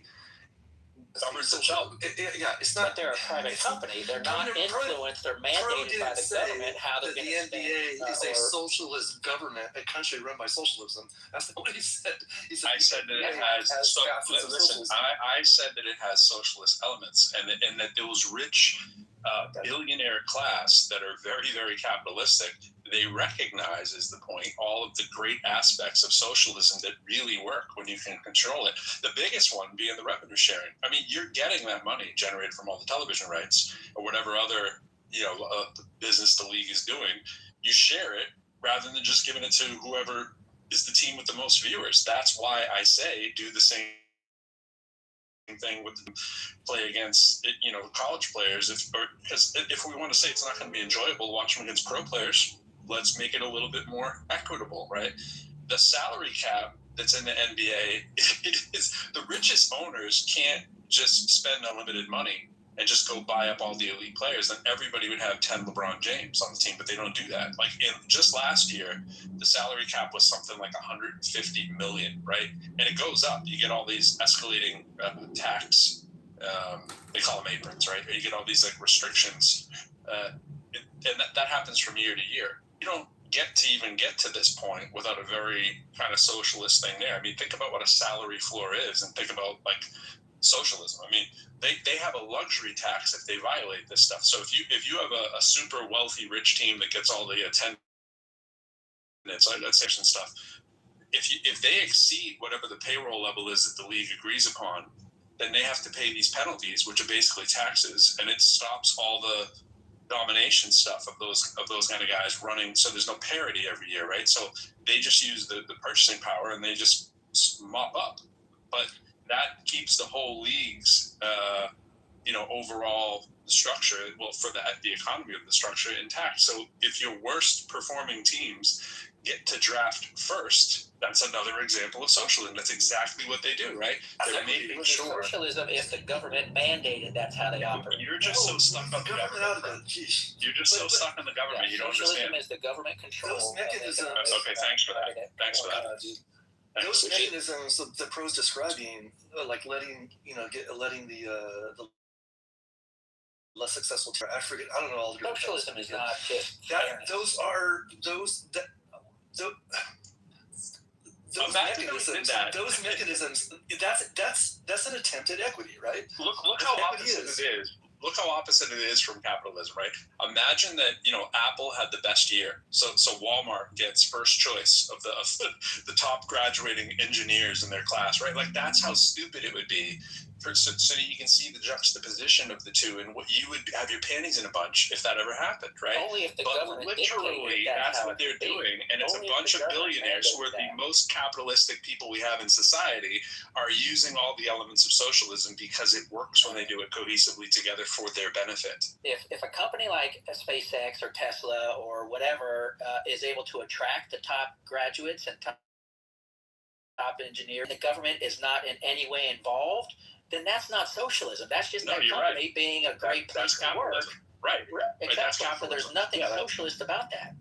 governs itself. Yeah, it's But not. they're a private company. They're not influenced. They're mandated by the government how they're that going the to NBA spend. is a socialist government, a country run by socialism. That's not what he said. He said I said that it has. So, facets of listen, socialism. I said that it has socialist elements, and that those rich billionaire class that are very, very capitalistic, they recognize, is the point, all of the great aspects of socialism that really work when you can control it. The biggest one being the revenue sharing. I mean, you're getting that money generated from all the television rights or whatever other business the league is doing. You share it rather than just giving it to whoever is the team with the most viewers. That's why I say do the same thing with play against college players. Because if we want to say it's not going to be enjoyable to watch them against pro players, let's make it a little bit more equitable, right? The salary cap that's in the NBA is the richest owners can't just spend unlimited money and just go buy up all the elite players. Then everybody would have 10 LeBron James on the team, but they don't do that. Like just last year, the salary cap was something like 150 million, right? And it goes up. You get all these escalating tax, they call them aprons, right? You get all these like restrictions, and that happens from year to year. You don't get to this point without a very kind of socialist thing there. I mean, think about what a salary floor is, and think about like socialism. I mean, they have a luxury tax if they violate this stuff. So if you have a super wealthy rich team that gets all the attendance, and stuff, if they exceed whatever the payroll level is that the league agrees upon, then they have to pay these penalties, which are basically taxes, and it stops all the domination stuff of those kind of guys running. So there's no parity every year, right? So they just use the purchasing power and they just mop up. But that keeps the whole league's overall structure, for the economy of the structure, intact. So if your worst performing teams get to draft first, that's another example of socialism. That's exactly what they do, right? They're making sure. Socialism, if the government mandated, that's how they operate. You're just so stuck on the government. You're just so stuck on the government. You don't understand. Socialism is the government control. Those mechanisms. Okay, thanks for that. Those mechanisms the pros describing, like letting the less successful team. I don't know all the different socialism is not just those mechanisms. That's an attempt at equity, right? Look how opposite it is. Look how opposite it is from capitalism, right? Imagine that Apple had the best year, so Walmart gets first choice of the top graduating engineers in their class, right? Like that's how stupid it would be. So you can see the juxtaposition of the two, and what you would have your panties in a bunch if that ever happened, right? Only if the but government literally, that's what they're doing, and it's a bunch of billionaires who are the most capitalistic people we have in society are using all the elements of socialism because it works when they do it cohesively together for their benefit. If a company like SpaceX or Tesla or whatever is able to attract the top graduates and top engineers, the government is not in any way involved, then that's not socialism. That's just that company being a great place to work. Right. Exactly. So there's nothing socialist about that.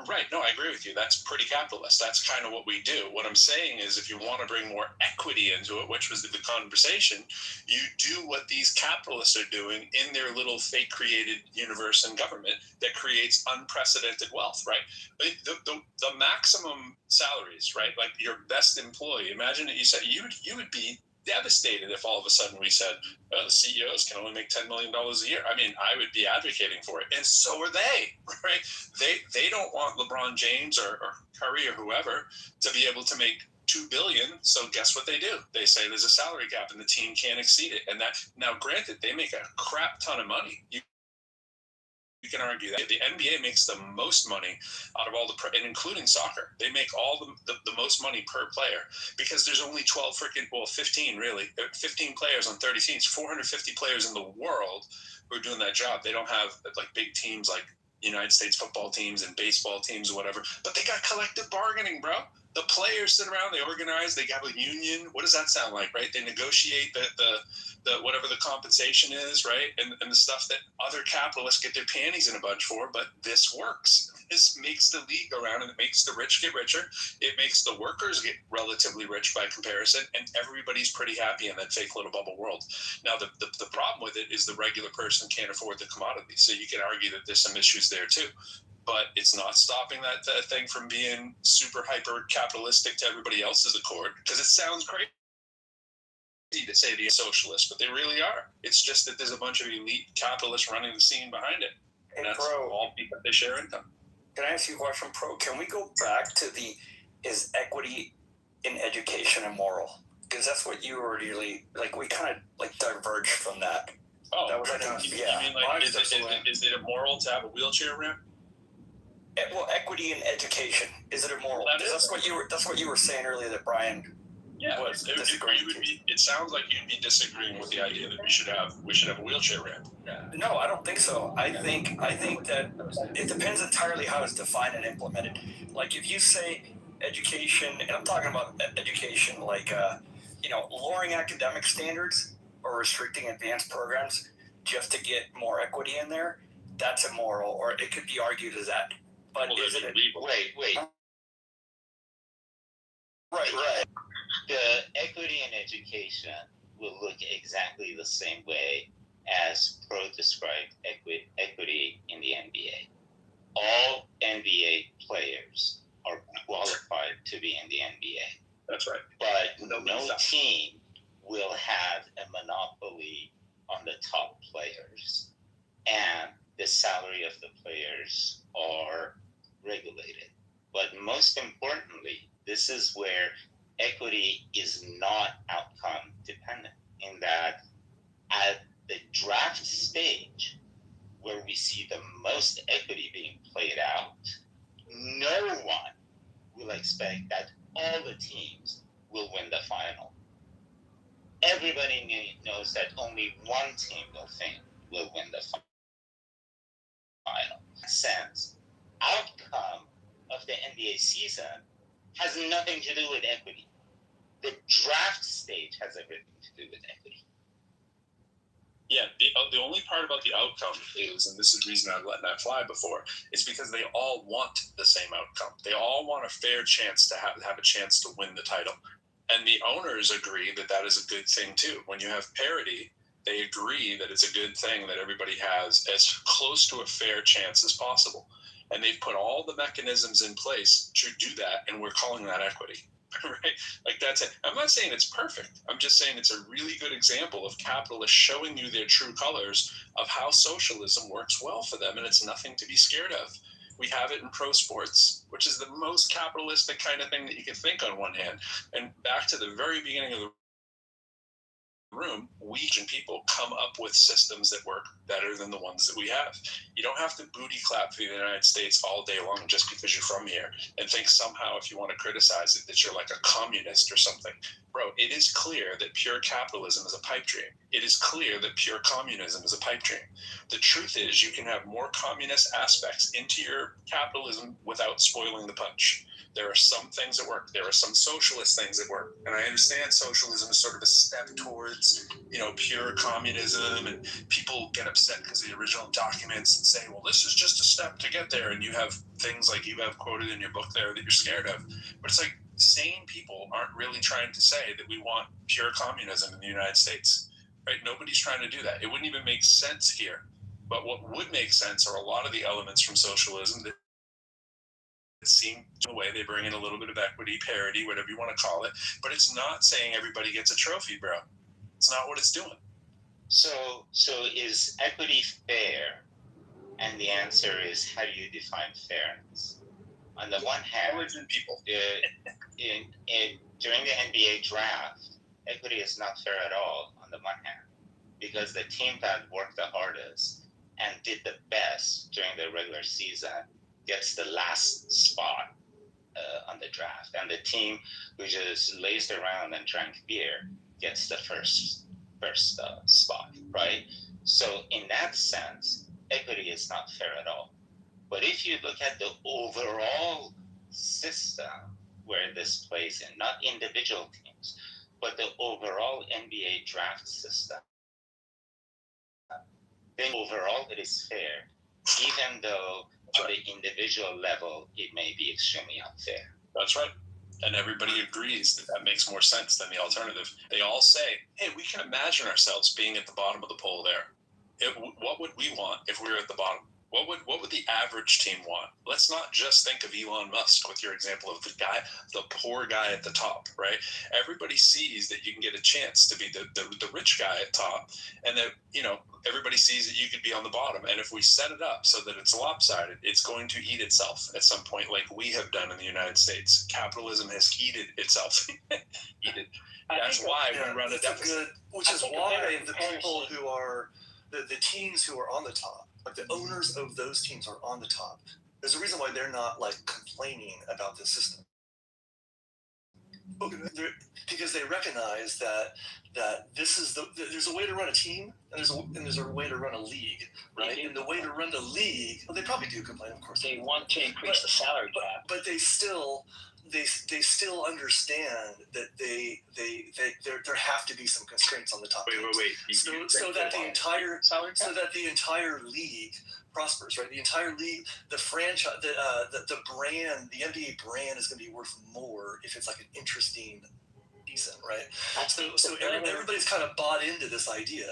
Right. No, I agree with you. That's pretty capitalist. That's kind of what we do. What I'm saying is if you want to bring more equity into it, which was the conversation, you do what these capitalists are doing in their little fake created universe and government that creates unprecedented wealth, right? The maximum salaries, right? Like your best employee, imagine that you said you would be devastated if all of a sudden we said, oh, the CEOs can only make $10 million a year. I mean, I would be advocating for it. And so are they, right? They don't want LeBron James or Curry or whoever to be able to make $2 billion. So guess what they do? They say there's a salary cap and the team can't exceed it. And that, now granted, they make a crap ton of money. You can argue that the NBA makes the most money out of all and including soccer. They make all the most money per player because there's only 15 really, 15 players on 30 teams, 450 players in the world who are doing that job. They don't have like big teams like United States football teams and baseball teams or whatever, but they got collective bargaining, bro. The players sit around, they organize, they have a union. What does that sound like, right? They negotiate the whatever the compensation is, right? And the stuff that other capitalists get their panties in a bunch for, but this works. This makes the league go around, and it makes the rich get richer. It makes the workers get relatively rich by comparison, and everybody's pretty happy in that fake little bubble world. Now, the problem with it is the regular person can't afford the commodity. So you can argue that there's some issues there too. But it's not stopping that thing from being super hyper capitalistic to everybody else's accord, because it sounds crazy to say they're socialist, but they really are. It's just that there's a bunch of elite capitalists running the scene behind it, and that's all because they share income. Can I ask you a question, Pro? Can we go back to is equity in education immoral? Because that's what you were really, like, we kind of like diverged from that. Oh, that was, you mean like, is it immoral to have a wheelchair ramp? Well, equity in education, is it immoral? That's what you were saying earlier that Brian was disagreeing. It sounds like you'd be disagreeing with the idea that we should have a wheelchair ramp. No, I don't think so. I think that it depends entirely how it's defined and implemented. Like if you say education, and I'm talking about education like lowering academic standards or restricting advanced programs just to get more equity in there, that's immoral, or it could be argued as that. But well, is it illegal? Wait. Right. The equity in education will look exactly the same way as Pro described equity in the NBA. All NBA players are qualified to be in the NBA. That's right. But no team will have a monopoly on the top players, and the salary of the players are regulated. But most importantly, this is where equity is not outcome dependent, in that at the draft stage, where we see the most equity being played out, no one will expect that all the teams will win the final. Everybody knows that only one team will win the final. In that sense, outcome of the NBA season has nothing to do with equity. The draft stage has everything to do with equity. Yeah, the only part about the outcome is, and this is the reason I've let that fly before, is because they all want the same outcome. They all want a fair chance to have a chance to win the title. And the owners agree that that is a good thing too. When you have parity, they agree that it's a good thing that everybody has as close to a fair chance as possible. And they've put all the mechanisms in place to do that, and we're calling that equity. Right? Like that's it. I'm not saying it's perfect. I'm just saying it's a really good example of capitalists showing you their true colors of how socialism works well for them, and it's nothing to be scared of. We have it in pro sports, which is the most capitalistic kind of thing that you can think on one hand. And back to the very beginning of the room, we and people come up with systems that work better than the ones that we have. You don't have to booty clap for the United States all day long just because you're from here and think somehow if you want to criticize it that you're like a communist or something. Bro, it is clear that pure capitalism is a pipe dream. It is clear that pure communism is a pipe dream. The truth is you can have more communist aspects into your capitalism without spoiling the punch. There are some things that work. There are some socialist things that work. And I understand socialism is sort of a step towards, pure communism, and people get upset because the original documents say, well, this is just a step to get there. And you have things like you have quoted in your book there that you're scared of. But it's like sane people aren't really trying to say that we want pure communism in the United States, right? Nobody's trying to do that. It wouldn't even make sense here. But what would make sense are a lot of the elements from socialism that seem to the way they bring in a little bit of equity, parity, whatever you want to call it, but it's not saying everybody gets a trophy, bro. It's not what it's doing. So is equity fair? And the answer is, how do you define fairness? On the one hand, people. During the NBA draft, equity is not fair at all on the one hand, because the team that worked the hardest and did the best during the regular season gets the last spot on the draft, and the team who just lazed around and drank beer gets the first spot, right? So in that sense, equity is not fair at all. But if you look at the overall system, where this plays in, not individual teams, but the overall NBA draft system. Then overall it is fair, even though on the individual level it may be extremely unfair. That's right. And everybody agrees that makes more sense than the alternative. They all say, hey, we can imagine ourselves being at the bottom of the poll there. What would we want if we were at the bottom? What would the average team want? Let's not just think of Elon Musk with your example of the poor guy at the top, right? Everybody sees that you can get a chance to be the rich guy at top, and that, everybody sees that you could be on the bottom. And if we set it up so that it's lopsided, it's going to eat itself at some point, like we have done in the United States. Capitalism has eated itself. That's why we run a deficit. Which is why the people who are the teams who are on the top, like the owners of those teams, are on the top. There's a reason why they're not like complaining about this system, because they recognize that this is there's a way to run a team, and there's a way to run a league, right? And the way to run the league, well, they probably do complain, of course. They want to increase the salary cap, but they still understand that there have to be some constraints on the top. Wait. So that the entire league prospers, right? The entire league, the franchise, the brand, the NBA brand is going to be worth more if it's like an interesting season, right? So everybody's kind of bought into this idea,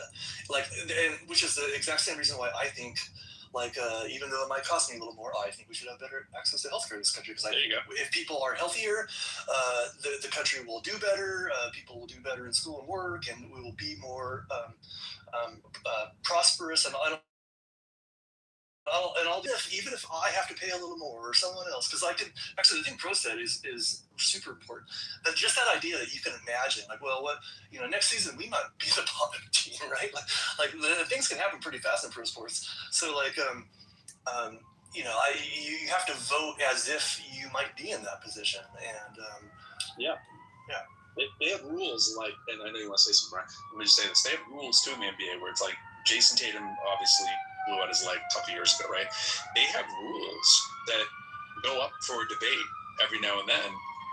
which is the exact same reason why I think. Even though it might cost me a little more, I think we should have better access to healthcare in this country, because if people are healthier, the country will do better. People will do better in school and work, and we will be more prosperous. And I'll even if I have to pay a little more or someone else, because the thing Pro said is super important. That just that idea that you can imagine, next season we might be the bottom team, right? Things can happen pretty fast in pro sports. So you have to vote as if you might be in that position, and They have rules, and I know you want to say something, right? Let me just say this. They have rules too in the NBA where it's like Jason Tatum obviously blew out his leg a couple years ago, right? They have rules that go up for debate every now and then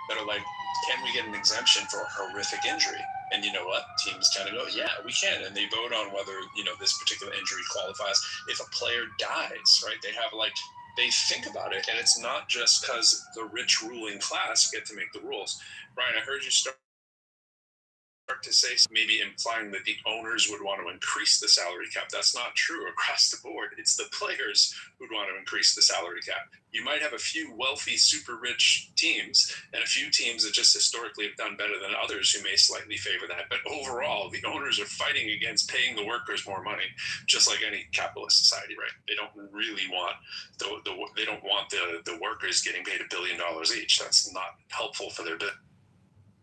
that are like, can we get an exemption for a horrific injury? And you know what? Teams kind of go, yeah, we can. And they vote on whether, this particular injury qualifies. If a player dies, right, they think about it. And it's not just because the rich ruling class get to make the rules. Brian, I heard you start to say maybe implying that the owners would want to increase the salary cap. That's not true across the board. It's the players who'd want to increase the salary cap. You might have a few wealthy, super rich teams and a few teams that just historically have done better than others who may slightly favor that. But overall, the owners are fighting against paying the workers more money, just like any capitalist society, right? They don't really want the workers getting paid $1 billion each. That's not helpful for their business.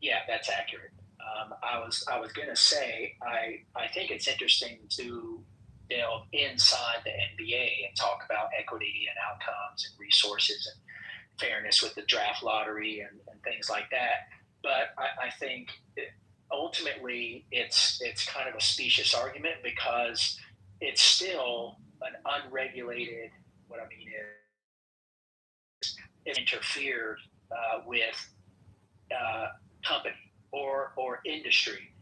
Yeah, that's accurate. I was going to say, I think it's interesting to delve inside the NBA and talk about equity and outcomes and resources and fairness with the draft lottery and things like that. But I think ultimately it's kind of a specious argument, because it's still an unregulated, what I mean is it interfered with company or industry.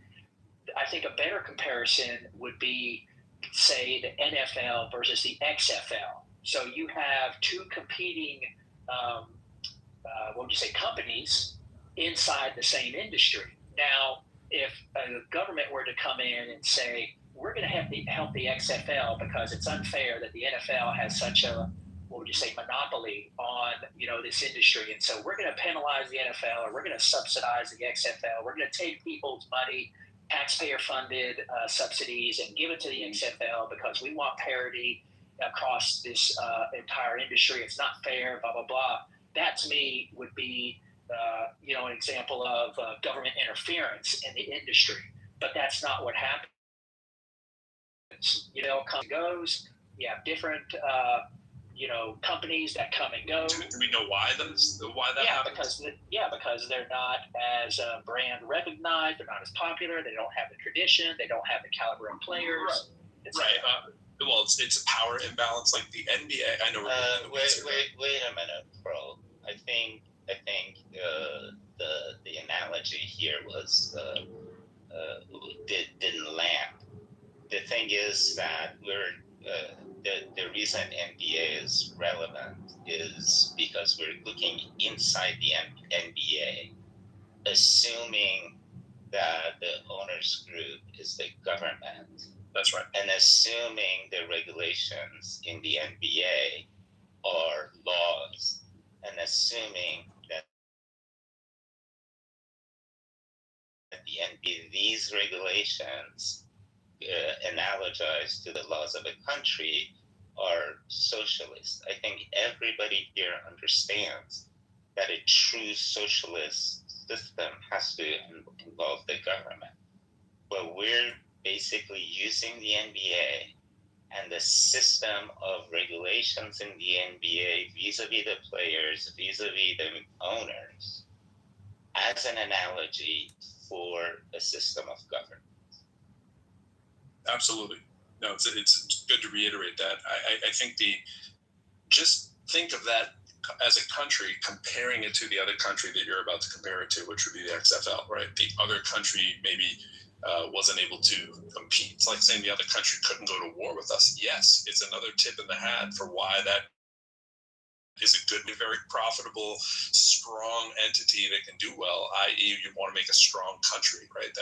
I think a better comparison would be, say, the NFL versus the XFL. So you have two competing, companies inside the same industry. Now, if a government were to come in and say, we're going to have to help the XFL because it's unfair that the NFL has such a monopoly on this industry, and so we're going to penalize the NFL, or we're going to subsidize the XFL. We're going to take people's money, taxpayer-funded subsidies, and give it to the XFL because we want parity across this entire industry. It's not fair, blah blah blah. That to me would be an example of government interference in the industry. But that's not what happens. Comes and goes. You have different companies that come and go. Do we know why that happens? Because they're not as brand recognized. They're not as popular. They don't have the tradition. They don't have the caliber of players. Right. Well, it's a power imbalance, like the NBA. I know. Wait a minute, bro. I think I think the analogy here was didn't land. The thing is that the reason NBA is relevant is because we're looking inside the NBA, assuming that the owners group is the government. That's right. And assuming the regulations in the NBA are laws, and assuming that at the NBA, these regulations analogized to the laws of a country are socialist. I think everybody here understands that a true socialist system has to involve the government. But we're basically using the NBA and the system of regulations in the NBA vis-a-vis the players, vis-a-vis the owners, as an analogy for a system of government. Absolutely. No, it's good to reiterate that. I think just think of that as a country, comparing it to the other country that you're about to compare it to, which would be the XFL, right? The other country maybe wasn't able to compete. It's like saying the other country couldn't go to war with us. Yes, it's another tip in the hat for why that is a good, very profitable, strong entity that can do well, i.e. you want to make a strong country, right?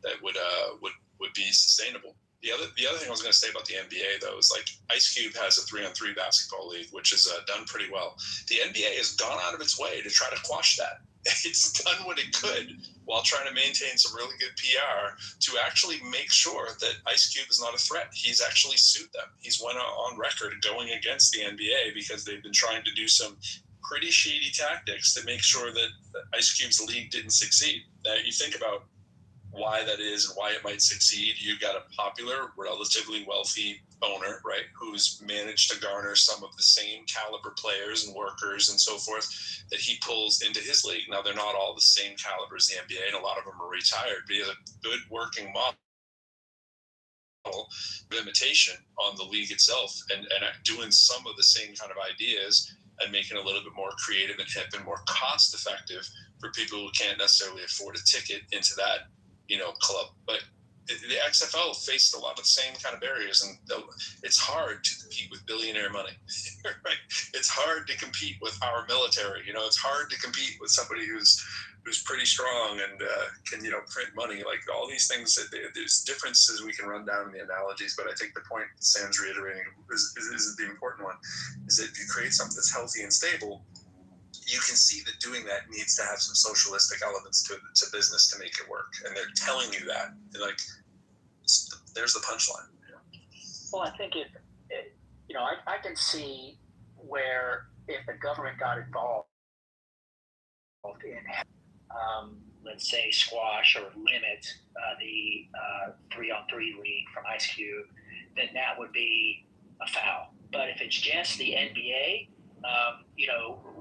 That would be sustainable. The other thing I was going to say about the NBA, though, is like Ice Cube has a 3-on-3 basketball league, which has done pretty well. The NBA has gone out of its way to try to quash that. It's done what it could while trying to maintain some really good PR to actually make sure that Ice Cube is not a threat. He's actually sued them. He's went on record going against the NBA because they've been trying to do some pretty shady tactics to make sure that Ice Cube's league didn't succeed. Now, you think about why that is and why it might succeed. You got a popular, relatively wealthy owner, right, who's managed to garner some of the same caliber players and workers and so forth that he pulls into his league. Now, they're not all the same caliber as the NBA, and a lot of them are retired, but he has a good working model limitation on the league itself and doing some of the same kind of ideas and making it a little bit more creative and hip and more cost effective for people who can't necessarily afford a ticket into that club. But the XFL faced a lot of the same kind of barriers, and it's hard to compete with billionaire money. Right? It's hard to compete with our military. It's hard to compete with somebody who's pretty strong and can print money. Like all these things, there's differences we can run down in the analogies. But I think the point Sam's reiterating is the important one: is that if you create something that's healthy and stable, you can see that doing that needs to have some socialistic elements to business to make it work. And they're telling you that. They're like, there's the punchline. Well, I think I can see where if the government got involved in, let's say, squash or limit the 3-on-3 league from Ice Cube, then that would be a foul. But if it's just the NBA,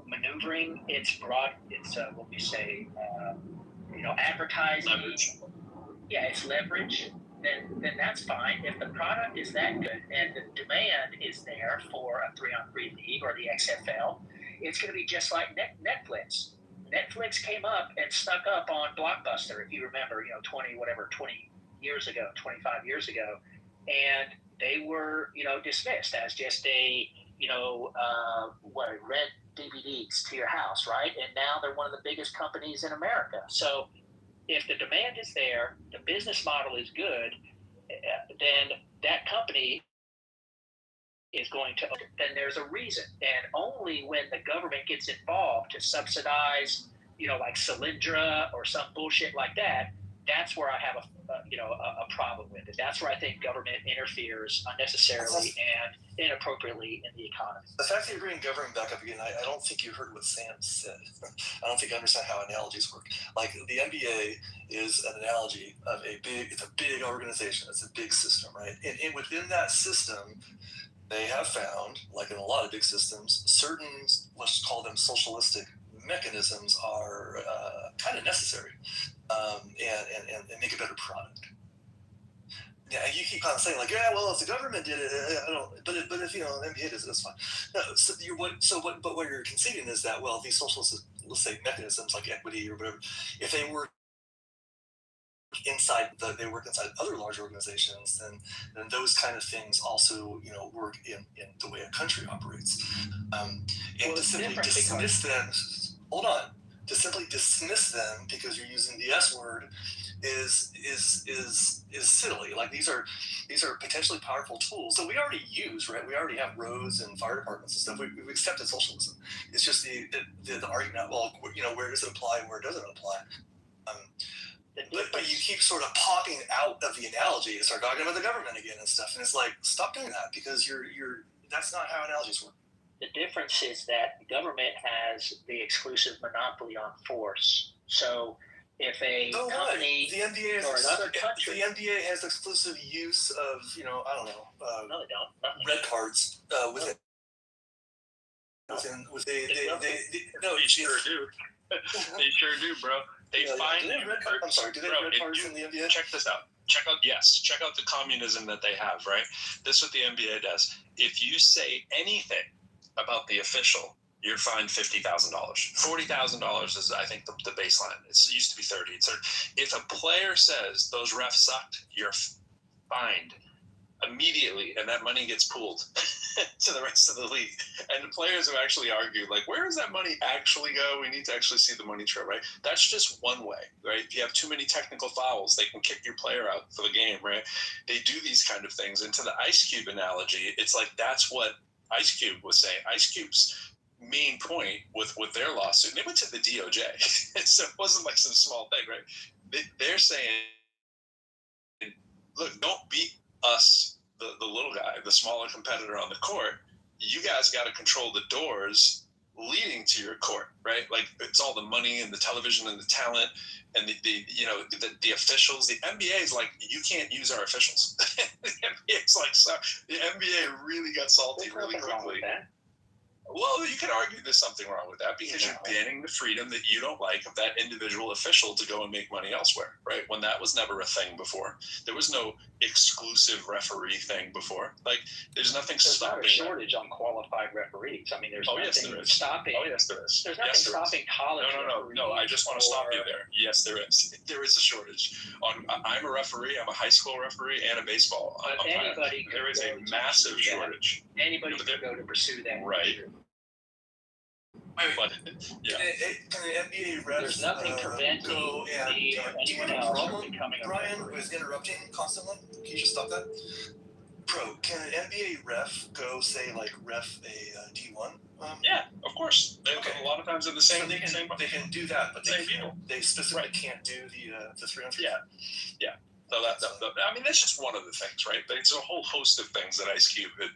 maneuvering its advertising, leverage. Yeah, it's leverage. Then that's fine. If the product is that good and the demand is there for a 3-on-3 league or the XFL, it's going to be just like Netflix. Netflix came up and stuck up on Blockbuster, if you remember, 20 years ago, 25 years ago, and they were, dismissed as just a rent DVDs to your house, right? And now they're one of the biggest companies in America. So if the demand is there, the business model is good, then that company is going to, then there's a reason. And only when the government gets involved to subsidize, like Solyndra or some bullshit like that, that's where I have a problem with it. That's where I think government interferes unnecessarily and inappropriately in the economy. The fact that you're bringing government back up again, I don't think you heard what Sam said. I don't think you understand how analogies work. Like the NBA is an analogy of it's a big organization. It's a big system, right? And within that system, they have found, like in a lot of big systems, certain, let's call them socialistic mechanisms are kind of necessary and make a better product. Yeah, you keep kind of saying like, yeah, well, if the government did it, I don't. But if the NBA does it, that's fine. No, but what you're conceding is that, well, these socialist let's say, mechanisms like equity or whatever, if they work inside other large organizations, then those kind of things also, work in the way a country operates. And to simply dismiss them, hold on, to simply dismiss them because you're using the S word is silly. Like these are potentially powerful tools that we already use, right? We already have roads and fire departments and stuff. We've accepted socialism. It's just the argument. Well, where does it apply and where doesn't it apply? But you keep sort of popping out of the analogy and start talking about the government again and stuff, and it's like, stop doing that, because that's not how analogies work. The difference is that the government has the exclusive monopoly on force. So if a company the NBA or another country, the NBA has exclusive use of I don't know, no, they don't. red cards within. They sure do. They sure do, bro. They find. I'm sorry. Do they have red cards in the NBA? Check this out. Check out the communism that they have. Right. This is what the NBA does. If you say anything about the official, you're fined $50,000. $40,000 is, I think, the baseline. It used to be 30. If a player says those refs sucked, you're fined immediately, and that money gets pooled to the rest of the league. And the players have actually argued, like, where does that money actually go? We need to actually see the money trail, right? That's just one way, right? If you have too many technical fouls, they can kick your player out for the game, right? They do these kind of things. And to the Ice Cube analogy, it's like that's what Ice Cube was saying. Ice Cube's main point with their lawsuit, and they went to the DOJ, so it wasn't like some small thing, right? They're saying, look, don't beat us, the little guy, the smaller competitor on the court. You guys got to control the doors leading to your court, right? Like, it's all the money and the television and the talent and the officials. The NBA is like, you can't use our officials. The NBA is like, so the NBA really got salty really quickly. Well, you could argue there's something wrong with that, because you're banning the freedom that you don't like of that individual official to go and make money elsewhere, right? When that was never a thing before. There was no exclusive referee thing before. Like, there's nothing stopping. There's not a shortage on qualified referees. I mean, there's nothing stopping. Oh, yes, there is. There's nothing stopping college. No. I just want to stop you there. Yes, there is. There is a shortage. I'm a referee. I'm a high school referee and a baseball umpire. There is a massive shortage. Anybody can go to pursue that. Right. But, yeah. Can the NBA refs There's nothing preventing me or anyone else from becoming a Brian referee. was interrupting constantly. Can you just stop that? Pro, can an NBA ref go, say, like, ref a D1? Yeah, of course. A lot of times they're the same. So they can do that, but they specifically can't do the 300. Yeah. So I mean, that's just one of the things, right? There's a whole host of things that Ice Cube had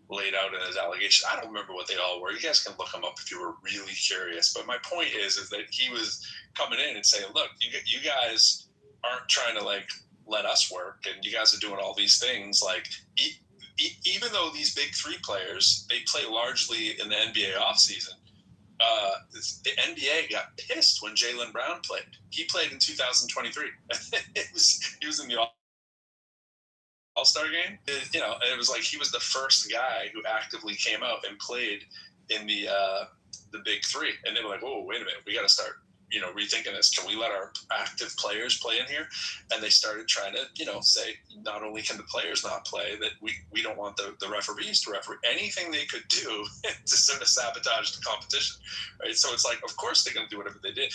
laid out in his allegations. I don't remember what they all were. You guys can look them up if you were really curious. But my point is that he was coming in and saying, look, you guys aren't trying to, like, let us work, and you guys are doing all these things. Like, even though these big three players, they play largely in the NBA offseason, the NBA got pissed when Jaylen Brown played. He played in 2023. He was in the All-Star game, and it was like he was the first guy who actively came out and played in the big three. And they were like, "Whoa, wait a minute, we got to start, rethinking this. Can we let our active players play in here?" And they started trying to, say not only can the players not play, that we don't want the referees to referee. Anything they could do to sort of sabotage the competition, right? So it's like, of course they're going to do whatever they did.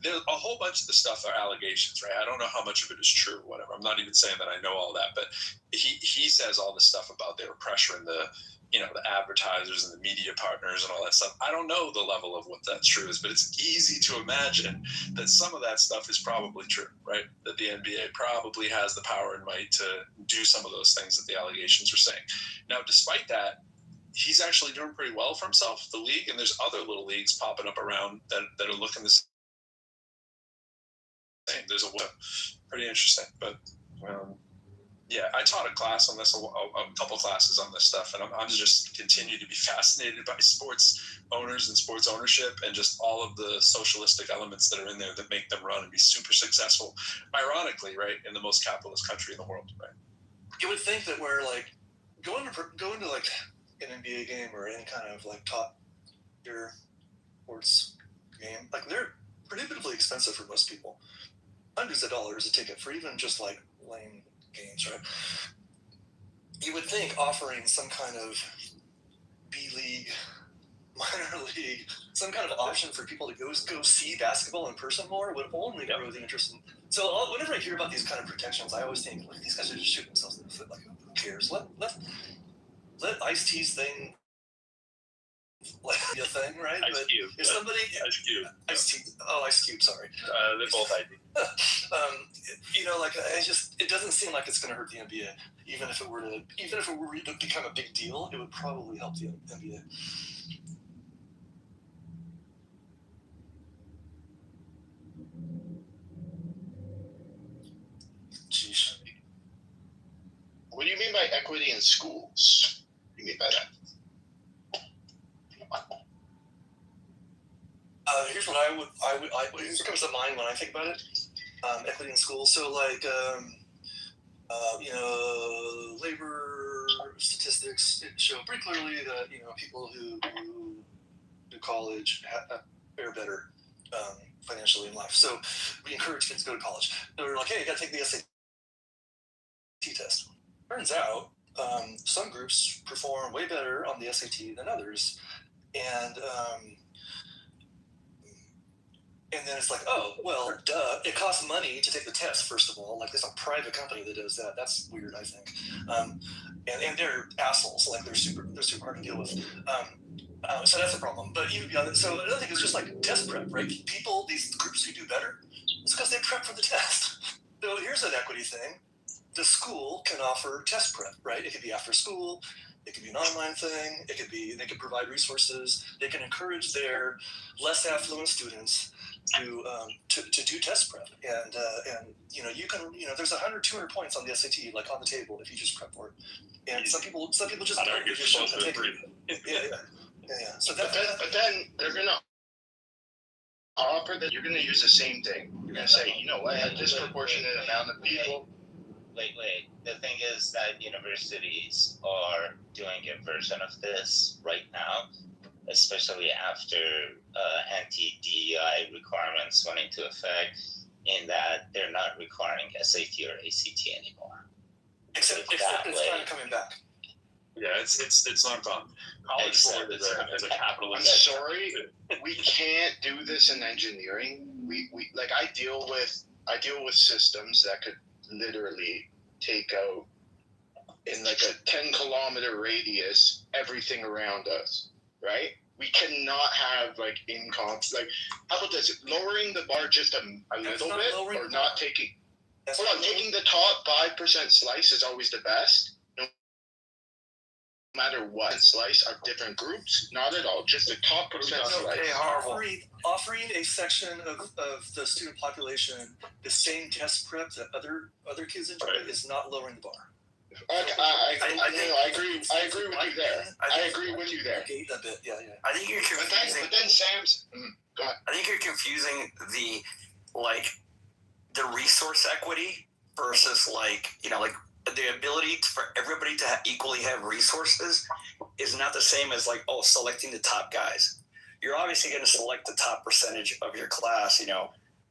There's a whole bunch of the stuff are allegations, right? I don't know how much of it is true or whatever. I'm not even saying that I know all that, but he says all this stuff about they were pressuring the advertisers and the media partners and all that stuff. I don't know the level of what that's true is, but it's easy to imagine that some of that stuff is probably true, right? That the NBA probably has the power and might to do some of those things that the allegations are saying. Now, despite that, he's actually doing pretty well for himself, the league, and there's other little leagues popping up around that are looking the same. There's a pretty interesting, but I taught a class on this, a couple classes on this stuff, and I'm just continue to be fascinated by sports owners and sports ownership and just all of the socialistic elements that are in there that make them run and be super successful, ironically, right, in the most capitalist country in the world, right? You would think that we're like going to like an NBA game or any kind of like top tier sports game. Like they're prohibitively expensive for most people. Hundreds of dollars a ticket for even just like lame games, right? You would think offering some kind of B League, minor league, some kind of option for people to go see basketball in person more would only grow the interest in. So whenever I hear about these kind of protections, I always think, like, these guys are just shooting themselves in the foot. Like, who cares? Let Ice-T's thing like be a thing, right? Ice Cube. If somebody Ice-T, Ice Cube, sorry. They're both ID. Like it doesn't seem like it's going to hurt the NBA. Even if it were to become a big deal, it would probably help the NBA. Jeez. What do you mean by equity in schools? What do you mean by that? Here's what here's what comes to mind when I think about it. Equity in schools. So like, labor statistics show pretty clearly that, people who do college fare better financially in life. So we encourage kids to go to college. And we're like, hey, you got to take the SAT test. Turns out some groups perform way better on the SAT than others. And then it's like, oh, well, duh. It costs money to take the test, first of all. Like, there's a private company that does that. That's weird, I think. And they're assholes. Like, they're super hard to deal with. So that's a problem. But so another thing is just like test prep, right? People, these groups who do better, it's because they prep for the test. So here's an equity thing. The school can offer test prep, right? It could be after school. It could be an online thing. They could provide resources. They can encourage their less affluent students to do test prep, and you can there's 100, 200 points on the SAT like on the table if you just prep for it, and some people just show up and take it. Yeah. So but then they're gonna offer that you're gonna use the same thing. You're gonna say, you know what, a disproportionate amount of people. Wait. The thing is that universities are doing a version of this right now, especially after anti-DEI requirements went into effect, in that they're not requiring SAT or ACT anymore. Except it's kind of coming back. Yeah, it's not gone. College sport is a capitalist. I'm sorry, we can't do this in engineering. We like I deal with systems that could literally take out in like a 10-kilometer radius everything around us, right? We cannot have like like how about this? Lowering the bar just a little bit, or not taking. Taking the top 5% slice is always the best. No matter what slice of different groups, not at all. Just the top percent slice. Offering a section of the student population the same test prep that other kids enjoy is not lowering the bar. I agree with you there. I agree with you there. A bit, yeah. I think you're confusing. But then Sam's. Go ahead. I think you're confusing the resource equity versus the ability for everybody to equally have resources is not the same as selecting the top guys. You're obviously going to select the top percentage of your class,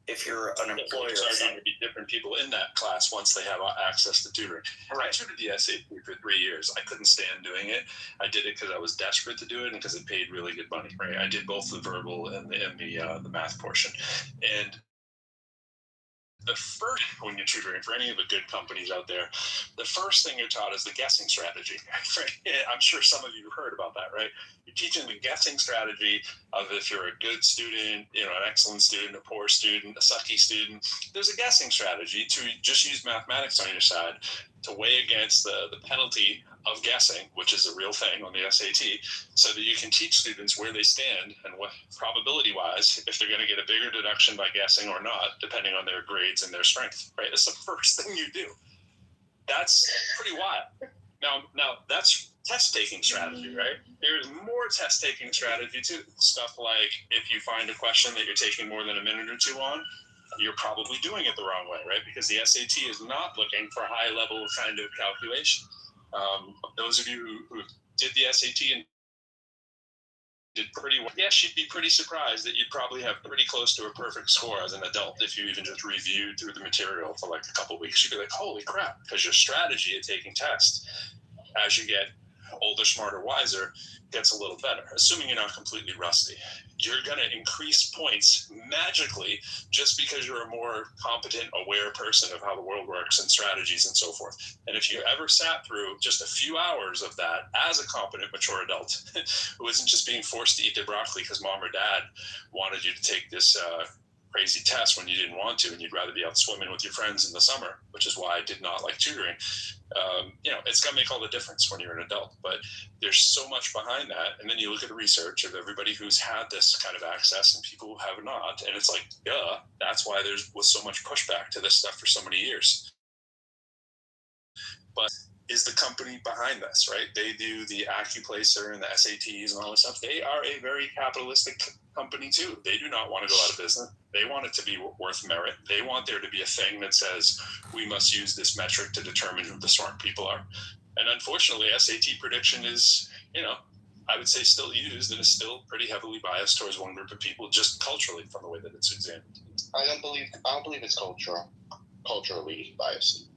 if you're an employer. There's going to be different people in that class once they have access to tutoring. Right. I tutored the SAT for 3 years. I couldn't stand doing it. I did it because I was desperate to do it and because it paid really good money. Right. I did both the verbal and the math portion. And the first, when you're tutoring for any of the good companies out there, the first thing you're taught is the guessing strategy. Right? I'm sure some of you have heard about that, right? You're teaching the guessing strategy of if you're a good student, an excellent student, a poor student, a sucky student. There's a guessing strategy to just use mathematics on your side to weigh against the penalty of guessing, which is a real thing on the SAT, so that you can teach students where they stand and what probability-wise, if they're going to get a bigger deduction by guessing or not, depending on their grades and their strength, right? That's the first thing you do. That's pretty wild. Now that's test-taking strategy, right? There's more test-taking strategy too. Stuff like if you find a question that you're taking more than a minute or two on, you're probably doing it the wrong way, right? Because the SAT is not looking for high-level kind of calculation. Those of you who did the SAT and did pretty well. Yes, you'd be pretty surprised that you'd probably have pretty close to a perfect score as an adult if you even just reviewed through the material for like a couple of weeks. You'd be like, holy crap, because your strategy at taking tests as you get older, smarter, wiser gets a little better, assuming you're not completely rusty. You're going to increase points magically just because you're a more competent, aware person of how the world works and strategies and so forth. And if you ever sat through just a few hours of that as a competent, mature adult who isn't just being forced to eat their broccoli because mom or dad wanted you to take this crazy test when you didn't want to and you'd rather be out swimming with your friends in the summer, which is why I did not like tutoring. It's going to make all the difference when you're an adult, but there's so much behind that. And then you look at the research of everybody who's had this kind of access and people who have not. And it's like, duh, that's why there was so much pushback to this stuff for so many years. But is the company behind this, right? They do the AccuPlacer and the SATs and all this stuff. They are a very capitalistic company too. They do not want to go out of business. They want it to be worth merit. They want there to be a thing that says we must use this metric to determine who the smart people are. And unfortunately, SAT prediction is, I would say still used and is still pretty heavily biased towards one group of people, just culturally from the way that it's examined. I don't believe it's culturally biased.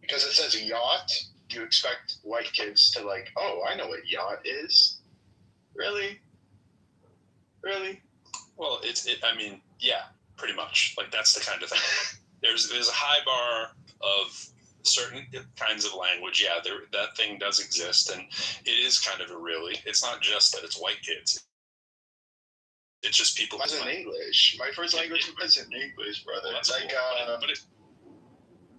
Because it says yacht, you expect white kids to like, oh, I know what yacht is. Really? Well, yeah, pretty much. Like that's the kind of thing. There's a high bar of certain kinds of language. Yeah, that thing does exist, and it is kind of a really. It's not just that it's white kids. It's just people. That's in English. My first language was in English, brother. Well, like, cool.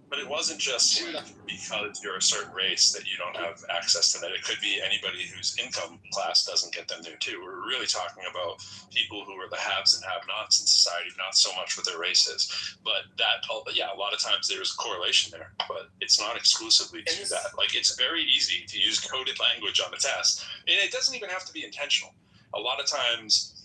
But it wasn't just because you're a certain race that you don't have access to that. It could be anybody whose income class doesn't get them there too. We're really talking about people who are the haves and have-nots in society, not so much with their races. But a lot of times there's a correlation there, but it's not exclusively to that. Like it's very easy to use coded language on the test, and it doesn't even have to be intentional. A lot of times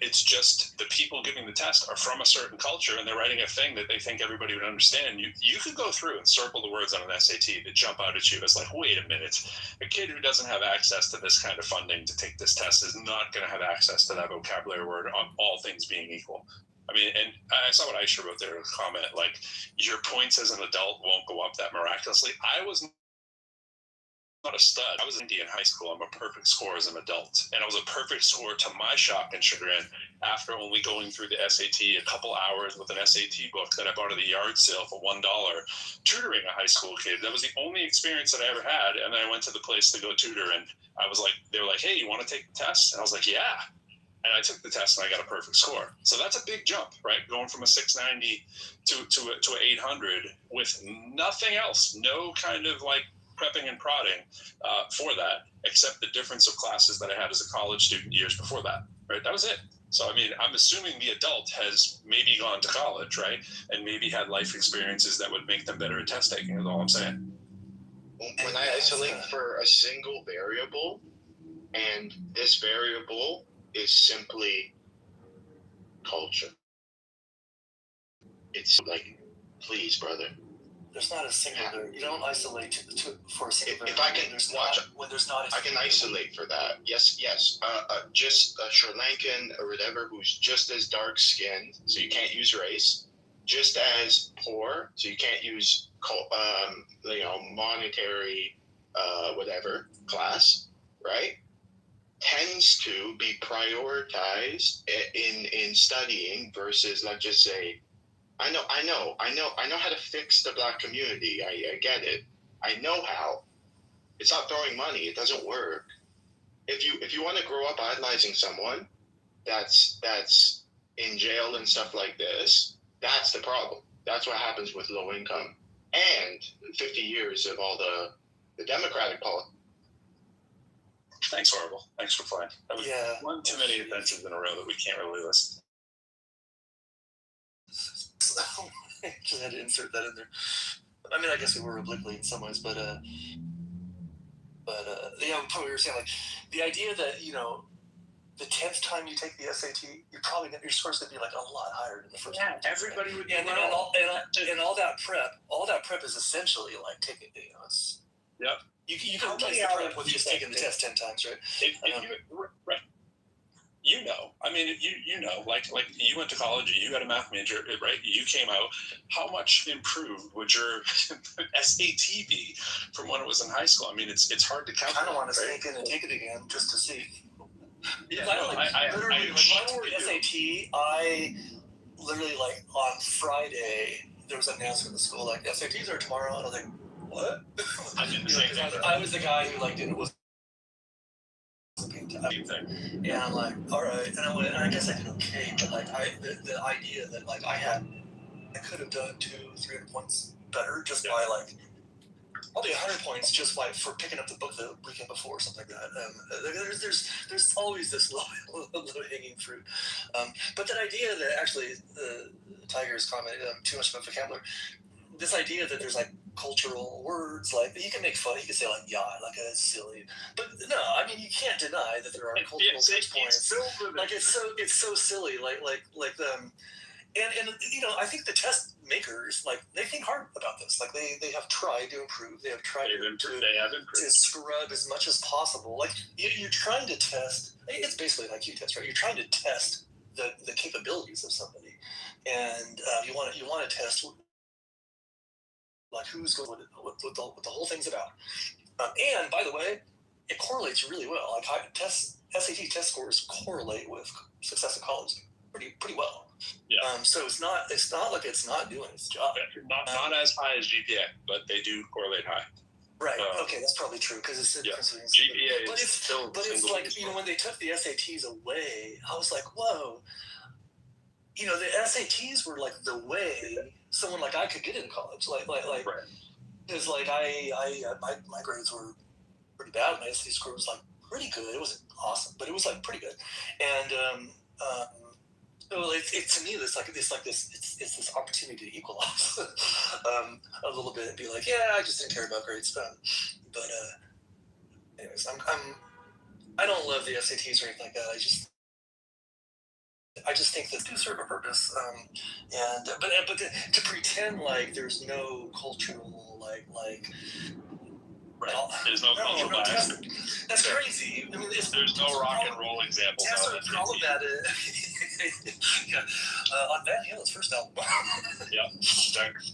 it's just the people giving the test are from a certain culture and they're writing a thing that they think everybody would understand. You could go through and circle the words on an SAT that jump out at you as like, wait a minute, a kid who doesn't have access to this kind of funding to take this test is not going to have access to that vocabulary word on all things being equal. I mean, and I saw what Aisha wrote there in a comment, like your points as an adult won't go up that miraculously. I was not a stud. I was in Indian high school. I'm a perfect score as an adult. And I was a perfect score to my shock and chagrin after only going through the SAT a couple hours with an SAT book that I bought at a yard sale for $1, tutoring a high school kid. That was the only experience that I ever had. And then I went to the place to go tutor and I was like, they were like, hey, you want to take the test? And I was like, yeah. And I took the test and I got a perfect score. So that's a big jump, right? Going from a 690 to an 800 with nothing else, no kind of like prepping and prodding for that, except the difference of classes that I had as a college student years before that, right? That was it. So, I mean, I'm assuming the adult has maybe gone to college, right? And maybe had life experiences that would make them better at test taking is all I'm saying. When I isolate for a single variable, and this variable is simply culture. It's like, please, brother. There's not a single variable. You don't isolate for a single If I can watch, when there's not. I can isolate for that. Yes. Just a Sri Lankan or whatever who's just as dark skinned, so you can't use race. Just as poor, so you can't use monetary whatever class, right? Tends to be prioritized in studying versus, let's just say, I know how to fix the black community. I get it. I know how. It's not throwing money. It doesn't work. If you want to grow up idolizing someone that's in jail and stuff like this, that's the problem. That's what happens with low income and 50 years of all the Democratic politics. Thanks, Horrible. Thanks for playing. That was one too many offenses in a row that we can't really list. Just had to insert that in there. I mean, I guess we were obliquely in some ways, but what we were saying, like the idea that the 10th time you take the SAT, your score's gonna be like a lot higher than the first time. Everybody would. And all that prep is essentially like taking. Yep. You can How replace many the hours prep with do you just taking the test 10 times, right? If right. You know, I mean, you know, like you went to college, you got a math major, right? You came out. How much improved would your SAT be from when it was in high school? I mean, it's hard to I calculate. kind of want to right? sneak in and take it again just to see. Yeah, I, no, like, I literally, like, when I sure took you. SAT, I literally, like, on Friday, there was an announcement in the school, like, SATs are tomorrow, and I was like, what? I did the same thing. I was the guy who, like, didn't, was Same thing. and I'm like, all right, and I went, and I guess I did okay, but like the idea that like I could have done 200-300 points better just by like probably 100 points just by for picking up the book the weekend before or something like that. There's always this low hanging fruit, but that idea that actually Tiger's comment too much about vocabulary. This idea that there's like cultural words, like you can make fun, you can say like yacht, like it's silly, but no, I mean you can't deny that there are cultural touch points. Like it's so silly, and you know I think the test makers like they think hard about this, like they have tried to improve, they have tried to scrub as much as possible. Like you're trying to test, it's basically an IQ test, right? You're trying to test the capabilities of somebody, and you want to test. Like who's going with it, what the whole thing's about. And by the way, it correlates really well. Like SAT test scores correlate with success in college pretty well. Yeah. So it's not like it's not doing its job. Not as high as GPA, but they do correlate high. Right. Okay, that's probably true because it's the difference between GPA. But it's like, you know, when they took the SATs away, I was like, whoa. You know, the SATs were like the way someone like I could get into college. Like, because like my grades were pretty bad. My SAT score was like pretty good. It wasn't awesome, but it was like pretty good. And so it to me, it's this opportunity to equalize a little bit and be like, yeah, I just didn't care about grades. But anyways, I don't love the SATs or anything like that. I just think that do serve a purpose, but to pretend like there's no cultural like there's no cultural bias. That's crazy. I mean, there's no rock and roll examples. All of that. Yeah, on Van Halen's first album. Yeah, exactly.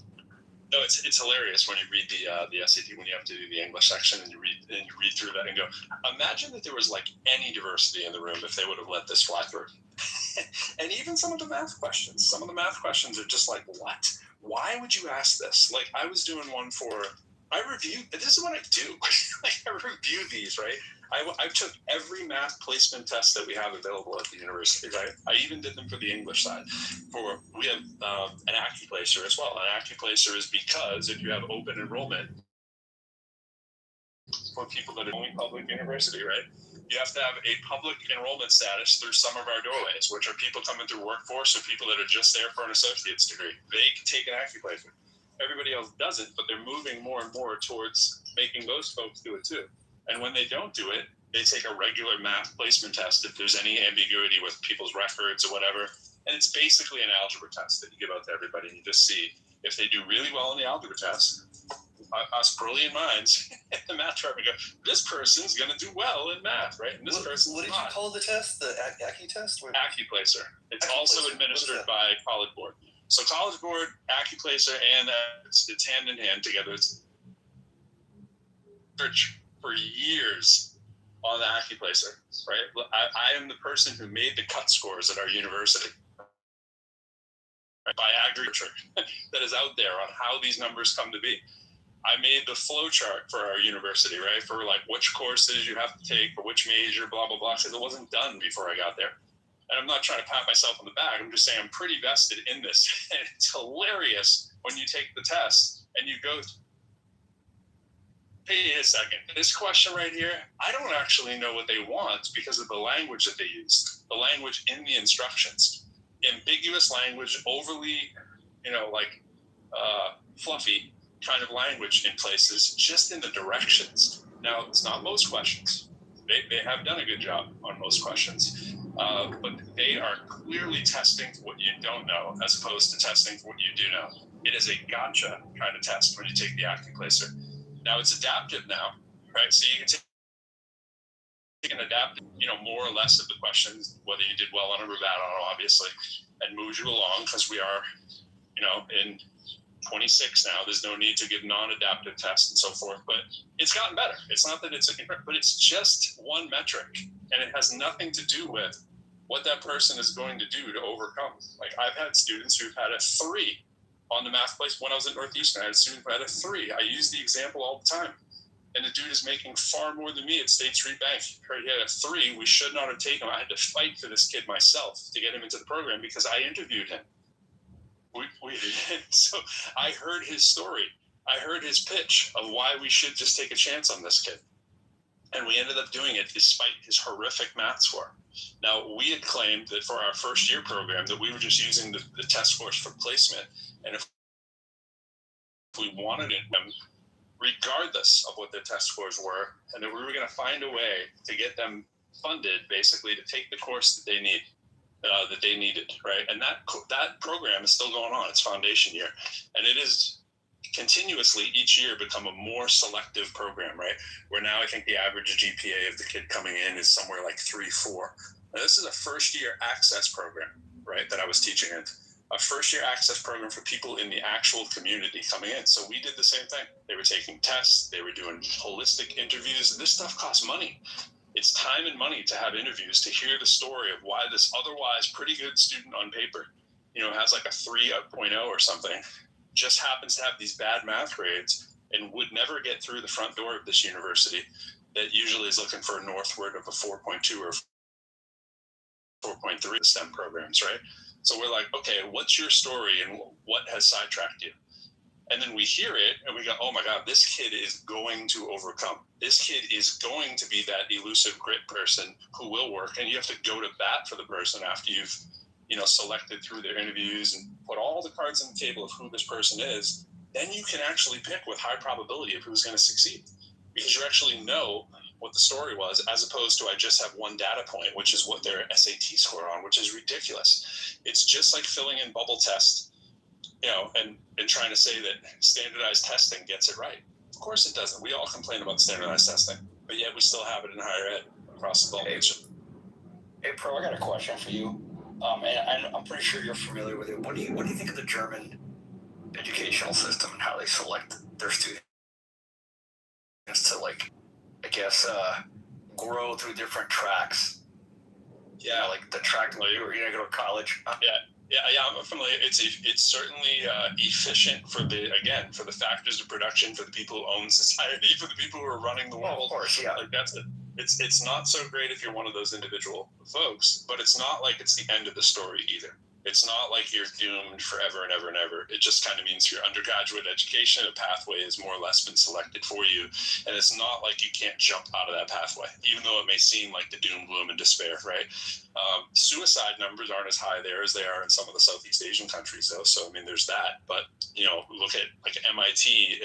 No, it's hilarious when you read the SAT when you have to do the English section and you read through that and go, imagine that there was like any diversity in the room if they would have let this fly through. And even some of the math questions are just like, what? Why would you ask this? Like I was doing one I reviewed, this is what I do. Like I review these, right? I took every math placement test that we have available at the university, right? I even did them for the English side. We have an AccuPlacer as well. An AccuPlacer is because if you have open enrollment for people that are going public university, right? You have to have a public enrollment status through some of our doorways, which are people coming through workforce or people that are just there for an associate's degree. They can take an AccuPlacer. Everybody else doesn't, but they're moving more and more towards making those folks do it too. And when they don't do it, they take a regular math placement test if there's any ambiguity with people's records or whatever. And it's basically an algebra test that you give out to everybody. And you just see if they do really well in the algebra test, us brilliant minds in the math department go, this person's going to do well in math, right? And this person's What did you call the test? The Accu test? AccuPlacer. It's also administered by College Board. So College Board, AccuPlacer, and it's hand in hand together. It's search for years on the AccuPlacer, right? I am the person who made the cut scores at our university, right? By agriculture that is out there on how these numbers come to be. I made the flow chart for our university, right? For like which courses you have to take, for which major, blah, blah, blah, because it wasn't done before I got there. And I'm not trying to pat myself on the back. I'm just saying I'm pretty vested in this. And it's hilarious when you take the test and you go, hey, a second, this question right here, I don't actually know what they want because of the language that they use, the language in the instructions. Ambiguous language, overly, fluffy kind of language in places, just in the directions. Now, it's not most questions. They have done a good job on most questions. But they are clearly testing for what you don't know as opposed to testing for what you do know. It is a gotcha kind of test when you take the AccuPlacer. Now it's adaptive now, right? So you can take an adaptive, more or less of the questions, whether you did well on it or bad on it, obviously, and moves you along, because we are, in 26 now. There's no need to give non-adaptive tests and so forth, but it's gotten better. It's not that it's but it's just one metric, and it has nothing to do with what that person is going to do to overcome. Like, I've had students who've had a 3 on the math place. When I was at Northeastern, I had a student who had a 3. I use the example all the time. And the dude is making far more than me at State Street Bank. He had a 3. We should not have taken him. I had to fight for this kid myself to get him into the program because I interviewed him. So I heard his story. I heard his pitch of why we should just take a chance on this kid. And we ended up doing it despite his horrific math score. Now, we had claimed that for our first year program that we were just using the test scores for placement. And if we wanted it, regardless of what their test scores were, and that we were going to find a way to get them funded, basically, to take the course that they need, that they needed, right? And that program is still going on. It's foundation year, and it is continuously each year become a more selective program, right? Where now I think the average GPA of the kid coming in is somewhere like 3.4. Now, this is a first-year access program, right, that I was teaching in. A first-year access program for people in the actual community coming in. So we did the same thing. They were taking tests. They were doing holistic interviews. This stuff costs money. It's time and money to have interviews, to hear the story of why this otherwise pretty good student on paper, has like a 3.0 or something, just happens to have these bad math grades and would never get through the front door of this university that usually is looking for a northward of a 4.2 or 4.3 the STEM programs, right? So we're like, okay, what's your story and what has sidetracked you? And then we hear it and we go, oh my God, this kid is going to overcome. This kid is going to be that elusive grit person who will work. And you have to go to bat for the person after you've, selected through their interviews and put all the cards on the table of who this person is. Then you can actually pick with high probability of who's going to succeed, because you actually know what the story was, as opposed to I just have one data point, which is what their SAT score on, which is ridiculous. It's just like filling in bubble tests, and trying to say that standardized testing gets it right. Of course it doesn't. We all complain about standardized testing, but yet we still have it in higher ed across the whole nation. Hey, Pro, I got a question for you. And I'm pretty sure you're familiar with it. What do you think of the German educational system and how they select their students to, like, I guess, grow through different tracks? Yeah, like the track where you're going to go to college. Yeah, I'm familiar. It's certainly efficient for the factors of production, for the people who own society, for the people who are running the world. Of course, yeah. Like, that's it. It's not so great if you're one of those individual folks, but it's not like it's the end of the story either. It's not like you're doomed forever and ever and ever. It just kind of means your undergraduate education, a pathway has more or less been selected for you. And it's not like you can't jump out of that pathway, even though it may seem like the doom, gloom, and despair, right? Suicide numbers aren't as high there as they are in some of the Southeast Asian countries, though. So, I mean, there's that. But, look at like MIT,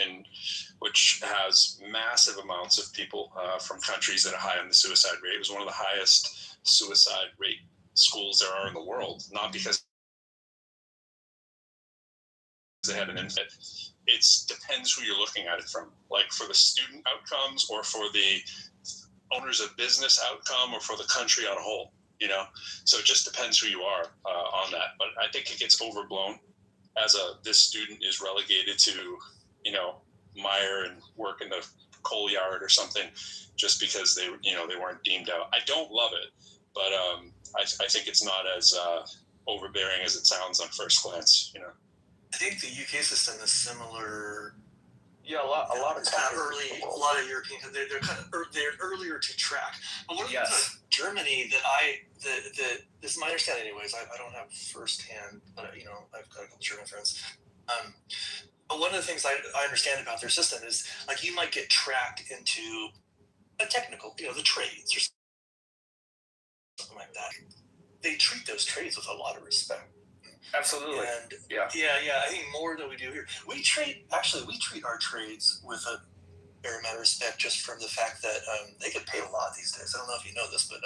which has massive amounts of people from countries that are high on the suicide rate. It was one of the highest suicide rate schools there are in the world, not because they had an infant. It depends who you're looking at it from, like for the student outcomes or for the owners of business outcome or for the country on a whole, so it just depends who you are on that. But I think it gets overblown as this student is relegated to, mire and work in the coal yard or something just because they weren't deemed out. I don't love it, but I think it's not as overbearing as it sounds on first glance. I think the UK system is similar. Yeah, a lot of A lot of European, they're kind of they're earlier to track. But one of the things about Germany that this is my understanding, anyways. I don't have firsthand, but I've got a couple German friends. But one of the things I understand about their system is, like, you might get tracked into a technical, the trades or something like that. They treat those trades with a lot of respect. Absolutely. And yeah, I think more than we do here. We treat our trades with a fair amount of respect, just from the fact that they get paid a lot these days. I don't know if you know this, but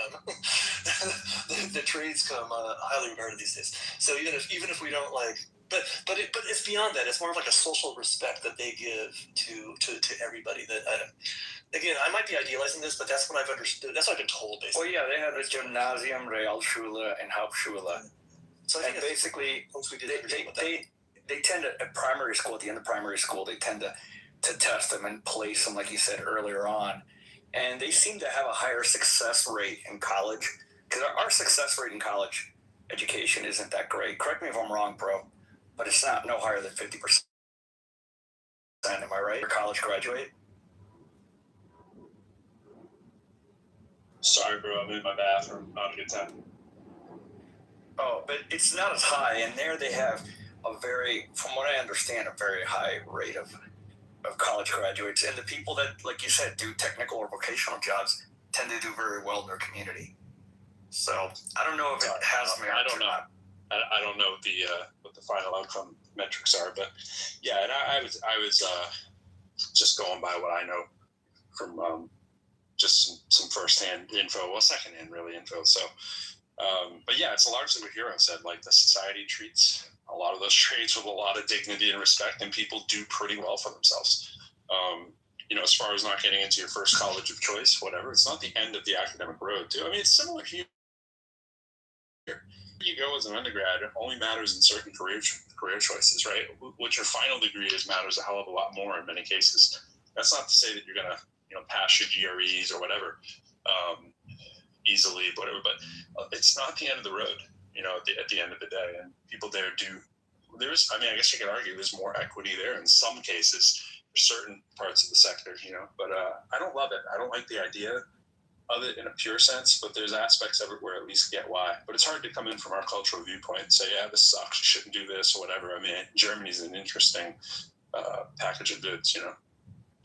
the trades come highly regarded these days. So even if we don't like but it's beyond that. It's more of like a social respect that they give to everybody. That again, I might be idealizing this, but that's what I've understood. That's what I've been told, basically. Well, yeah, they have the Gymnasium, Realschule, and Hauptschule. So I And think basically, once we did everything with that. they tend to, at primary school, at the end of primary school, they tend to test them and place them, like you said earlier on. And they seem to have a higher success rate in college, because our success rate in college education isn't that great. Correct me if I'm wrong, bro, but it's not no higher than 50%. Am I right? For college graduate? Sorry, bro. I'm in my bathroom. Not a good time. Oh, but it's not as high. And there they have from what I understand, a very high rate of college graduates. And the people that, like you said, do technical or vocational jobs tend to do very well in their community. So I don't know if it has merit. I don't know. I don't know what the final outcome metrics are, but yeah, and I was just going by what I know from just some firsthand info, well, secondhand really info. So, but yeah, it's largely what Hero said. Like the society treats a lot of those trades with a lot of dignity and respect, and people do pretty well for themselves. As far as not getting into your first college of choice, whatever, it's not the end of the academic road, too. I mean, it's similar here. You go as an undergrad, it only matters in certain career choices, right? What your final degree is matters a hell of a lot more in many cases. That's not to say that you're gonna, pass your GREs or whatever easily, whatever. But it's not the end of the road, at the end of the day. And people there there's, I guess you could argue there's more equity there in some cases for certain parts of the sector, But I don't love it. I don't like the idea of it in a pure sense, but there's aspects of it where at least get why. But it's hard to come in from our cultural viewpoint and say, yeah, this sucks, you shouldn't do this or whatever. I mean, Germany's an interesting package of goods,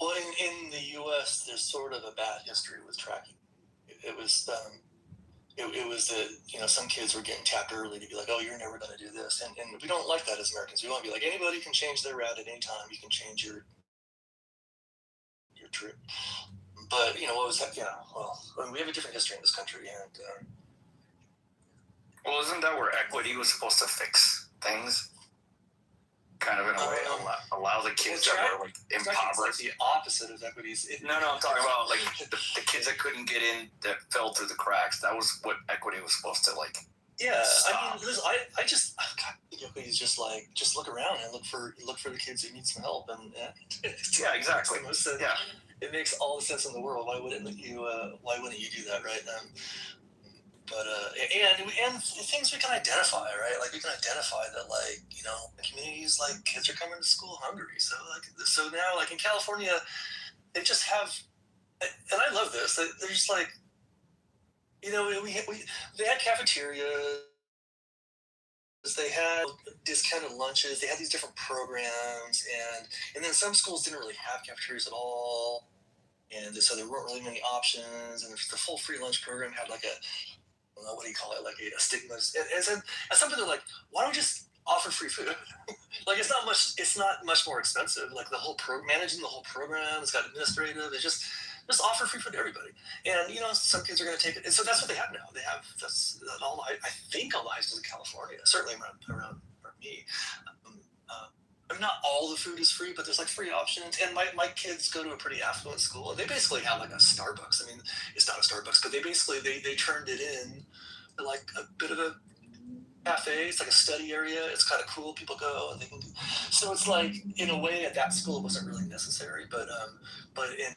Well, in the U.S., there's sort of a bad history with tracking. It was that some kids were getting tapped early to be like, oh, you're never going to do this, and we don't like that as Americans. We want to be like, anybody can change their route at any time. You can change your trip. But what was that? We have a different history in this country, and Well, isn't that where equity was supposed to fix things? Kind of in a way, allow the kids that were impoverished. The opposite of equities. No, I'm talking about the kids that couldn't get in, that fell through the cracks. That was what equity was supposed to Yeah, stop. I just think equity is just look around and look for the kids who need some help, and yeah, exactly. Yeah, it makes all the sense in the world. Why wouldn't you do that, right? And things we can identify, right? Like we can identify that, communities, kids are coming to school hungry. So now, in California, they just have, and I love this. They're just they had cafeterias. They had discounted lunches. They had these different programs, and then some schools didn't really have cafeterias at all, and so there weren't really many options. And the full free lunch program had what do you call it? A stigma. And something they're like, why don't we just offer free food? It's not much more expensive. The whole managing the whole program, it's got administrative. It's just offer free food to everybody. And some kids are going to take it. And so that's what they have now. They have I think all the high schools in California, certainly around me. Not all the food is free, but there's free options. And my kids go to a pretty affluent school, and they basically have a Starbucks. I mean, it's not a Starbucks, but they basically they turned it in to a bit of a cafe. It's a study area. It's kind of cool. People go and they can. So it's in a way at that school it wasn't really necessary, but in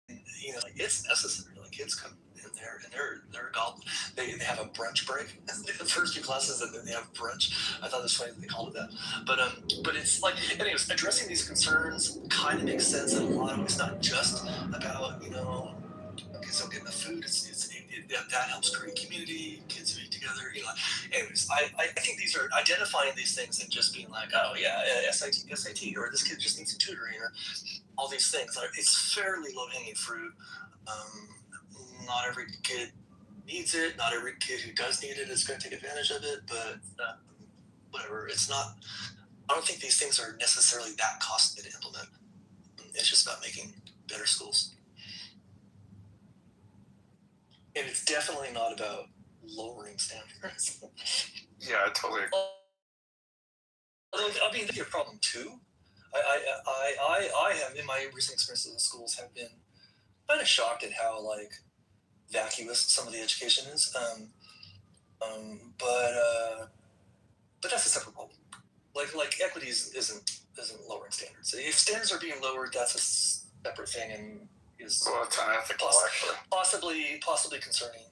it's necessary. Kids come in there and they're gobbled. They have a brunch break. The first few classes, and then they have brunch. I thought it was funny that they called it that. But it's anyways, addressing these concerns kind of makes sense in a lot of. It's not just about kids don't get enough food. That helps create community. Kids who eat together. Anyways, I think these are identifying these things and just being oh yeah, SAT, or this kid just needs some tutoring, or all these things. It's fairly low hanging fruit. Not every kid needs it. Not every kid who does need it is going to take advantage of it. But whatever. It's not. I don't think these things are necessarily that costly to implement. It's just about making better schools. And it's definitely not about lowering standards. yeah, I totally agree. I mean, that'd be a problem too. I have, in my recent experiences in schools, have been kind of shocked at how like vacuous some of the education is. But that's a separate problem. Like equity isn't lowering standards. If standards are being lowered, that's a separate thing and is it's unethical, actually. Possibly concerning.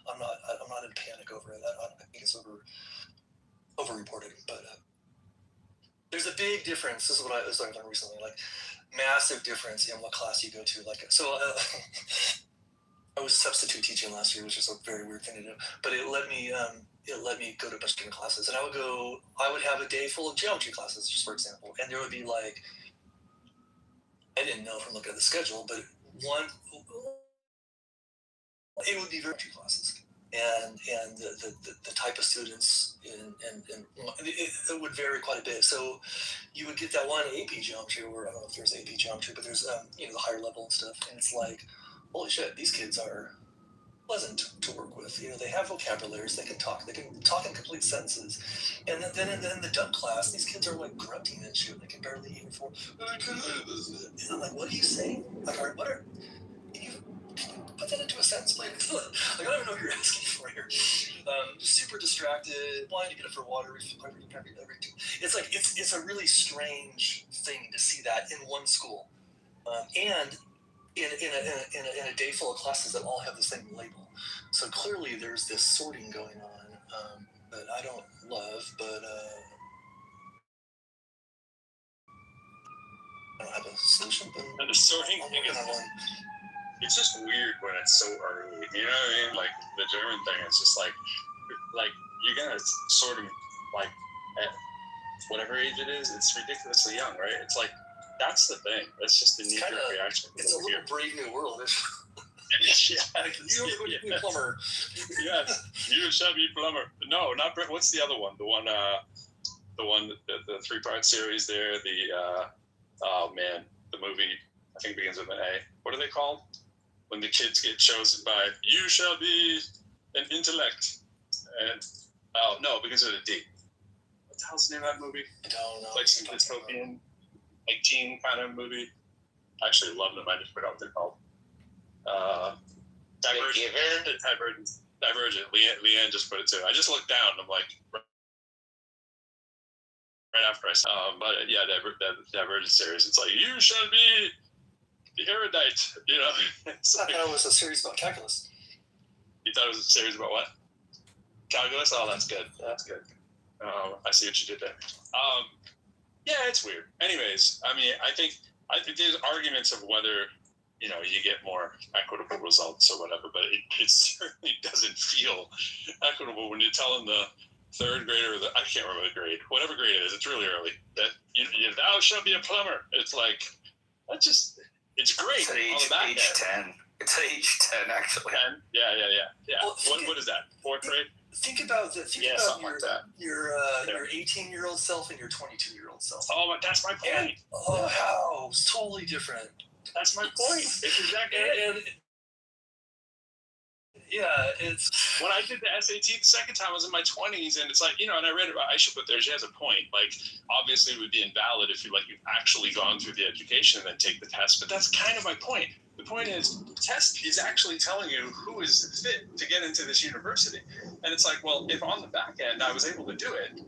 I'm not in panic over it. I think it's over-reported, but there's a big difference. This is what I've learned recently. Like massive difference in what class you go to. Like so. I was substitute teaching last year, which is a very weird thing to do, but it let me go to a bunch of different classes, and I would have a day full of geometry classes, just for example, and there would be like, I didn't know from looking at the schedule, but it would be geometry classes, and the type of students and it would vary quite a bit. So you would get that one AP geometry, or I don't know if there's AP geometry, but there's the higher level and stuff, and it's like, holy shit, these kids are pleasant to work with. They have vocabularies, they can talk in complete sentences. And then in the dumb class, these kids are like grunting and shit. They can barely even form. And I'm like, what are you saying? Like, can you put that into a sentence, please? Like, I don't even know what you're asking for here. Super distracted, wanting to get up for water every it's like, it's a really strange thing to see that in one school. And in a day full of classes that all have the same label. So clearly there's this sorting going on that I don't love, but I don't have a solution. But and the sorting I'm thing working on one. It's just weird when it's so early. You know what I mean? Like the German thing, it's just like you're gonna sort them like at whatever age it is. It's ridiculously young, right? It's like, that's the thing. That's just the knee-jerk reaction. It's a little Brave New World. Yeah. You be a plumber. Yes, you shall be plumber. No, not Brave. What's the other one? The one, the three-part series there. Oh man, the movie I think begins with an A. What are they called? When the kids get chosen by, you shall be an intellect, and no, it begins with a D. What the hell's the name of that movie? I don't know. It's like some dystopian, like teen kind of movie. I actually love them. I just forgot what they're called. Divergent. Leanne just put it too. I just looked down and I'm like, right after I saw but yeah, that Divergent series. It's like, you shall be the erudite. It's I like, thought it was a series about calculus. You thought it was a series about what? Calculus? Oh, that's good. That's good. I see what you did there. Yeah, it's weird. Anyways, I mean, I think there's arguments of whether, you get more equitable results or whatever, but it certainly doesn't feel equitable when you tell them the third grader, I can't remember the grade, whatever grade it is, it's really early, that thou shalt be a plumber. It's like, it's great. It's at age 10. It's at age 10, actually. 10? Yeah. Well, what is that? Fourth grade? Think about your 18-year-old self and your 22-year-old self. Oh, that's my point. How it's totally different. That's my point. It's exactly it. Yeah, it's when I did the SAT the second time, I was in my 20s, and it's like, and I read about Aisha, but she has a point. Like, obviously, it would be invalid if you've actually gone through the education and then take the test. But that's kind of my point. The point is, the test is actually telling you who is fit to get into this university. And it's like, well, if on the back end I was able to do it,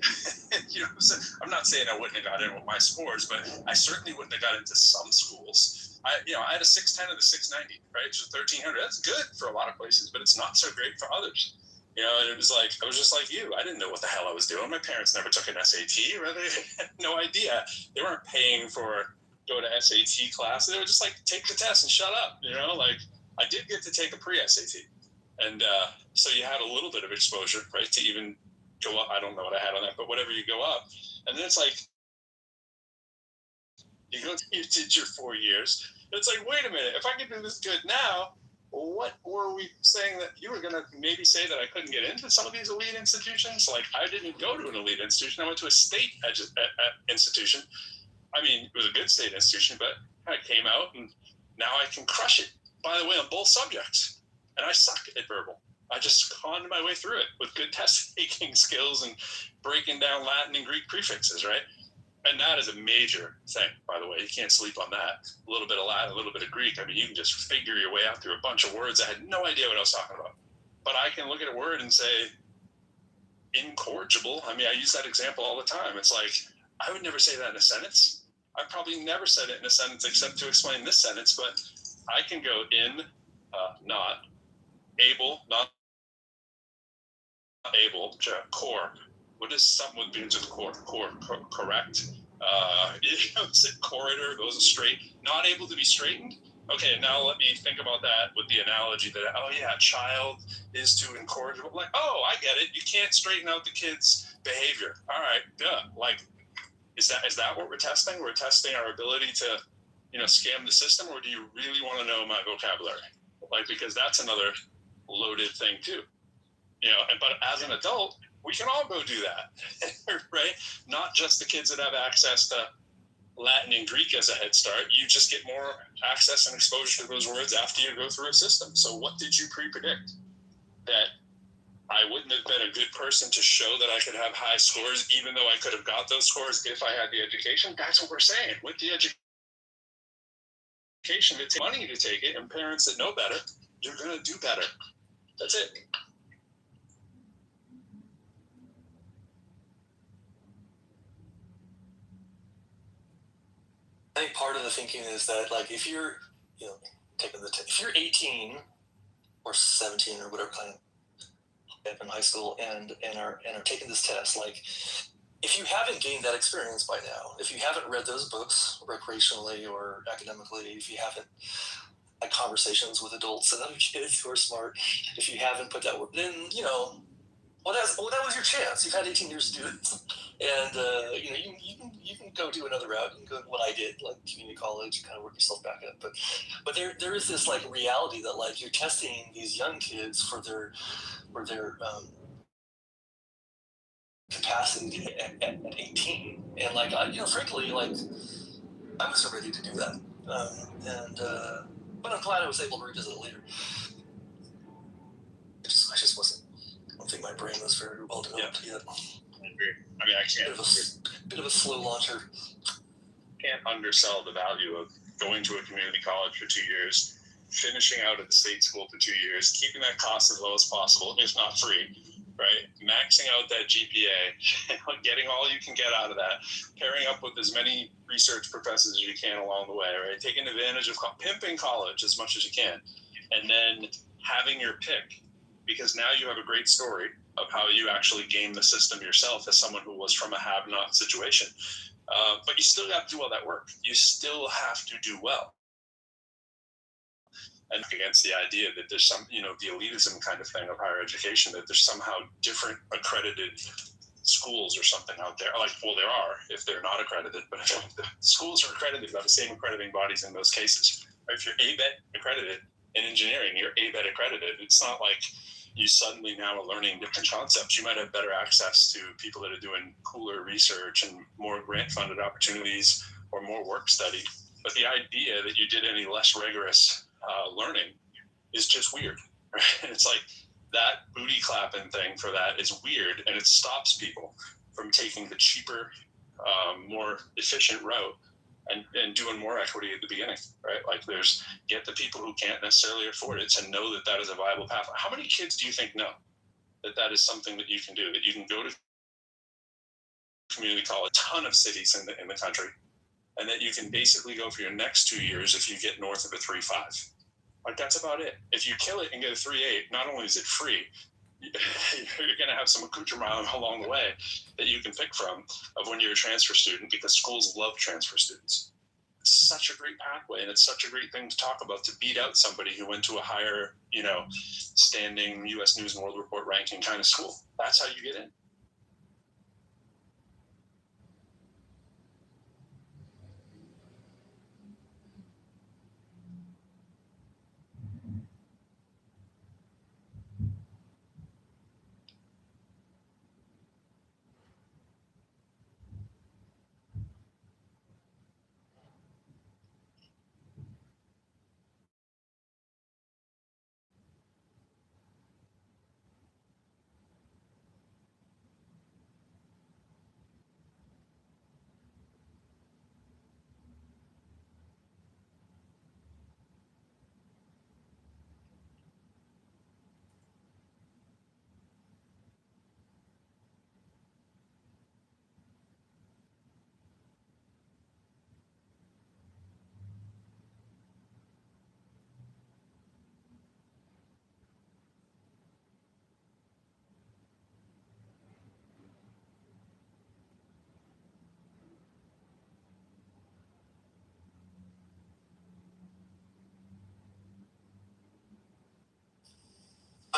so I'm not saying I wouldn't have got in with my scores, but I certainly wouldn't have got into some schools. I had a 610 of the 690, right? Which is 1300. That's good for a lot of places, but it's not so great for others. And it was like, I was just like you. I didn't know what the hell I was doing. My parents never took an SAT, right? They had no idea. They weren't paying for go to SAT class. They were just like, take the test and shut up. I did get to take a pre-SAT. And so you had a little bit of exposure, right? To even go up. I don't know what I had on that, but whatever, you go up. And then it's like, you did your 4 years. It's like, wait a minute, if I can do this good now, what were we saying that you were going to maybe say that I couldn't get into some of these elite institutions? Like, I didn't go to an elite institution. I went to a state institution. I mean, it was a good state institution, but I came out and now I can crush it, by the way, on both subjects. And I suck at verbal. I just conned my way through it with good test taking skills and breaking down Latin and Greek prefixes, right? And that is a major thing, by the way. You can't sleep on that. A little bit of Latin, a little bit of Greek. I mean, you can just figure your way out through a bunch of words. I had no idea what I was talking about. But I can look at a word and say, incorrigible. I mean, I use that example all the time. It's like, I would never say that in a sentence. I probably never said it in a sentence except to explain this sentence, but I can go in, not, able, not able, core. What is something with begins with core? Correct. Is it corridor, goes straight, not able to be straightened? Okay, now let me think about that with the analogy that, oh yeah, child is to incorrigible. Like, oh, I get it. You can't straighten out the kid's behavior. All right, duh. Like, is that what we're testing? We're testing our ability to, scam the system, or do you really want to know my vocabulary? Like, because that's another loaded thing too. But as an adult, we can all go do that, right? Not just the kids that have access to Latin and Greek as a head start. You just get more access and exposure to those words after you go through a system. So what did you pre-predict? That I wouldn't have been a good person to show that I could have high scores, even though I could have got those scores if I had the education? That's what we're saying. With the education, it takes money to take it, and parents that know better, you're going to do better. That's it. I think part of the thinking is that, like, if you're, if you're 18 or 17 or whatever kind of in high school and are taking this test, like, if you haven't gained that experience by now, if you haven't read those books recreationally or academically, if you haven't had conversations with adults and other kids who are smart, if you haven't put that work, then that was your chance. You've had 18 years to do it, and you can go do another route. You can go what I did, like community college, and kind of work yourself back up. But there is this like reality that like you're testing these young kids for their capacity at 18, and like frankly, like I wasn't ready to do that, but I'm glad I was able to revisit it later. I just wasn't. I don't think my brain was very well developed yet. I agree. I mean, I can't. Bit of a slow launcher. Can't undersell the value of going to a community college for 2 years, finishing out at the state school for 2 years, keeping that cost as low as possible, if not free, right? Maxing out that GPA, getting all you can get out of that, pairing up with as many research professors as you can along the way, right? Taking advantage of pimping college as much as you can, and then having your pick, because now you have a great story of how you actually game the system yourself as someone who was from a have-not situation. But you still have to do all that work. You still have to do well. And against the idea that there's some, the elitism kind of thing of higher education, that there's somehow different accredited schools or something out there. Like, well, there are if they're not accredited, but if the schools are accredited by the same accrediting bodies in most cases. If you're ABET accredited in engineering, you're ABET accredited. It's not like you suddenly now are learning different concepts. You might have better access to people that are doing cooler research and more grant-funded opportunities or more work study. But the idea that you did any less rigorous learning is just weird. Right? It's like that booty clapping thing for that is weird, and it stops people from taking the cheaper, more efficient route and doing more equity at the beginning, right? Like get the people who can't necessarily afford it to know that is a viable path. How many kids do you think know that is something that you can do, that you can go to community college, a ton of cities in the country, and that you can basically go for your next 2 years if you get north of a 3.5? Like, that's about it. If you kill it and get a 3.8, not only is it free, you're going to have some accoutrement along the way that you can pick from of when you're a transfer student, because schools love transfer students. It's such a great pathway, and it's such a great thing to talk about, to beat out somebody who went to a higher, standing U.S. News and World Report ranking kind of school. That's how you get in.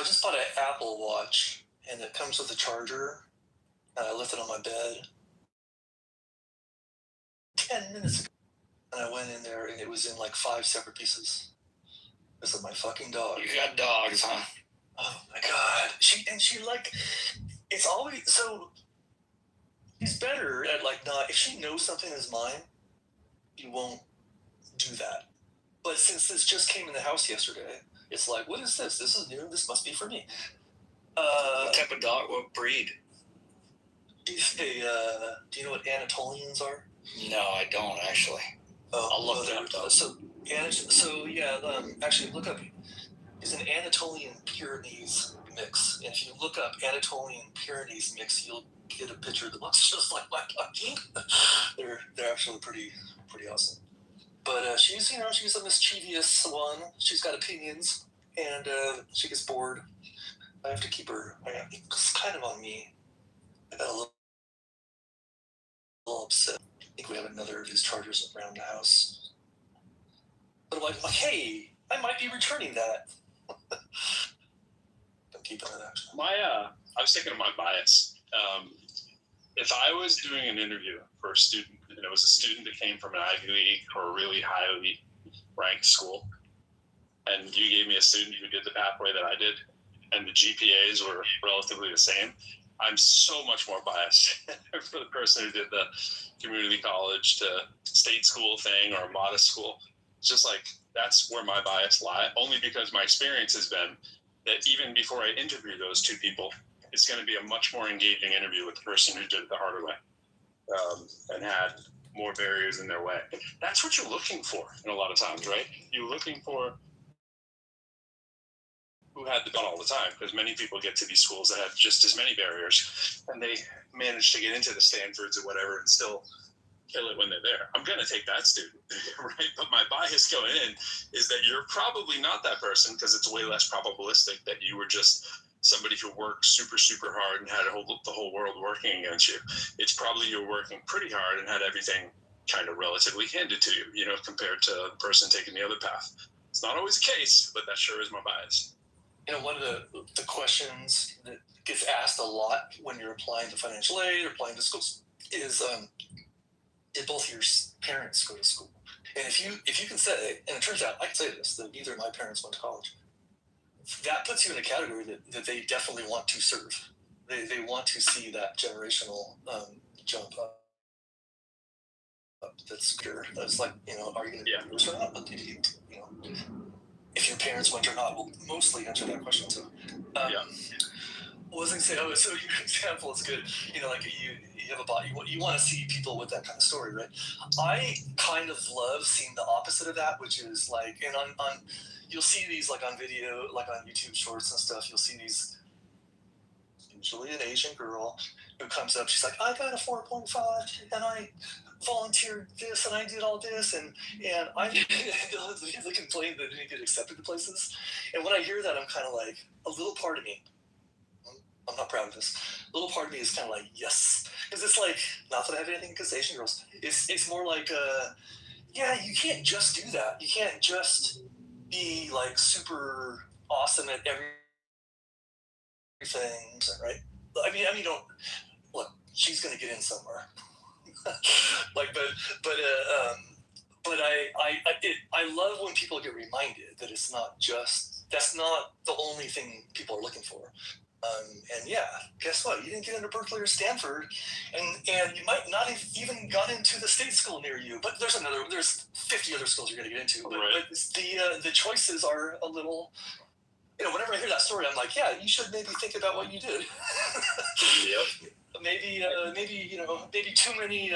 I just bought an Apple Watch, and it comes with a charger, and I left it on my bed 10 minutes ago, and I went in there, and it was in like 5 separate pieces. This is my fucking dog. You got dogs, huh? Oh my god. She like, it's always, so she's better at like not, if she knows something is mine, you won't do that. But since this just came in the house yesterday, it's like, what is this? This is new. This must be for me. What type of dog? What breed? She's a, do you know what Anatolians are? No, I don't actually. Oh, I'll look that up. So yeah, actually look up, it's an Anatolian Pyrenees mix. And if you look up Anatolian Pyrenees mix, you'll get a picture that looks just like my dog. They're actually pretty awesome. But she's a mischievous one. She's got opinions, and she gets bored. I have to keep her. It's kind of on me. I got a little upset. I think we have another of his chargers around the house. But I'm like, hey, I might be returning that. I'm keeping it actually. I was thinking of my bias. If I was doing an interview for a student, and it was a student that came from an Ivy League or a really highly ranked school, and you gave me a student who did the pathway that I did, and the GPAs were relatively the same, I'm so much more biased for the person who did the community college to state school thing or modest school. It's just like, that's where my bias lie, only because my experience has been that even before I interview those two people, it's going to be a much more engaging interview with the person who did it the harder way and had more barriers in their way. That's what you're looking for in a lot of times, right? You're looking for who had the gun all the time, because many people get to these schools that have just as many barriers, and they manage to get into the Stanfords or whatever and still kill it when they're there. I'm going to take that student, right? But my bias going in is that you're probably not that person, because it's way less probabilistic that you were just somebody who worked super, super hard and had the whole world working against you. It's probably you're working pretty hard and had everything kind of relatively handed to you, compared to the person taking the other path. It's not always the case, but that sure is my bias. One of the questions that gets asked a lot when you're applying to financial aid or applying to schools is, did both your parents go to school? And if you can say, and it turns out I can say this, that neither of my parents went to college, that puts you in a category that they definitely want to serve. They want to see that generational jump up. That's good. That's like, are you going to do this or not? But if your parents went or not, will mostly answer that question too. What was I saying? Oh, so your example is good. Like you have a body. You want to see people with that kind of story, right? I kind of love seeing the opposite of that, which is like, and on you'll see these like on video, like on YouTube Shorts and stuff. You'll see these, usually an Asian girl who comes up. She's like, I got a 4.5, and I volunteered this, and I did all this, and I they complain that they didn't get accepted to places. And when I hear that, I'm kind of like, a little part of me, I'm not proud of this, a little part of me is kind of like, yes, because it's like, not that I have anything against Asian girls, it's more like, you can't just do that. You can't just be like super awesome at everything, right? I mean, don't look. She's gonna get in somewhere. But I love when people get reminded that that's not the only thing people are looking for. And guess what? You didn't get into Berkeley or Stanford, and you might not have even got into the state school near you. But there's 50 other schools you're going to get into. But the choices are a little. Whenever I hear that story, I'm like, you should maybe think about what you did. Yep. Maybe too many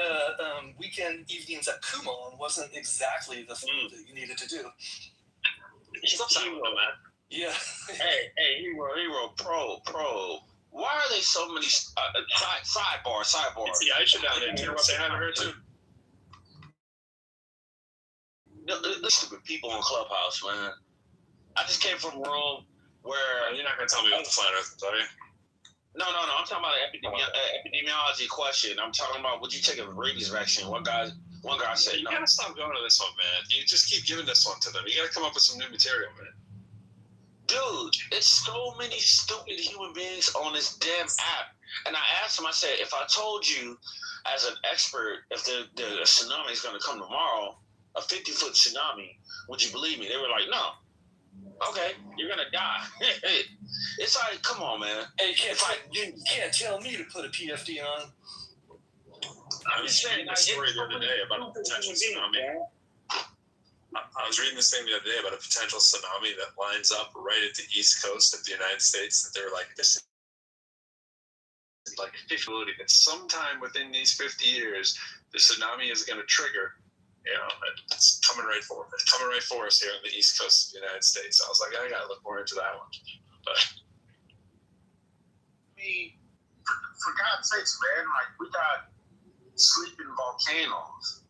weekend evenings at Kumon wasn't exactly the thing that you needed to do. Yeah. Hey, hero, pro. Why are they so many sidebar? It's the Aisha down there too. Say hi to her too. The stupid people on Clubhouse, man. I just came from a room where you're not gonna tell me about the flat earth, are you? No. I'm talking about an epidemiology question. I'm talking about, would you take a rabies vaccine? One guy said, you gotta stop going to this one, man. You just keep giving this one to them. You gotta come up with some new material, man. dude, it's so many stupid human beings on this damn app. And I asked him, I said, if I told you as an expert, if the tsunami is going to come tomorrow, a 50-foot tsunami, would you believe me? They were like, no. Okay, you're going to die. It's like, come on, man. Hey, you can't tell me to put a PFD on. I was reading a story the other day about a potential tsunami. I was reading this thing the other day about a potential tsunami that lines up right at the east coast of the United States. That they're like, this is like a possibility that sometime within these 50 years, the tsunami is going to trigger. You know, it's coming right for us. It's coming right for us here on the east coast of the United States. I was like, I got to look more into that one. But I mean, for God's sakes, man, like, we got sleeping volcanoes,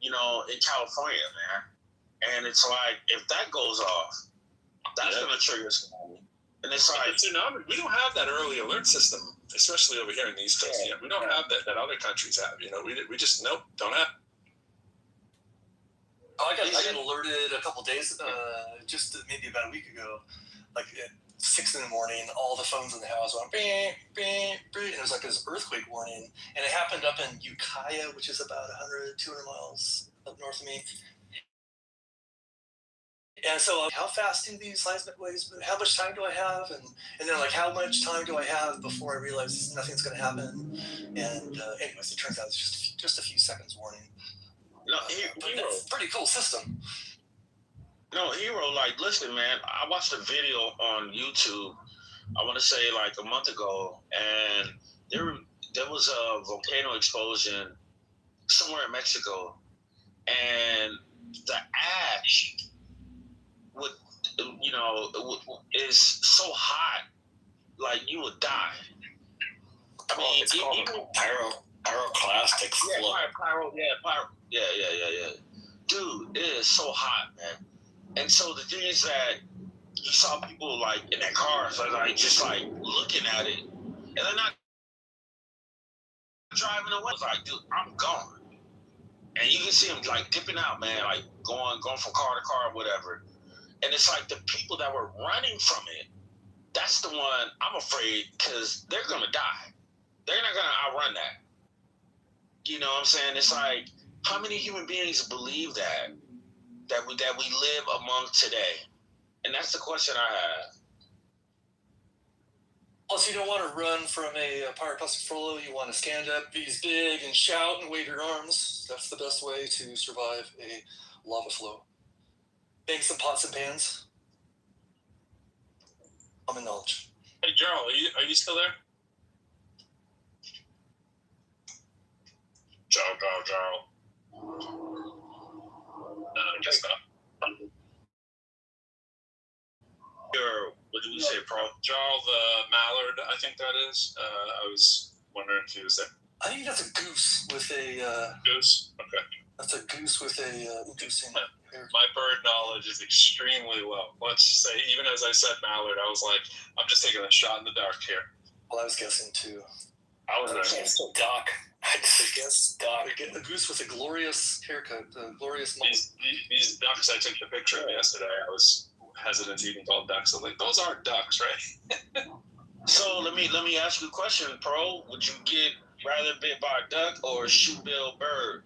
you know, in California, man. And it's like, if that goes off, that's going to trigger a tsunami. And it's like, tsunami, we don't have that early alert system, especially over here in the East Coast. Yeah, we don't have that other countries have. You know, we just don't have. I got alerted a couple days, just maybe about a week ago, like at 6 a.m, all the phones in the house went bing, bing, bing, and it was like this earthquake warning, and it happened up in Ukiah, which is about 100, 200 miles up north of me. And so, how fast do these seismic waves move? How much time do I have? And then, like, how much time do I have before I realize nothing's going to happen? And anyways, it turns out it's just a few seconds warning. No, but it's a pretty cool system. No, Hero, like, listen, man, I watched a video on YouTube, I want to say like a month ago, and there was a volcano explosion somewhere in Mexico, and the ash would, you know, is so hot, like you would die. I mean, it's called pyroclastic flow. Yeah. Dude, it is so hot, man. And so the thing is that you saw people like in their cars, like just like looking at it, and they're not driving away. It's like, dude, I'm gone. And you can see them like dipping out, man, like going from car to car or whatever. And it's like the people that were running from it, that's the one I'm afraid, because they're gonna die. They're not gonna outrun that. You know what I'm saying? It's like, how many human beings believe that we live among today? And that's the question I have. Plus, you don't want to run from a pyroclastic flow. You want to stand up, be big, and shout and wave your arms. That's the best way to survive a lava flow. Bang some pots and pans. Common knowledge. Hey, Jarl, are you still there? Jarl. Just what did we say, Jarl the mallard, I think that is. I was wondering if he was there. I think that's a goose with a... Goose? Okay. That's a goose with a inducing... My bird knowledge is extremely low. Let's just say, even as I said mallard, I was like, I'm just taking a shot in the dark here. Well, I was guessing too. I was guessing duck. I guess duck. A goose with a glorious haircut, a glorious... These ducks I took the picture of yesterday, I was hesitant to even call ducks. I'm like, those aren't ducks, right? So let me ask you a question, Pro. Would you get rather bit by a duck or a shoe-billed bird?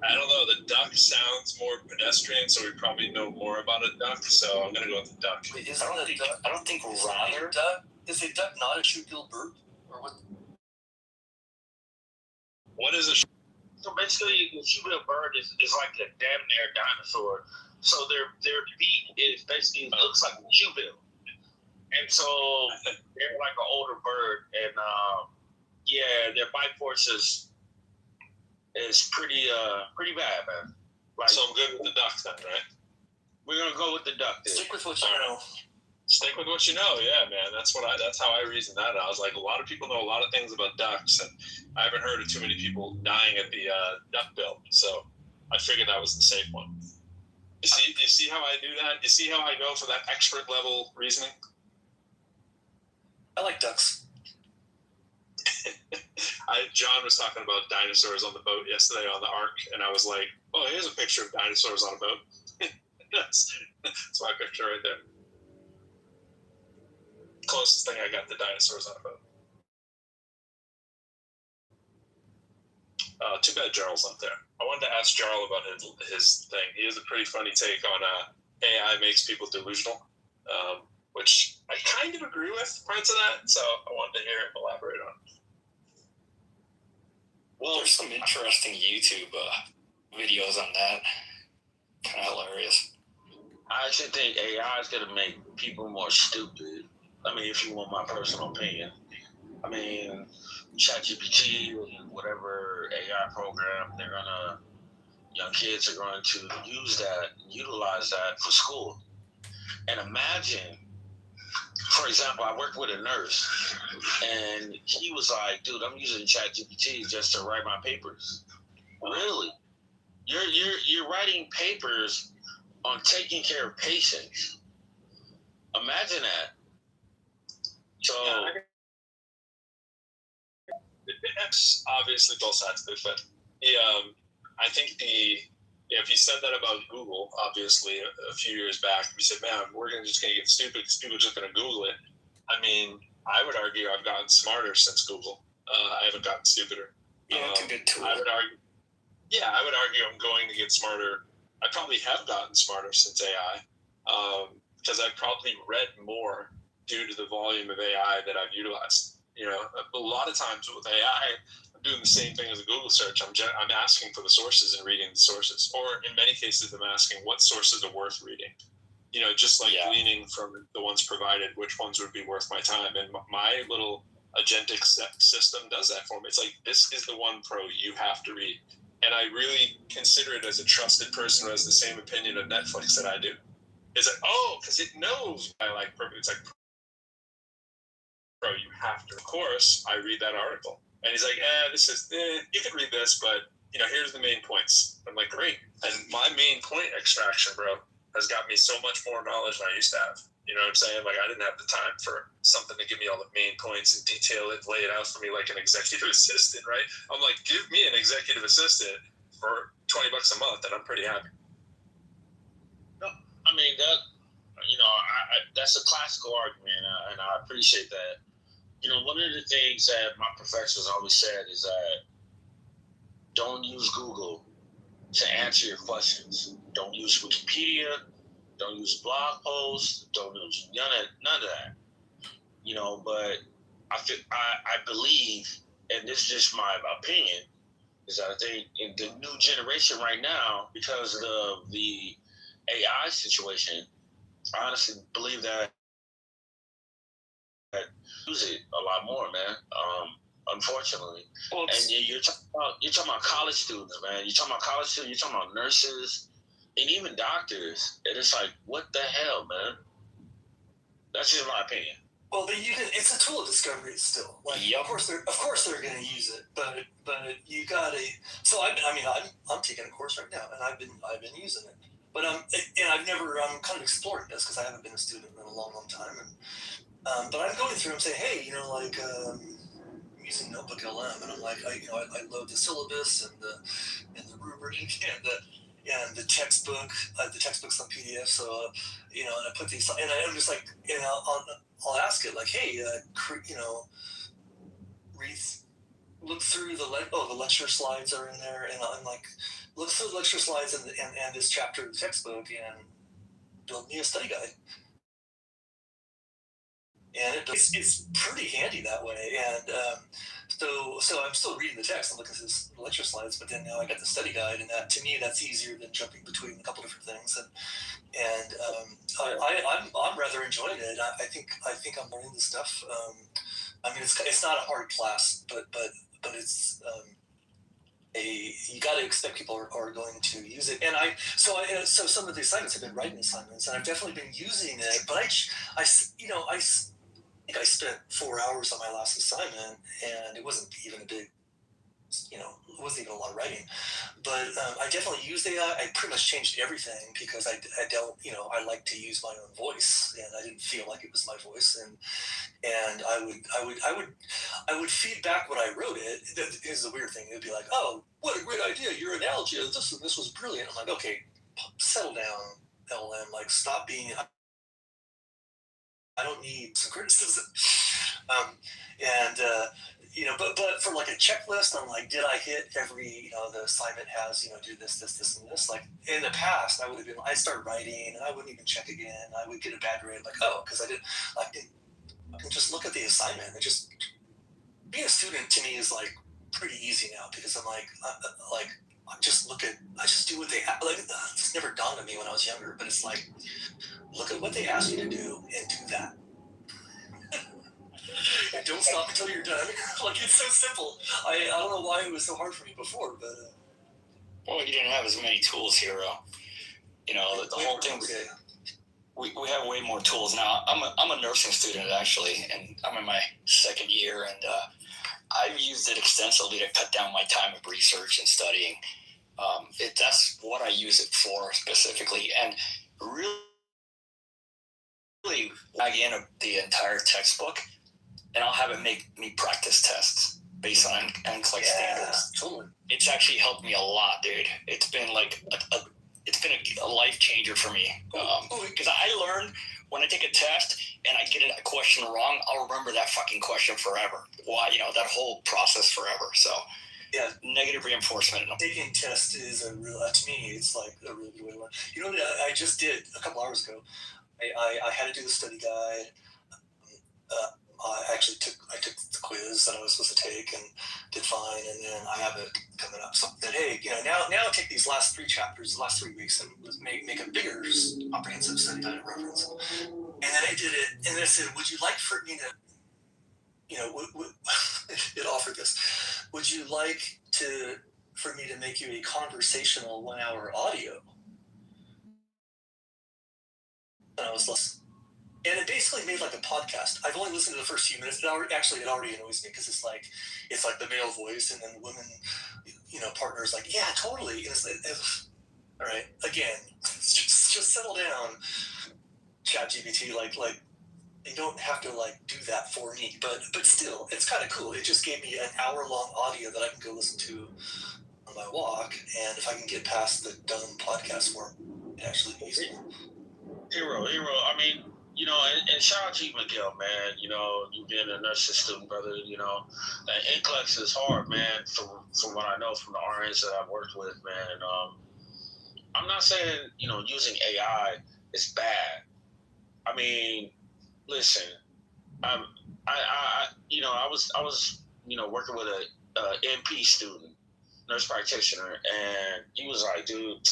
I don't know. The duck sounds more pedestrian, so we probably know more about a duck. So I'm gonna go with the duck. Wait, I don't think rather. Is a duck not a shoe-billed bird, or what? What is a? So basically, the shoe-billed bird is like a damn near dinosaur. So their feet is basically looks like a shoe-bill, and so they're like an older bird, and their bite force is pretty bad, man. Like, so I'm good with the duck then, right? We're gonna go with the duck then. Stick with what you know. Stick with what you know, yeah, man. That's how I reasoned that. I was like, a lot of people know a lot of things about ducks, and I haven't heard of too many people dying at the duck bill. So I figured that was the safe one. You see how I do that? You see how I go for that expert level reasoning? I like ducks. John was talking about dinosaurs on the boat yesterday on the Ark, and I was like, "Oh, here's a picture of dinosaurs on a boat." That's my picture right there. Closest thing I got to dinosaurs on a boat. Too bad Jarl's not there. I wanted to ask Jarl about his thing. He has a pretty funny take on AI makes people delusional, which I kind of agree with parts of that. So I wanted to hear him elaborate on. Well, there's some interesting YouTube videos on that. Kind of hilarious. I actually think AI is going to make people more stupid. I mean, if you want my personal opinion. I mean, ChatGPT, whatever AI program, young kids are going to utilize that for school. And imagine, for example, I worked with a nurse, and he was like, dude, I'm using ChatGPT just to write my papers. Really? You're writing papers on taking care of patients. Imagine that. So... Yeah, it's obviously both sides of it, but I think if you said that about Google, obviously a few years back, we said, man, we're just going to get stupid because people are just going to Google it. I mean, I would argue I've gotten smarter since Google. I haven't gotten stupider. Yeah, it's a good tool. I would argue I'm going to get smarter. I probably have gotten smarter since AI because I've probably read more due to the volume of AI that I've utilized. You know, a lot of times with AI, I'm doing the same thing as a Google search. I'm asking for the sources and reading the sources, or in many cases, I'm asking what sources are worth reading. You know, just like gleaning from the ones provided, which ones would be worth my time. And my little agentic system does that for me. It's like, this is the one pro you have to read. And I really consider it as a trusted person who has the same opinion of Netflix that I do. It's like, oh, because it knows I like perfect. It's like, bro, you have to. Of course, I read that article. And he's like, you can read this, but, you know, here's the main points. I'm like, great. And my main point extraction, bro, has got me so much more knowledge than I used to have. You know what I'm saying? Like, I didn't have the time for something to give me all the main points and detail it, lay it out for me like an executive assistant, right? I'm like, give me an executive assistant for $20 a month, and I'm pretty happy. No, I mean, that's a classical argument, and I appreciate that. You know, one of the things that my professors always said is that don't use Google to answer your questions. Don't use Wikipedia. Don't use blog posts. Don't use none of that. You know, but I believe, and this is just my opinion, is that I think in the new generation right now, because of the AI situation, I honestly believe that use it a lot more, man. Unfortunately, and you're talking about college students, man. You're talking about college students. You're talking about nurses, and even doctors. And it's like, what the hell, man? That's just my opinion. Well, it's a tool of discovery still. Like, of course they're going to use it, but you got to. So I'm taking a course right now, and I've been using it, but I'm kind of exploring this because I haven't been a student in a long time, and but I'm going through and saying, hey, you know, like I'm using Notebook LM, and I'm like, I load the syllabus and the rubric and the textbook. The textbook's on PDF, so you know, and I put these, and I'm just like, you know, I'll ask it like, hey, you know, look through the lecture slides are in there, and I'm like, look through the lecture slides and this chapter of the textbook, and build me a study guide. And it's pretty handy that way. And so I'm still reading the text and looking at the lecture slides, but then now I got the study guide, and that, to me, that's easier than jumping between a couple different things. And I'm rather enjoying it. I think I'm learning this stuff. I mean, it's not a hard class, but it's you got to expect people are going to use it. And so some of the assignments have been writing assignments, and I've definitely been using it. But I think I spent 4 hours on my last assignment, and it wasn't even a big, you know, it wasn't even a lot of writing. But I definitely used AI. I pretty much changed everything because I don't, you know, I like to use my own voice, and I didn't feel like it was my voice, and I would feed back what I wrote it. Here's the weird thing. It would be like, oh, what a great idea. Your analogy of this and this was brilliant. I'm like, okay, settle down LLM. Like, stop being. I don't need some criticism. But for like a checklist on like, did I hit every, the assignment has, do this, and this. Like in the past, I started writing and I wouldn't even check again. I would get a bad grade, like, because I didn't, I can just look at the assignment and just being a student to me is like pretty easy now because I'm like, I just do what they like. It's never dawned on me when I was younger, but it's like, look at what they ask you to do and do that. And don't stop until you're done. Like, it's so simple. I don't know why it was so hard for me before, but well, you didn't have as many tools, Hero. The whole thing. We have way more tools now. I'm a nursing student actually, and I'm in my second year, and I've used it extensively to cut down my time of research and studying. That's what I use it for specifically, and really log in the entire textbook, and I'll have it make me practice tests based on NCLEX standards. Totally. It's actually helped me a lot, dude. It's been like a life changer for me because I learned when I take a test and I get a question wrong, I'll remember that fucking question forever. Why, that whole process forever. So yeah, negative reinforcement. Taking tests is a real, to me, it's like a really good way to learn. You know what I just did a couple hours ago? I had to do the study guide. I took the quiz that I was supposed to take and did fine, and then I have it coming up. So that, hey, now take these last 3 chapters, the last 3 weeks, and make a bigger comprehensive study guide reference. And then I did it, and then I said, would you like for me to, it offered this. Would you like for me to make you a conversational 1-hour audio? And I was like, and it basically made like a podcast. I've only listened to the first few minutes. It already annoys me because it's like the male voice, and then the women, partners like, yeah, totally. And it's like, all right, again, just settle down, ChatGPT. Like you don't have to like do that for me, but still, it's kind of cool. It just gave me an hour-long audio that I can go listen to on my walk, and if I can get past the dumb podcast form, it actually is useful. Hero. I mean, and shout out to you, Miguel, man. You being a nursing student, brother. That NCLEX is hard, man. From what I know from the RNs that I've worked with, man. I'm not saying using AI is bad. I mean, listen, I was working with a NP student, nurse practitioner, and he was like, dude.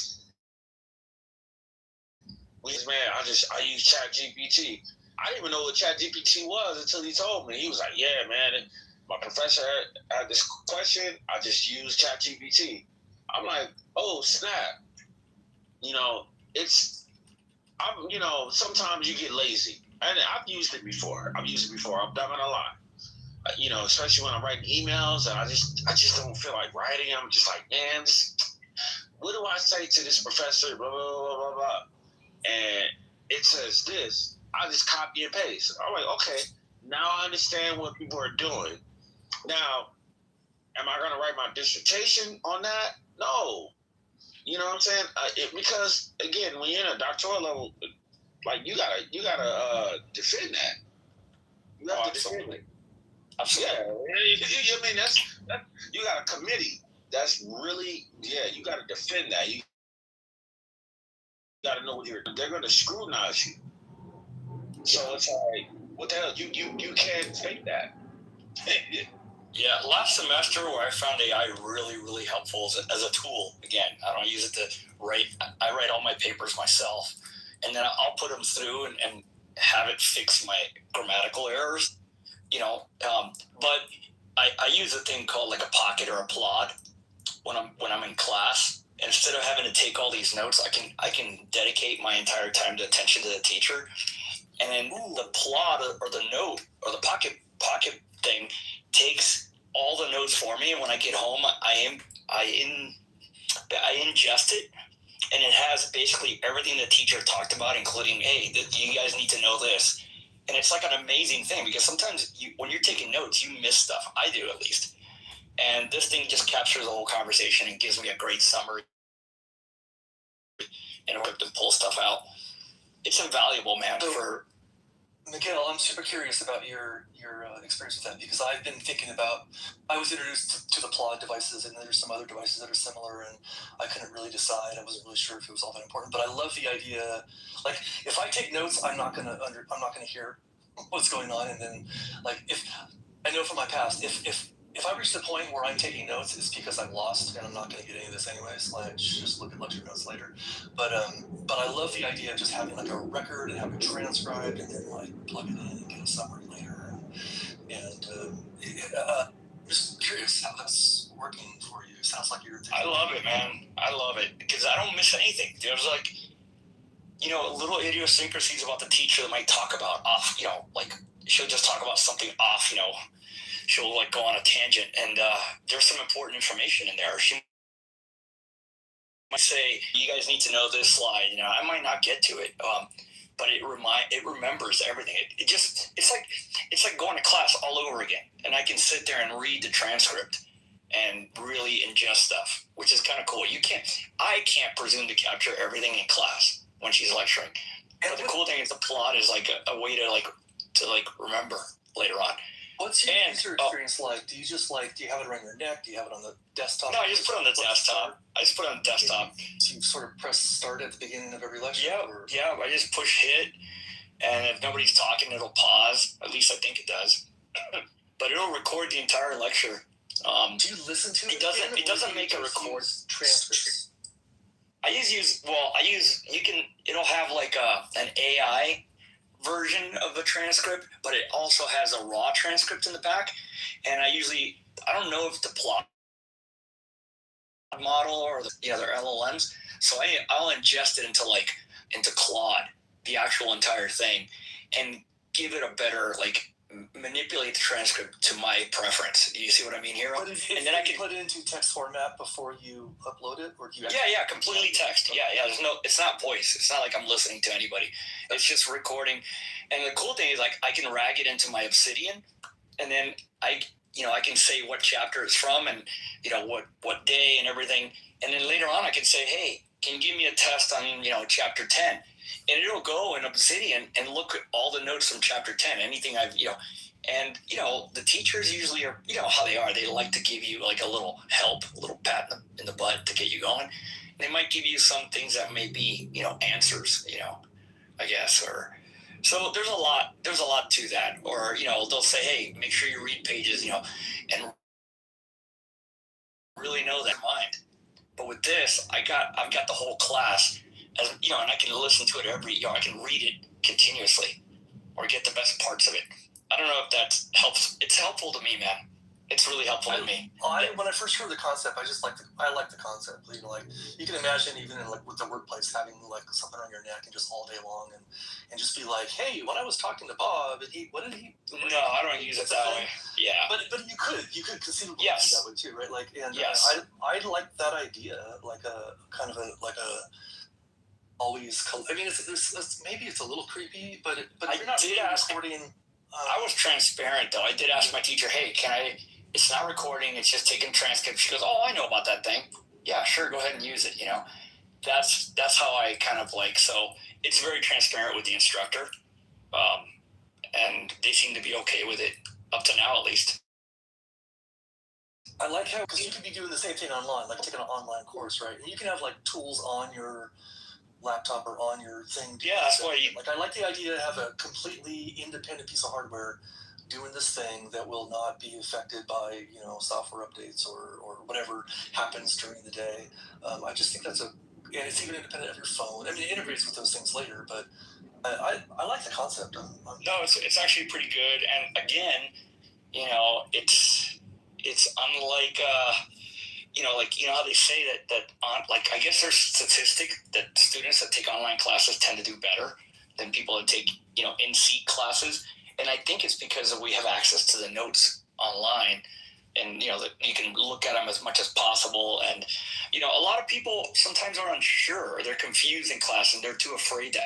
I use ChatGPT. I didn't even know what ChatGPT was until he told me. He was like, yeah, man, my professor had this question. I just used ChatGPT. I'm like, oh, snap. Sometimes you get lazy. And I've used it before. I'm done it a lot. Especially when I'm writing emails and I just don't feel like writing. I'm just like, man, what do I say to this professor? Blah, blah, blah, blah, blah. And it says this. I just copy and paste. I'm like, okay, now I understand what people are doing. Now, am I going to write my dissertation on that? No. You know what I'm saying? Because again, when you're in a doctoral level, like you gotta defend that. You have to defend it. Absolutely. Yeah. I mean, that's you got a committee. That's really you got to defend that. You got to know what they're going to scrutinize you. So it's like, what the hell? You can't fake that. Yeah, last semester where I found AI really, really helpful as a tool. Again, I don't use it to write. I write all my papers myself, and then I'll put them through and have it fix my grammatical errors. But I use a thing called like a Pocket or a Plod when I'm in class. Instead of having to take all these notes, I can dedicate my entire time to attention to the teacher, and then the Plod or the note or the pocket thing takes all the notes for me. And when I get home, I ingest it, and it has basically everything the teacher talked about, including, hey, you guys need to know this. And it's like an amazing thing because sometimes when you're taking notes, you miss stuff. I do, at least. And this thing just captures the whole conversation and gives me a great summary. encrypt and pull stuff out. It's invaluable, man. For Miguel, I'm super curious about your experience with that, because I've been thinking about. I was introduced to the Plod devices, and there's some other devices that are similar, and I couldn't really decide. I wasn't really sure if it was all that important, but I love the idea. Like, if I take notes, I'm not gonna hear what's going on, and then, like, if I know from my past, if I reach the point where I'm taking notes, it's because I'm lost and I'm not going to get any of this anyways. Like, just look at lecture notes later. But I love the idea of just having like a record and having it transcribed, and then like plug it in and get a summary later. Just curious how that's working for you. Sounds like you're. I love it, man. I love it because I don't miss anything. There's like, little idiosyncrasies about the teacher that might talk about off. Like she'll just talk about something off. She'll like go on a tangent, and there's some important information in there. She might say, "You guys need to know this slide." I might not get to it, but it remembers everything. It's like going to class all over again, and I can sit there and read the transcript and really ingest stuff, which is kind of cool. I can't presume to capture everything in class when she's lecturing. But the cool thing is the plot is like a way to remember later on. What's your user experience like? Do you have it around your neck? Do you have it on the desktop? No, I just put it on the desktop. So you sort of press start at the beginning of every lecture? Yeah. I just push hit, and if nobody's talking, it'll pause. At least I think it does. But it'll record the entire lecture. Do you listen to it? It doesn't make a record transcripts. It'll have like an AI version of the transcript, but it also has a raw transcript in the back. And I don't know if the plot model or their LLMs. So I'll ingest it into Claude, the actual entire thing, and give it a better manipulate the transcript to my preference. Do you see what I mean here? But and then I can put it into text format before you upload it, or do you? Yeah, completely text. Yeah. It's not voice. It's not like I'm listening to anybody. It's just recording. And the cool thing is I can rag it into my Obsidian, and then I can say what chapter it's from, and what day and everything. And then later on I can say, hey, can you give me a test on chapter 10? And it'll go in Obsidian and look at all the notes from chapter 10, anything and the teachers usually are, how they are. They like to give you like a little help, a little pat in the butt to get you going. And they might give you some things that may be, answers, I guess, or so there's a lot to that. Or, they'll say, hey, make sure you read pages, and really know that in mind. But with this, I've got the whole class. And I can listen to it I can read it continuously or get the best parts of it. I don't know if that helps. It's helpful to me, man. It's really helpful to me. When I first heard the concept, I like the concept. You can imagine even in with the workplace having something on your neck and just all day long and just be like, hey, when I was talking to Bob, and what did he? No, I don't use it that way. Yeah. But you could conceivably do that way too, right? Yes. I like that idea, always. I mean, it's maybe it's a little creepy, but you're not really recording. I was transparent though. I did ask my teacher, hey, it's not recording, it's just taking transcripts. She goes, oh, I know about that thing. Yeah, sure, go ahead and use it, That's how I kind of so it's very transparent with the instructor. And they seem to be okay with it, up to now at least. I like how, because you could be doing the same thing online, like taking an online course, right? And you can have tools on your laptop or on your thing. Yeah, that's why I like the idea to have a completely independent piece of hardware doing this thing that will not be affected by software updates or whatever happens during the day. I just think and it's even independent of your phone. I mean, it integrates with those things later, but I like the concept. No, it's actually pretty good. And again, it's unlike how they say that I guess there's statistic that students that take online classes tend to do better than people that take in-seat classes. And I think it's because we have access to the notes online, and that you can look at them as much as possible. And a lot of people sometimes are unsure or they're confused in class, and they're too afraid to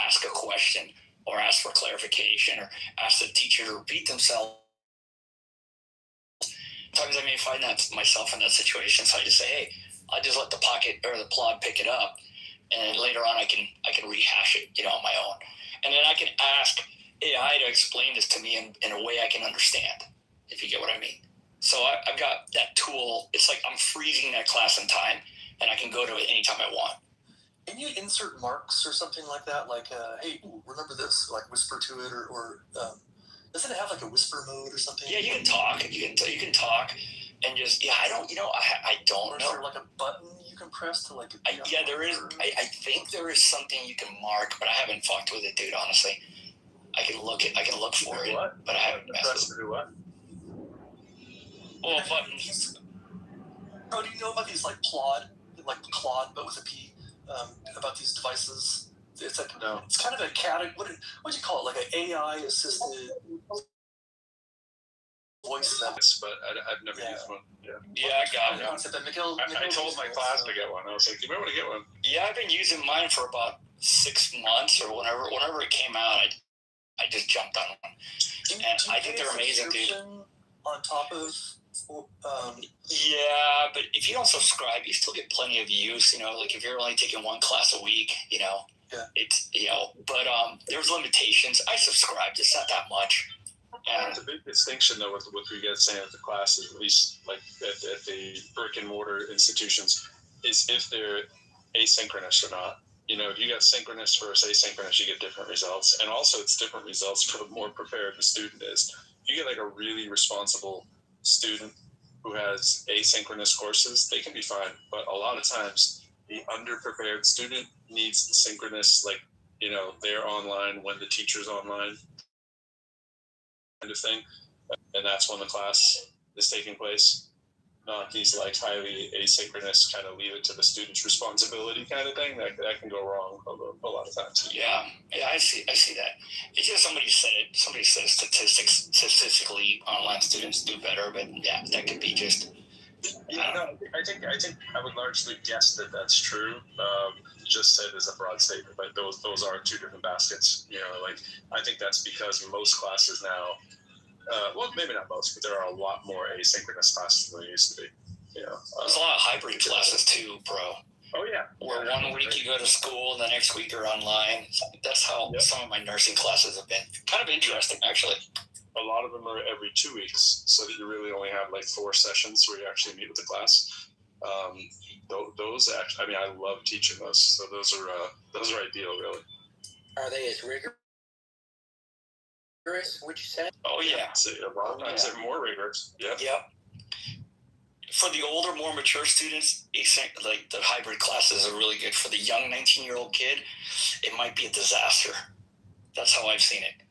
ask a question or ask for clarification or ask the teacher to repeat themselves. Sometimes I may find myself in that situation, so I just say, hey, I'll just let the pocket or the plod pick it up, and later on I can rehash it, on my own, and then I can ask AI to explain this to me in a way I can understand, if you get what I mean. So I've got that tool. It's like I'm freezing that class in time, and I can go to it anytime I want. Can you insert marks or something like that? Like, hey, remember this? Like whisper to it, or doesn't it have like a whisper mode or something? Yeah, you can talk. You can talk, and just I don't. I don't know. Is there like a button you can press to like? There is. I think there is something you can mark, but I haven't fucked with it, dude. Honestly, I can look for it, but I haven't messed with it. What? Well, buttons. Bro, do you know about these like Claude, but with a P? About these devices. It's like it's kind of a category. What do you call it? Like an AI assisted voice. But I've never used one. Yeah, I got it. I told my class to get one. I was like, you might want to get one. Yeah, I've been using mine for about 6 months or whenever it came out. I just jumped on one, and I think they're amazing, dude. On top of. Yeah, but if you don't subscribe, you still get plenty of use. Like if you're only taking one class a week, it's But there's limitations. I subscribed. It's not that much. It's a big distinction though with what we get saying at the classes, at least like at the brick and mortar institutions, is if they're asynchronous or not. If you got synchronous versus asynchronous, you get different results, and also it's different results for the more prepared the student is. You get like a really responsible student who has asynchronous courses, they can be fine. But a lot of times the underprepared student needs the synchronous, like, they're online when the teacher's online kind of thing. And that's when the class is taking place. Not these like highly asynchronous kind of leave it to the student's responsibility kind of thing. That can go wrong a lot of times. Yeah, I see that. It's just somebody said statistically online students do better, but yeah, that could be just. I think I would largely guess that that's true. Just said as a broad statement, but those are two different baskets. I think that's because most classes now. Well, maybe not most, but there are a lot more asynchronous classes than there used to be. There's a lot of hybrid classes too, bro. Oh yeah. Where one week you go to school, and the next week you're online. That's how some of my nursing classes have been. Kind of interesting, actually. A lot of them are every 2 weeks, so that you really only have like 4 sessions where you actually meet with the class. Those actually, I love teaching those. So those are ideal, really. Are they as rigorous? Would you say? Oh yeah. A lot of times they're more rigorous. Yeah. Yep. For the older, more mature students, like the hybrid classes are really good. For the young 19-year-old kid, it might be a disaster. That's how I've seen it.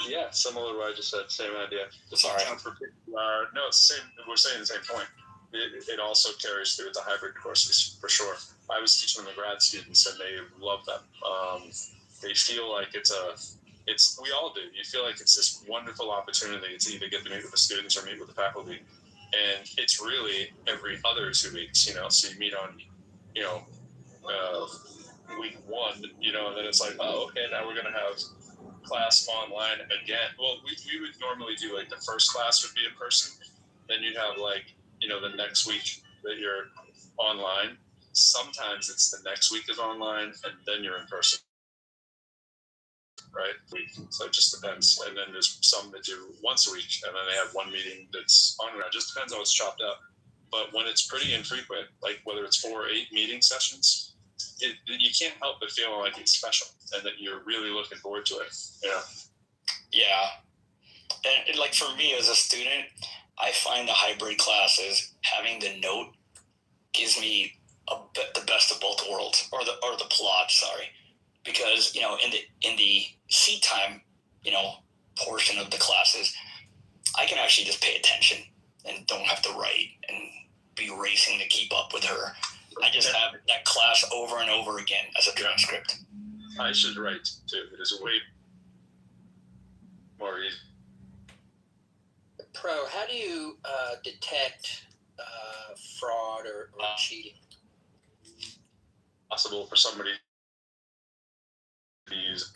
Yeah, similar to what I just said. Same idea. Sorry. No, it's the same. We're saying the same point. It also carries through the hybrid courses for sure. I was teaching them to grad students, and they love them. They feel like it's we all do. You feel like it's this wonderful opportunity to either get to meet with the students or meet with the faculty, and it's really every other 2 weeks. So you meet on, week 1, and then it's like, oh, okay, now we're gonna have class online again. Well, we would normally do like the first class would be in person, then you'd have like the next week that you're online. Sometimes it's the next week is online and then you're in person, right? So it just depends. And then there's some that do once a week, and then they have one meeting that's online. It just depends how it's chopped up. But when it's pretty infrequent, like whether it's 4 or 8 meeting sessions, you can't help but feel like it's special and that you're really looking forward to it. Yeah. And like for me as a student, I find the hybrid classes, having the note gives me the best of both worlds, or the plot, sorry. Because, in the seat time, portion of the classes, I can actually just pay attention and don't have to write and be racing to keep up with her. I just have that class over and over again as a transcript. I should write too. It is way more easy. Pro, how do you detect fraud or cheating? Possible for somebody to use.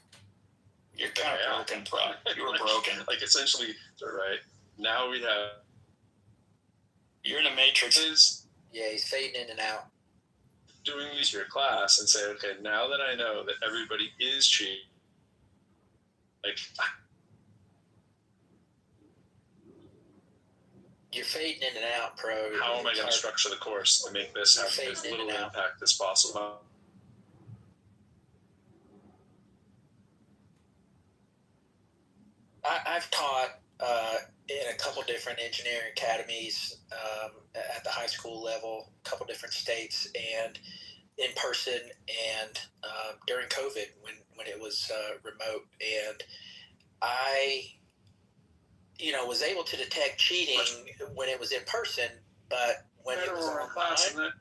You're kind of broken, Pro. You were broken. Like essentially, right? Now we have. You're in a matrix. Yeah, he's fading in and out. doing these your class and say, okay, now that I know that everybody is cheating, like, you're fading in and out, pro. how am I going to structure the course to make this have as little impact as possible? I've taught in a couple different engineering academies at the high school level, a couple different states, and in person, and during COVID when it was remote, and I, was able to detect cheating when it was in person, but when it was online,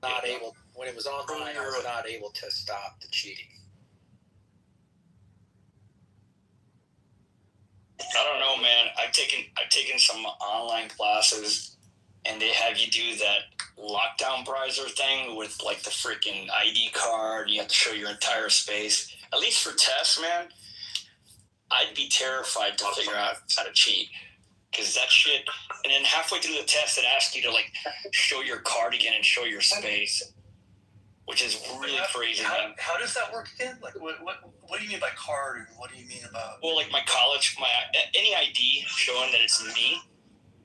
not able. When it was online, I was not able to stop the cheating. I don't know, man. I've taken some online classes, and they have you do that lockdown browser thing with like the freaking ID card. You have to show your entire space. At least for tests, man, I'd be terrified to figure out how to cheat, because that shit. And then halfway through the test, it asks you to like show your card again and show your space, which is really crazy, man. How does that work again? Like, what do you mean by card, and what do you mean about? Well, like my college, any ID showing that it's me.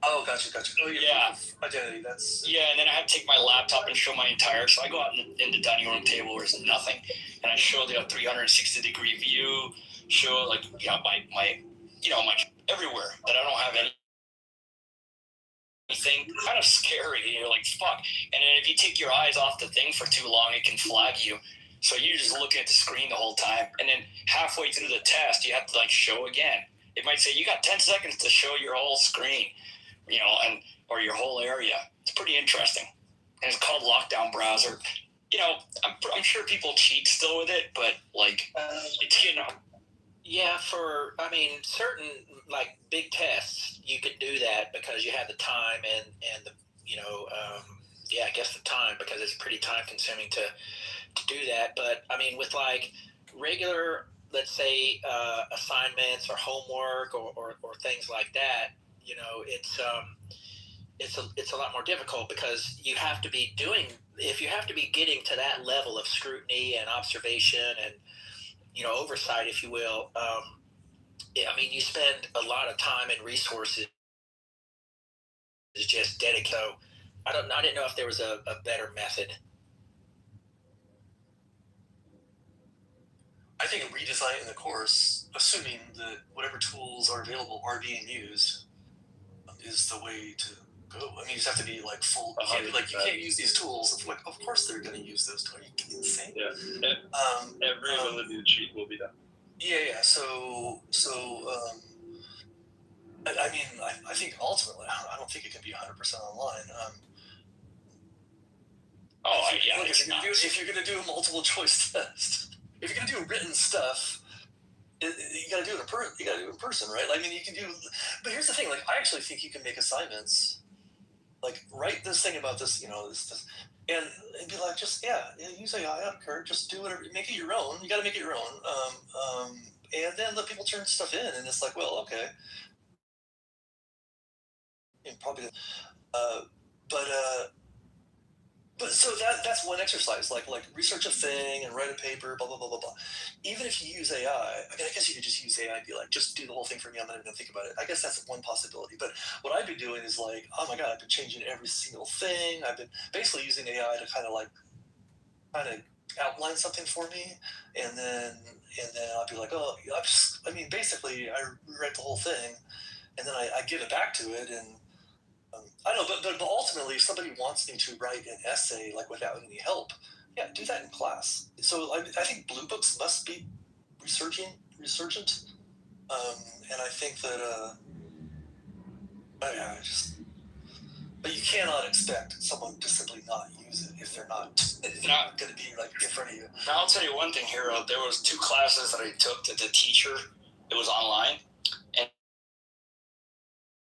Oh, gotcha. Oh, yeah. Identity, that's... Yeah, and then I had to take my laptop and show my entire... So I go out in the dining room table where there's nothing, and I show the 360-degree view, show, like, my everywhere, that I don't have anything. Kind of scary, and you're like, fuck. And then if you take your eyes off the thing for too long, it can flag you. So you're just looking at the screen the whole time, and then halfway through the test, you have to, like, show again. It might say, you got 10 seconds to show your whole screen. Or your whole area. It's pretty interesting. And it's called Lockdown Browser. I'm sure people cheat still with it, but it's, Yeah, for, certain, like, big tests, you could do that because you have the time and the, I guess the time, because it's pretty time consuming to do that. But, with, like, regular, let's say, assignments or homework or things like that, it's a lot more difficult, because you have to be getting to that level of scrutiny and observation and oversight, if you will. You spend a lot of time and resources just dedicated. So I didn't know if there was a better method. I think redesigning the course, assuming that whatever tools are available are being used, is the way to go. You just have to be like full. You can't be like, you can't use these tools. It's like, of course they're going to use those tools. Are you insane? Yeah. Every ability to cheat will be done. Yeah. So. I think ultimately, I don't think it can be 100% online. If you're going to do a multiple choice test, if you're going to do written stuff, you got to do it in person, right? You can do, but here's the thing. Like, I actually think you can make assignments. Like, write this thing about this, this, and be like, just use AI. I don't care. Just do whatever. Make it your own. You got to make it your own. And then let people turn stuff in, and it's like, well, okay. And probably, but so that's one exercise, like research a thing and write a paper, blah blah blah blah blah. Even if you use AI, I guess you could just use AI and be like, just do the whole thing for me. I'm not even gonna think about it. I guess that's one possibility. But what I've been doing is like, oh my god, I've been changing every single thing. I've been basically using AI to kind of outline something for me, and then I'll be like, oh, basically I rewrite the whole thing, and then I give it back to it, and I don't know, but ultimately, if somebody wants me to write an essay like without any help, yeah, do that in class. So I think blue books must be resurgent, and I think that but you cannot expect someone to simply not use it if they're not going to be like in front of you. Now, I'll tell you one thing, Hero. There was 2 classes that I took that the teacher, it was online, and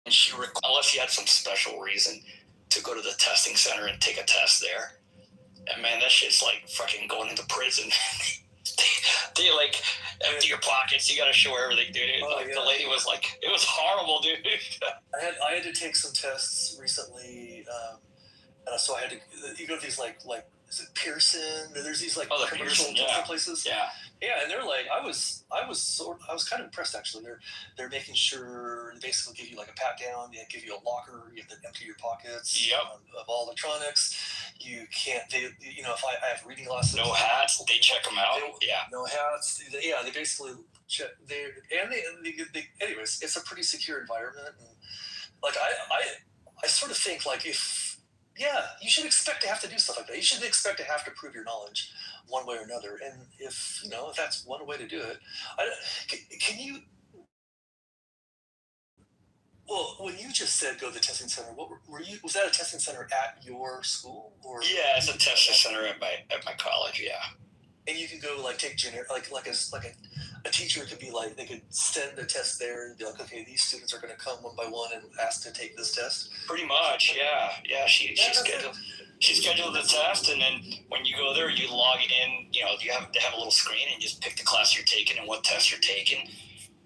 she, unless you had some special reason to go to the testing center and take a test there, and man, that shit's like fucking going into prison. they like empty your pockets. You got to show everything, dude. The lady was like, it was horrible, dude. I had to take some tests recently, and so I had to. You go to these like is it Pearson? There's these like commercial testing places. Yeah, and they're like, I was kind of impressed actually. They're making sure they basically give you like a pat down. They give you a locker. You have to empty your pockets of all electronics. You can't. If I have reading glasses, no hats. They check them out. No hats. They basically check. Anyways, it's a pretty secure environment, and like I sort of think like you should expect to have to do stuff like that. You should expect to have to prove your knowledge one way or another. And if that's one way to do it, can you? Well, when you just said go to the testing center, what were you? Was that a testing center at your school, or? Yeah, it's a testing center at my college. Yeah. And you can go like take a teacher could be like, they could send a test there and be like, okay, these students are going to come one by one and ask to take this test. Pretty much, yeah. She scheduled the test, and then when you go there, you log it in. You have to have a little screen and just pick the class you're taking and what test you're taking,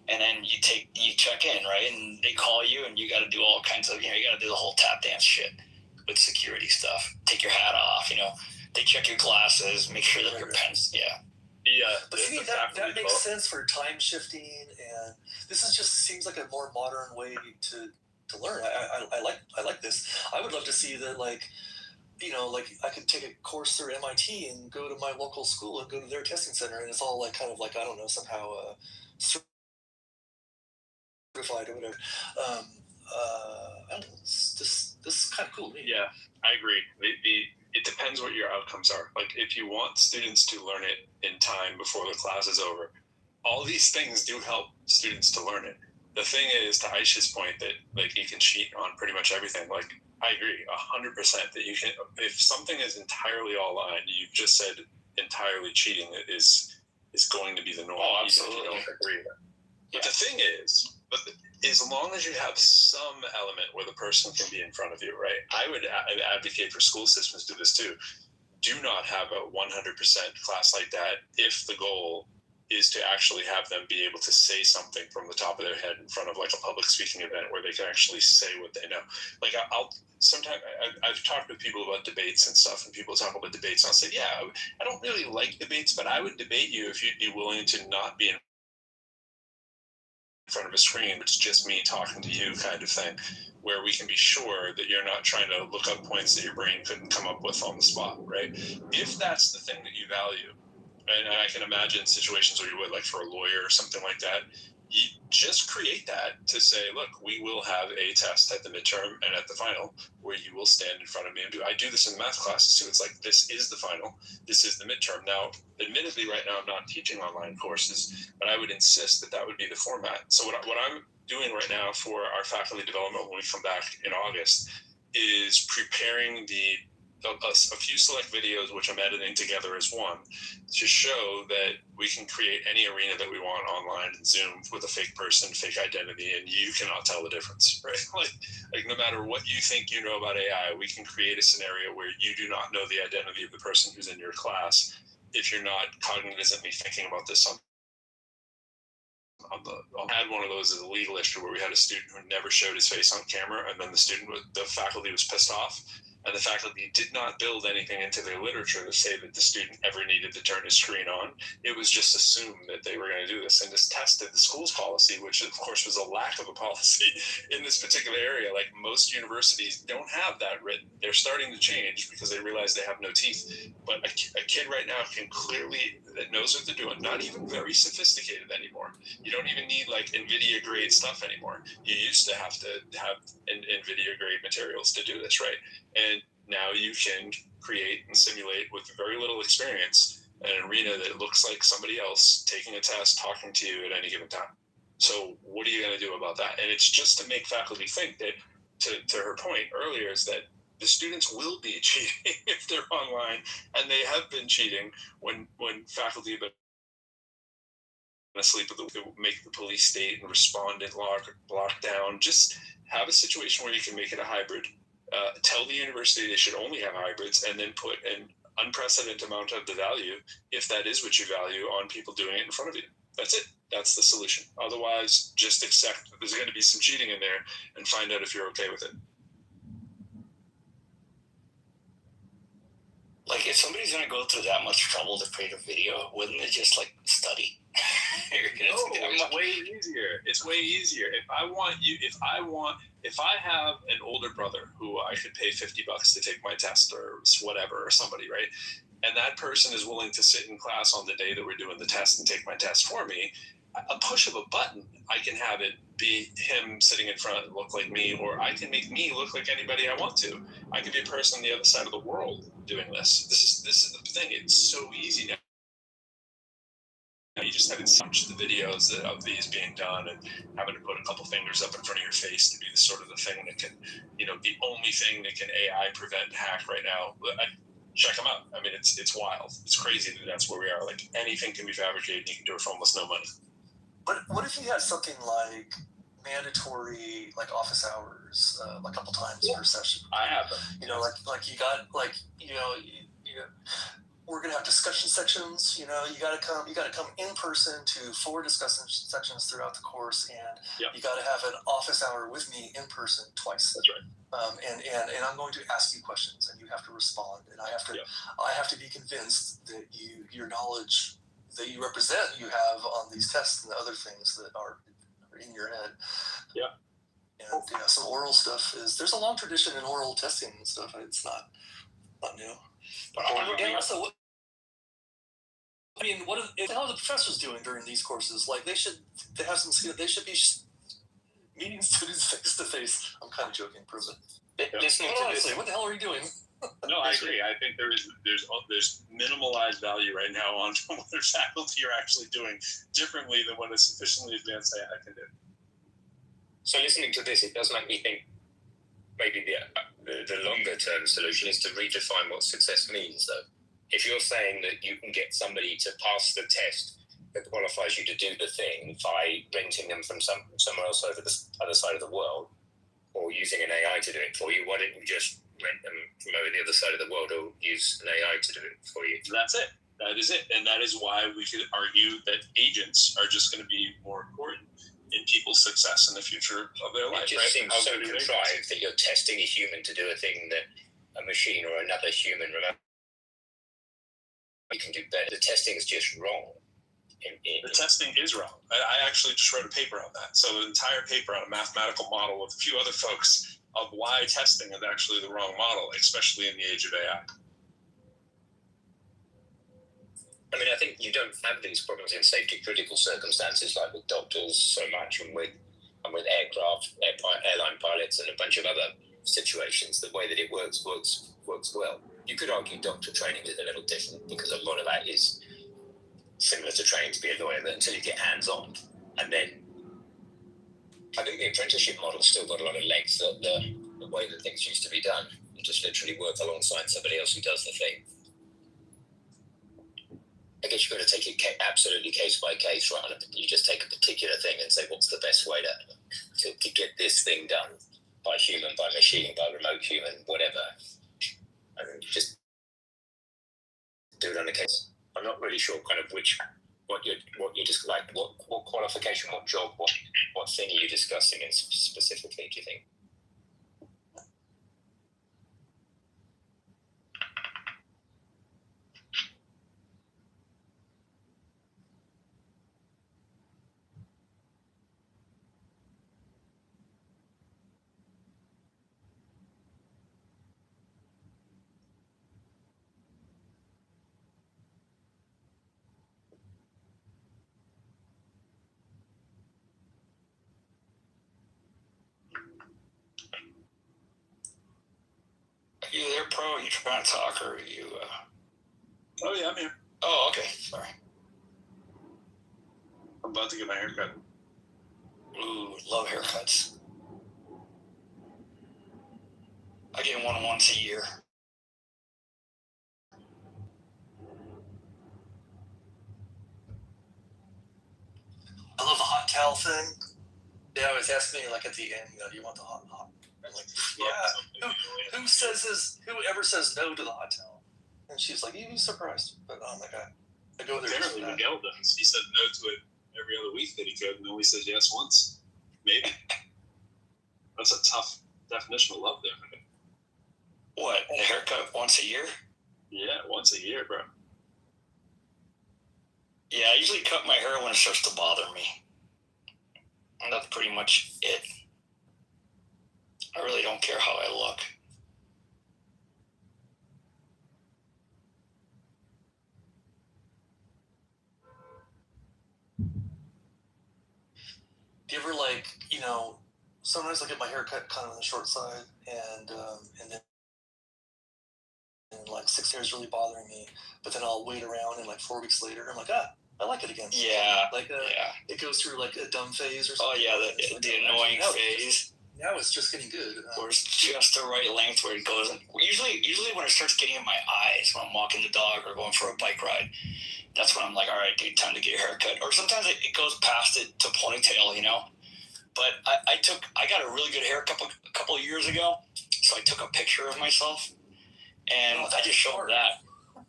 and then you check in, right? And they call you, and you got to do all kinds of, you got to do the whole tap dance shit with security stuff. Take your hat off, They check your glasses, make sure that your pens, But to me, that makes sense for time shifting, and this seems like a more modern way to learn. I like this. I would love to see that, like I could take a course through MIT and go to my local school and go to their testing center, and it's all like kind of like, I don't know, somehow certified or whatever. I don't know. This is kind of cool to me. Yeah, I agree. It depends what your outcomes are. Like, if you want students to learn it in time before the class is over, all these things do help students to learn it. The thing is, to Aisha's point, that like you can cheat on pretty much everything. Like, I agree 100% that you can. If something is entirely online, you've just said entirely cheating is going to be the norm. Oh, absolutely. Even if you don't agree. But the thing is, as long as you have some element where the person can be in front of you, right? I would advocate for school systems to do this too. Do not have a 100% class like that if the goal is to actually have them be able to say something from the top of their head in front of like a public speaking event where they can actually say what they know. Like I've talked with people about debates and stuff, and people talk about debates, and I'll say, yeah, I don't really like debates, but I would debate you if you'd be willing to not be in front of a screen. It's just me talking to you kind of thing, where we can be sure that you're not trying to look up points that your brain couldn't come up with on the spot, right? If that's the thing that you value, and I can imagine situations where you would, like for a lawyer or something like that, you just create that to say, look, we will have a test at the midterm and at the final where you will stand in front of me and I do this in math classes too. It's like, this is the final, this is the midterm. Now, admittedly, right now I'm not teaching online courses, but I would insist that would be the format. So what I'm doing right now for our faculty development when we come back in August is preparing a few select videos, which I'm editing together as one, to show that we can create any arena that we want online in Zoom with a fake person, fake identity, and you cannot tell the difference, right? Like no matter what you think you know about AI, we can create a scenario where you do not know the identity of the person who's in your class if you're not cognitively thinking about this I had one of those as a legal issue where we had a student who never showed his face on camera, and then the faculty was pissed off. And the faculty did not build anything into their literature to say that the student ever needed to turn his screen on. It was just assumed that they were going to do this, and just tested the school's policy, which of course was a lack of a policy in this particular area. Like most universities don't have that written. They're starting to change because they realize they have no teeth. But a kid right now can clearly, that knows what they're doing, not even very sophisticated anymore. You don't even need like NVIDIA grade stuff anymore. You used to have NVIDIA grade materials to do this, right? And now you can create and simulate with very little experience an arena that looks like somebody else taking a test, talking to you at any given time. So what are you going to do about that? And it's just to make faculty think that, to her point earlier, is that the students will be cheating if they're online, and they have been cheating when faculty have been asleep, make the police state and respondent lock down. Just have a situation where you can make it a hybrid. Tell the university they should only have hybrids, and then put an unprecedented amount of the value, if that is what you value, on people doing it in front of you. That's it. That's the solution. Otherwise, just accept that there's going to be some cheating in there and find out if you're okay with it. Like, if somebody's going to go through that much trouble to create a video, wouldn't it just, like, study? It's way easier. It's way easier. If I have an older brother who I could pay $50 to take my test or whatever, or somebody, right? And that person is willing to sit in class on the day that we're doing the test and take my test for me, a push of a button, I can have it be him sitting in front and look like me, or I can make me look like anybody I want to. I could be a person on the other side of the world doing this. This is the thing. It's so easy now. You just have to watch the videos of these being done and having to put a couple fingers up in front of your face to be the sort of the thing that can, the only thing that can AI prevent hack right now. Check them out. I mean, it's wild. It's crazy that that's where we are. Like, anything can be fabricated and you can do it for almost no money. But what if you had something like mandatory, like office hours, a couple times per session? I have them. Like you got we're gonna have discussion sections. You got to come in person to 4 discussion sections throughout the course, and you got to have an office hour with me in person twice. That's right. And I'm going to ask you questions, and you have to respond, and I have to be convinced that your knowledge that you represent, you have on these tests and the other things that are in your head. Yeah. And some oral stuff there's a long tradition in oral testing and stuff. It's not new. But and also, what are the professors doing during these courses? Like, they should have some skill. They should be meeting students face to face. I'm kind of joking, prison. Honestly, what the hell are you doing? No, I agree. I think there's minimalized value right now on what their faculty are actually doing differently than what a sufficiently advanced AI can do. So listening to this, it does make me think maybe the longer term solution is to redefine what success means, though. If you're saying that you can get somebody to pass the test that qualifies you to do the thing by renting them from somewhere else over the other side of the world, or using an AI to do it for you, why don't you just rent them from over the other side of the world, or use an AI to do it for you? That's it. That is it. And that is why we could argue that agents are just going to be more important in people's success in the future of their life. It just seems so contrived that you're testing a human to do a thing that a machine or another human you can do better. The testing is just wrong. The testing is wrong. I actually just wrote a paper on that. So the entire paper on a mathematical model with a few other folks of why testing is actually the wrong model, especially in the age of AI. I mean, I think you don't have these problems in safety critical circumstances like with doctors so much, and with airline pilots and a bunch of other situations. The way that it works well. You could argue doctor training is a little different, because a lot of that is similar to training to be a lawyer, but until you get hands-on. And then I think the apprenticeship model's still got a lot of legs, that the way that things used to be done. You just literally work alongside somebody else who does the thing. I guess you've got to take it absolutely case by case, right? You just take a particular thing and say, what's the best way to get this thing done? By human, by machine, by remote human, whatever. I mean, just do it on a case. I'm not really sure kind of what qualification, what job, what thing are you discussing in specifically, do you think? Are you there, Pro? Are you trying to talk, or are you... Oh, yeah, I'm here. Oh, okay. Sorry. I'm about to get my hair cut. Ooh, love haircuts. I get one once a year. I love the hot towel thing. They always ask me, like, at the end, do you want the hot? I'm like, yeah. Who ever says no to the hot towel? And she's like, you'd be surprised. But oh my God. I go there. Apparently Miguel does. He said no to it every other week that he could, and only says yes once. Maybe. That's a tough definition of love there. What, a haircut once a year? Yeah, once a year, bro. Yeah, I usually cut my hair when it starts to bother me. And that's pretty much it. I really don't care how I look. Do you ever sometimes I get my hair cut kind of on the short side, and then like 6 hairs really bothering me, but then I'll wait around and like 4 weeks later, I'm like, I like it again. Yeah. It goes through like a dumb phase or something. Oh yeah, the annoying phase. Now it's just getting good. Or it's just the right length where it goes. Usually when it starts getting in my eyes when I'm walking the dog or going for a bike ride, that's when I'm like, all right, dude, time to get a haircut. Or sometimes it goes past it to ponytail, But I got a really good hair a couple of years ago, so I took a picture of myself, and I just showed them that.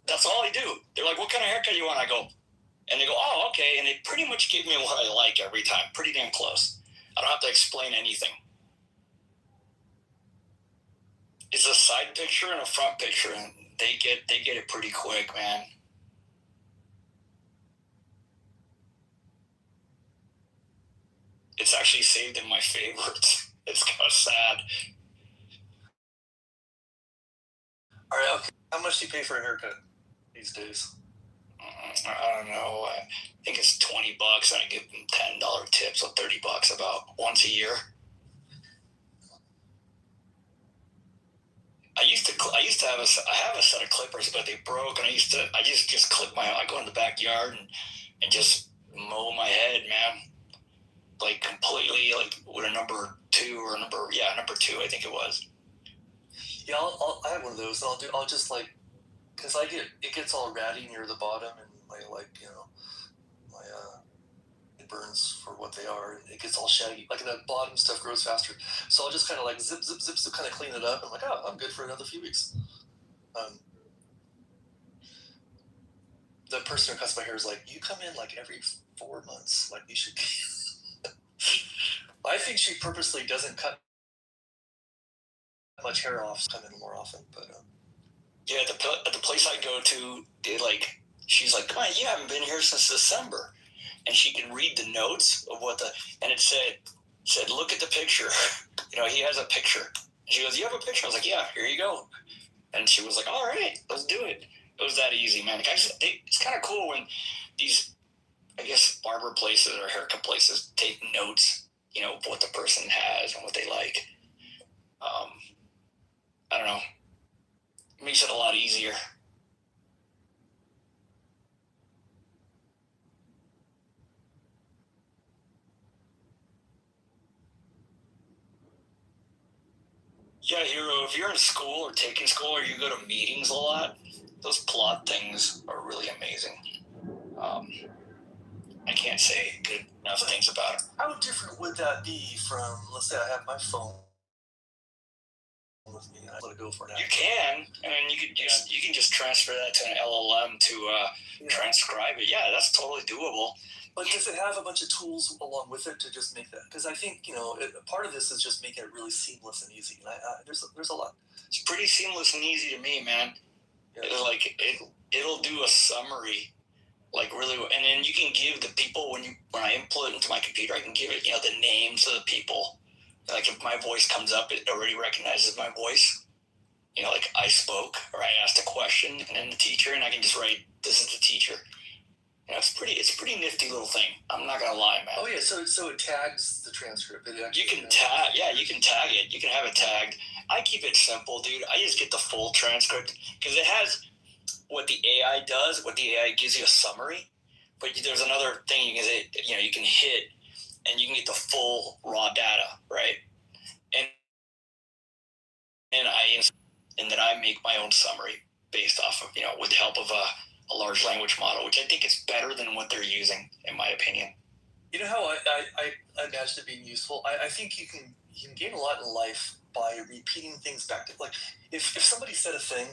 That's all I do. They're like, what kind of haircut you want? I go, and they go, oh, okay. And they pretty much give me what I like every time. Pretty damn close. I don't have to explain anything. It's a side picture and a front picture, and they get it pretty quick, man. It's actually saved in my favorites. It's kind of sad. All right, okay. How much do you pay for a haircut these days? I don't know. I think it's $20, and I give them $10 tips, so $30 about once a year. I used to have a set of clippers, but they broke, and I just clip I go in the backyard and just mow my head, man. Like completely, like with a number 2 or number 2, I think it was. Yeah, I have one of those. I'll just because it gets all ratty near the bottom, and my it burns for what they are, and it gets all shaggy. Like the bottom stuff grows faster, so I'll just kind of like zip, kind of clean it up. I'm like, oh, I'm good for another few weeks. The person who cuts my hair is like, you come in like every 4 months, like you should. I think she purposely doesn't cut much hair off, come in more often, but yeah, at the place I go to, she's like, come on, you haven't been here since December, and she can read the notes of and it said, look at the picture. He has a picture. And she goes, you have a picture? I was like, yeah, here you go. And she was like, all right, let's do it. It was that easy, man. It's kind of cool when these, I guess, barber places or haircut places take notes, of what the person has and what they like. I don't know. It makes it a lot easier. Yeah, Hero, if you're in school or taking school or you go to meetings a lot, those plot things are really amazing. I can't say good enough things about it. How different would that be from, let's say I have my phone with me and I let it go for an hour? You can, and then you can just transfer that to an LLM to transcribe it. Yeah, that's totally doable. But does it have a bunch of tools along with it to just make that? Because I think part of this is just making it really seamless and easy. And there's a lot. It's pretty seamless and easy to me, man. Yeah. It'll do a summary, like really, and then you can give the people when I input it into my computer, I can give it the names of the people. Like if my voice comes up, it already recognizes my voice. Like I spoke or I asked a question, and then the teacher, and I can just write, "This is the teacher." It's a pretty nifty little thing. I'm not gonna lie, man. Oh yeah, so it tags the transcript. You can tag it. You can have it tagged. I keep it simple, dude. I just get the full transcript because it has what the AI does. What the AI gives you a summary, but there's another thing you can hit, and you can get the full raw data, right? And then I make my own summary based off of with the help of a large language model, which I think is better than what they're using, in my opinion. You know how I imagine it being useful? I think you can gain a lot in life by repeating things back to, like if somebody said a thing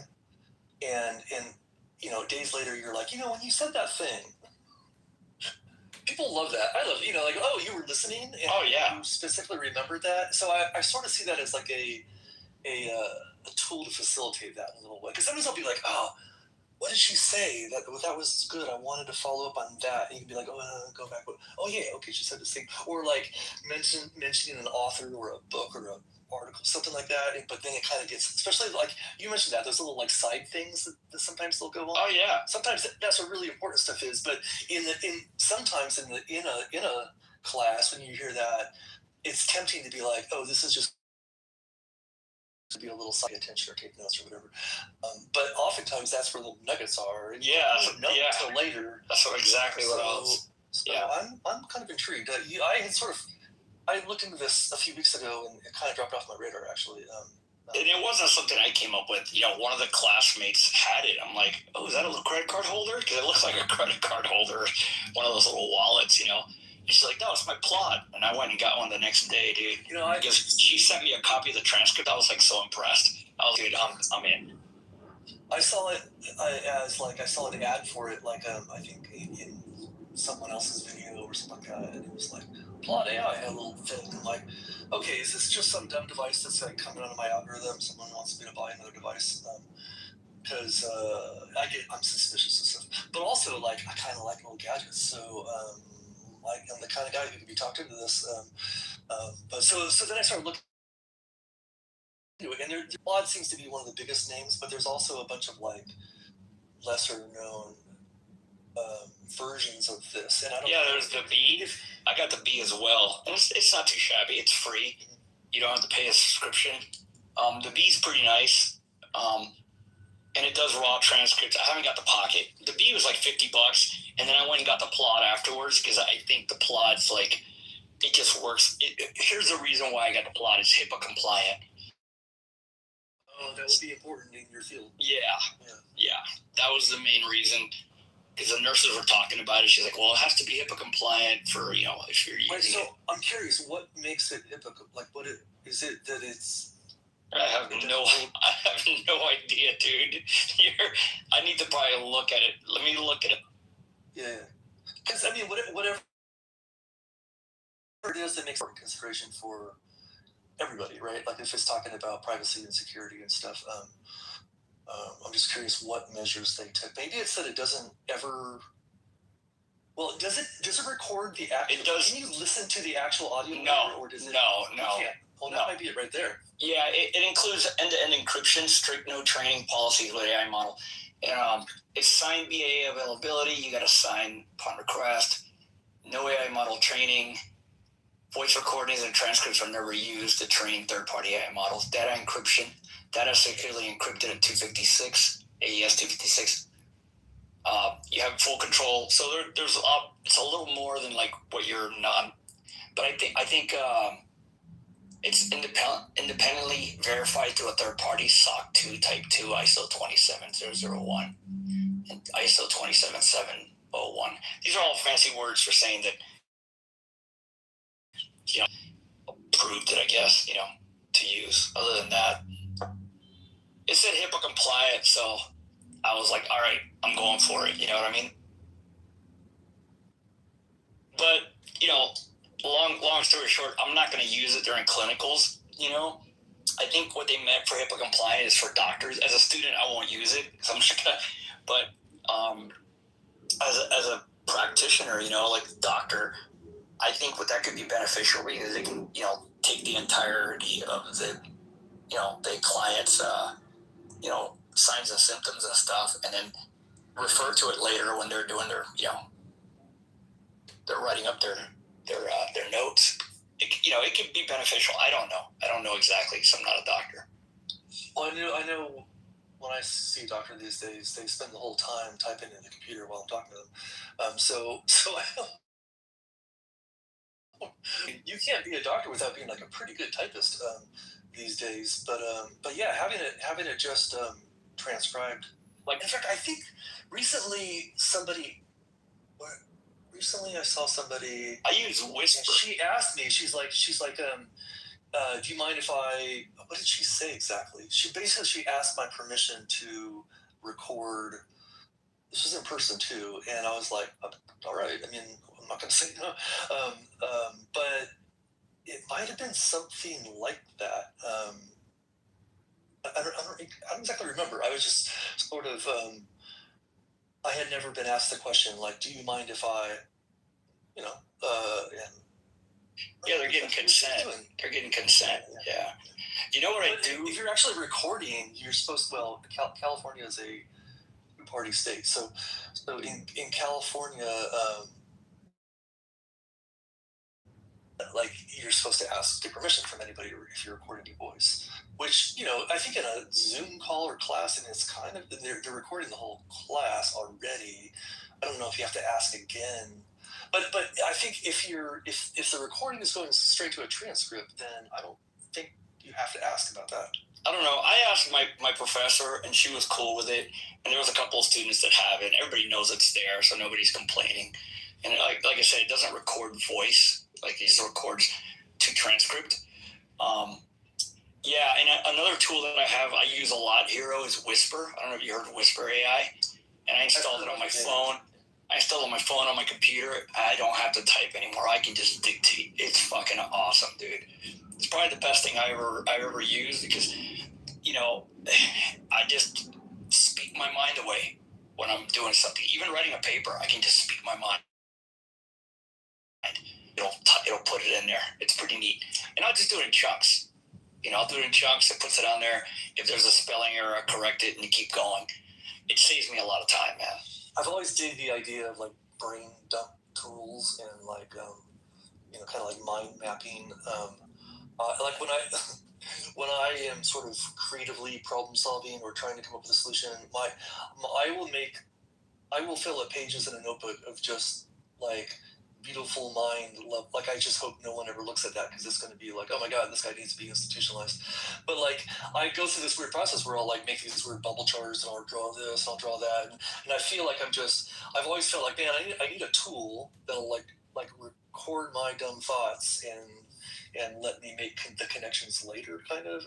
and days later, you're like, when you said that thing, people love that. I love, like, oh, you were listening, and you specifically remembered that. So I sort of see that as like a tool to facilitate that in a little way. Because sometimes I'll be like, oh, what did she say? That was good. I wanted to follow up on that. And you can be like, oh, go back. Oh yeah, okay, she said this thing. Or like mentioning an author or a book or a article, something like that. But then it kind of gets, especially like you mentioned that, those little like side things that sometimes they'll go on. Oh yeah. Sometimes that's what really important stuff is. But sometimes in a class when you hear that, it's tempting to be like, oh, this is just to be a little side attention or take notes or whatever. But oftentimes that's where the nuggets are. And you don't know until later. That's exactly what I was. So I'm kind of intrigued. I looked into this a few weeks ago and it kind of dropped off my radar actually. And it wasn't something I came up with. One of the classmates had it. I'm like, oh, is that a little credit card holder? Because it looks like a credit card holder, one of those little wallets, And she's like, no, it's my plot. And I went and got one the next day, dude. She sent me a copy of the transcript. I was like so impressed. I was, dude, I'm in. I saw it I saw an ad for it, like I think in someone else's video or something like that, and it was like Plot AI had a little thing. I'm like, okay, is this just some dumb device that's like coming out of my algorithm? Someone wants me to buy another device. Because I'm suspicious of stuff, but also like I kind of like little gadgets. So like I'm the kind of guy who could be talked into this. But so then I started looking into it, and Plod seems to be one of the biggest names, but there's also a bunch of like lesser known versions of this. And I don't. Yeah, there's the B. I got the B as well. And it's not too shabby. It's free. You don't have to pay a subscription. The B's pretty nice. And it does raw transcripts. I haven't got the Pocket. The B was like $50, and then I went and got the Plot afterwards because I think the Plot's like, it just works. Here's the reason why I got the Plot. It's HIPAA compliant. Oh, that would be important in your field. Yeah. That was the main reason. Because the nurses were talking about it. She's like, well, it has to be HIPAA compliant for, if you're using it. I'm curious, what makes it HIPAA? Like, is it that it's... I have no idea, dude. I need to probably look at it. Let me look at it. Yeah. Because, I mean, whatever it is that makes it consideration for everybody, right? Like, if it's talking about privacy and security and stuff, I'm just curious what measures they took. Maybe it's that it doesn't ever... Well, does it record the actual... It does. Can you listen to the actual audio? No, or does it... No. You can't. Well, that might be it right there. Yeah, it includes end-to-end encryption, strict no training policies with AI model. It's signed BAA availability. You got to sign upon request. No AI model training. Voice recordings and transcripts are never used to train third-party AI models. Data encryption. Data securely encrypted at 256, AES 256. You have full control. So there's it's a little more than like what you're not. But I think it's independently verified through a third party SOC 2 Type 2 ISO 27001 and ISO 27701. These are all fancy words for saying that, approved it, I guess, to use. Other than that, it said HIPAA compliant, so I was like, all right, I'm going for it. You know what I mean? But, long story short, I'm not going to use it during clinicals, I think what they meant for HIPAA compliant is for doctors. As a student, I won't use it because I'm just going to, but as a practitioner, like doctor, I think that could be beneficial because it can, take the entirety of the client's, signs and symptoms and stuff, and then refer to it later when they're doing their, they're writing up their notes. It could be beneficial. I don't know exactly because I'm not a doctor. Well, I know when I see a doctor these days, they spend the whole time typing in the computer while I'm talking to them. So you can't be a doctor without being like a pretty good typist these days. But yeah, having it just transcribed. Like, in fact, I think recently I saw somebody. I use Whisper. She asked me. She's like, do you mind if I? What did she say exactly? She asked my permission to record this was in person too, and I was like, all right. I mean, I'm not going to say no, but it might have been something like that. I don't exactly remember. I was just sort of, I had never been asked the question, like, do you mind if I, and yeah, they're getting consent. They're getting consent. Yeah. You know what I do? If you're actually recording, you're supposed to, well, California is a two-party state. So in California, like you're supposed to ask get permission from anybody if you're recording your voice, which, I think in a Zoom call or class, and it's kind of, they're recording the whole class already. I don't know if you have to ask again. But I think if the recording is going straight to a transcript, then I don't think you have to ask about that. I don't know. I asked my professor, and she was cool with it. And there was a couple of students that have it. Everybody knows it's there, so nobody's complaining. And like I said, it doesn't record voice. Like it just records to transcript. Yeah, and another tool that I use a lot, Hero, is Whisper. I don't know if you heard of Whisper AI. And I installed it on my phone. I installed it on my phone, on my computer. I don't have to type anymore. I can just dictate. It's fucking awesome, dude. It's probably the best thing I ever used because, I just speak my mind away when I'm doing something. Even writing a paper, I can just speak my mind. It'll put it in there. It's pretty neat. And I'll just do it in chunks. I'll do it in chunks. It puts it on there. If there's a spelling error, I correct it and you keep going. It saves me a lot of time, man. I've always dig the idea of like brain dump tools and like, kind of like mind mapping. Like when I am sort of creatively problem solving or trying to come up with a solution, I will fill up pages in a notebook of just like beautiful mind love. Like I just hope no one ever looks at that because it's going to be like, oh my god, this guy needs to be institutionalized. But like I go through this weird process where I'll like make these weird bubble charts and I'll draw this and I'll draw that, and I feel like I've always felt like, man, I need a tool that'll like record my dumb thoughts and let me make the connections later, kind of.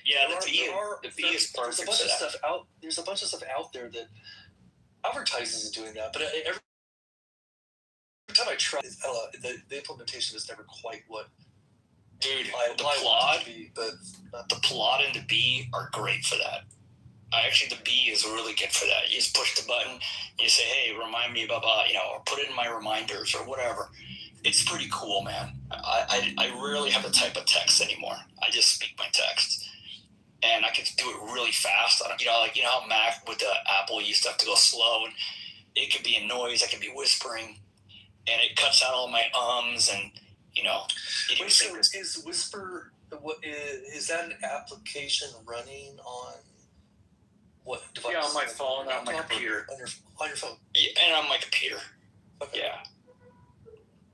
The B is perfect. There's a bunch of stuff out there that advertises doing that, but every time I try, the implementation is never quite what. Dude, the plot and the B are great for that. Actually, the B is really good for that. You just push the button, you say, hey, remind me, blah, blah, or put it in my reminders or whatever. It's pretty cool, man. I rarely have to type a text anymore. I just speak my text. And I can do it really fast. How Mac with the Apple used to have to go slow, and it could be a noise, I could be whispering, and it cuts out all my ums and, Wait, so is Whisper, is that an application running on what device? Yeah, on my phone, on my computer. On your phone? Yeah, and on my computer. Okay. Yeah.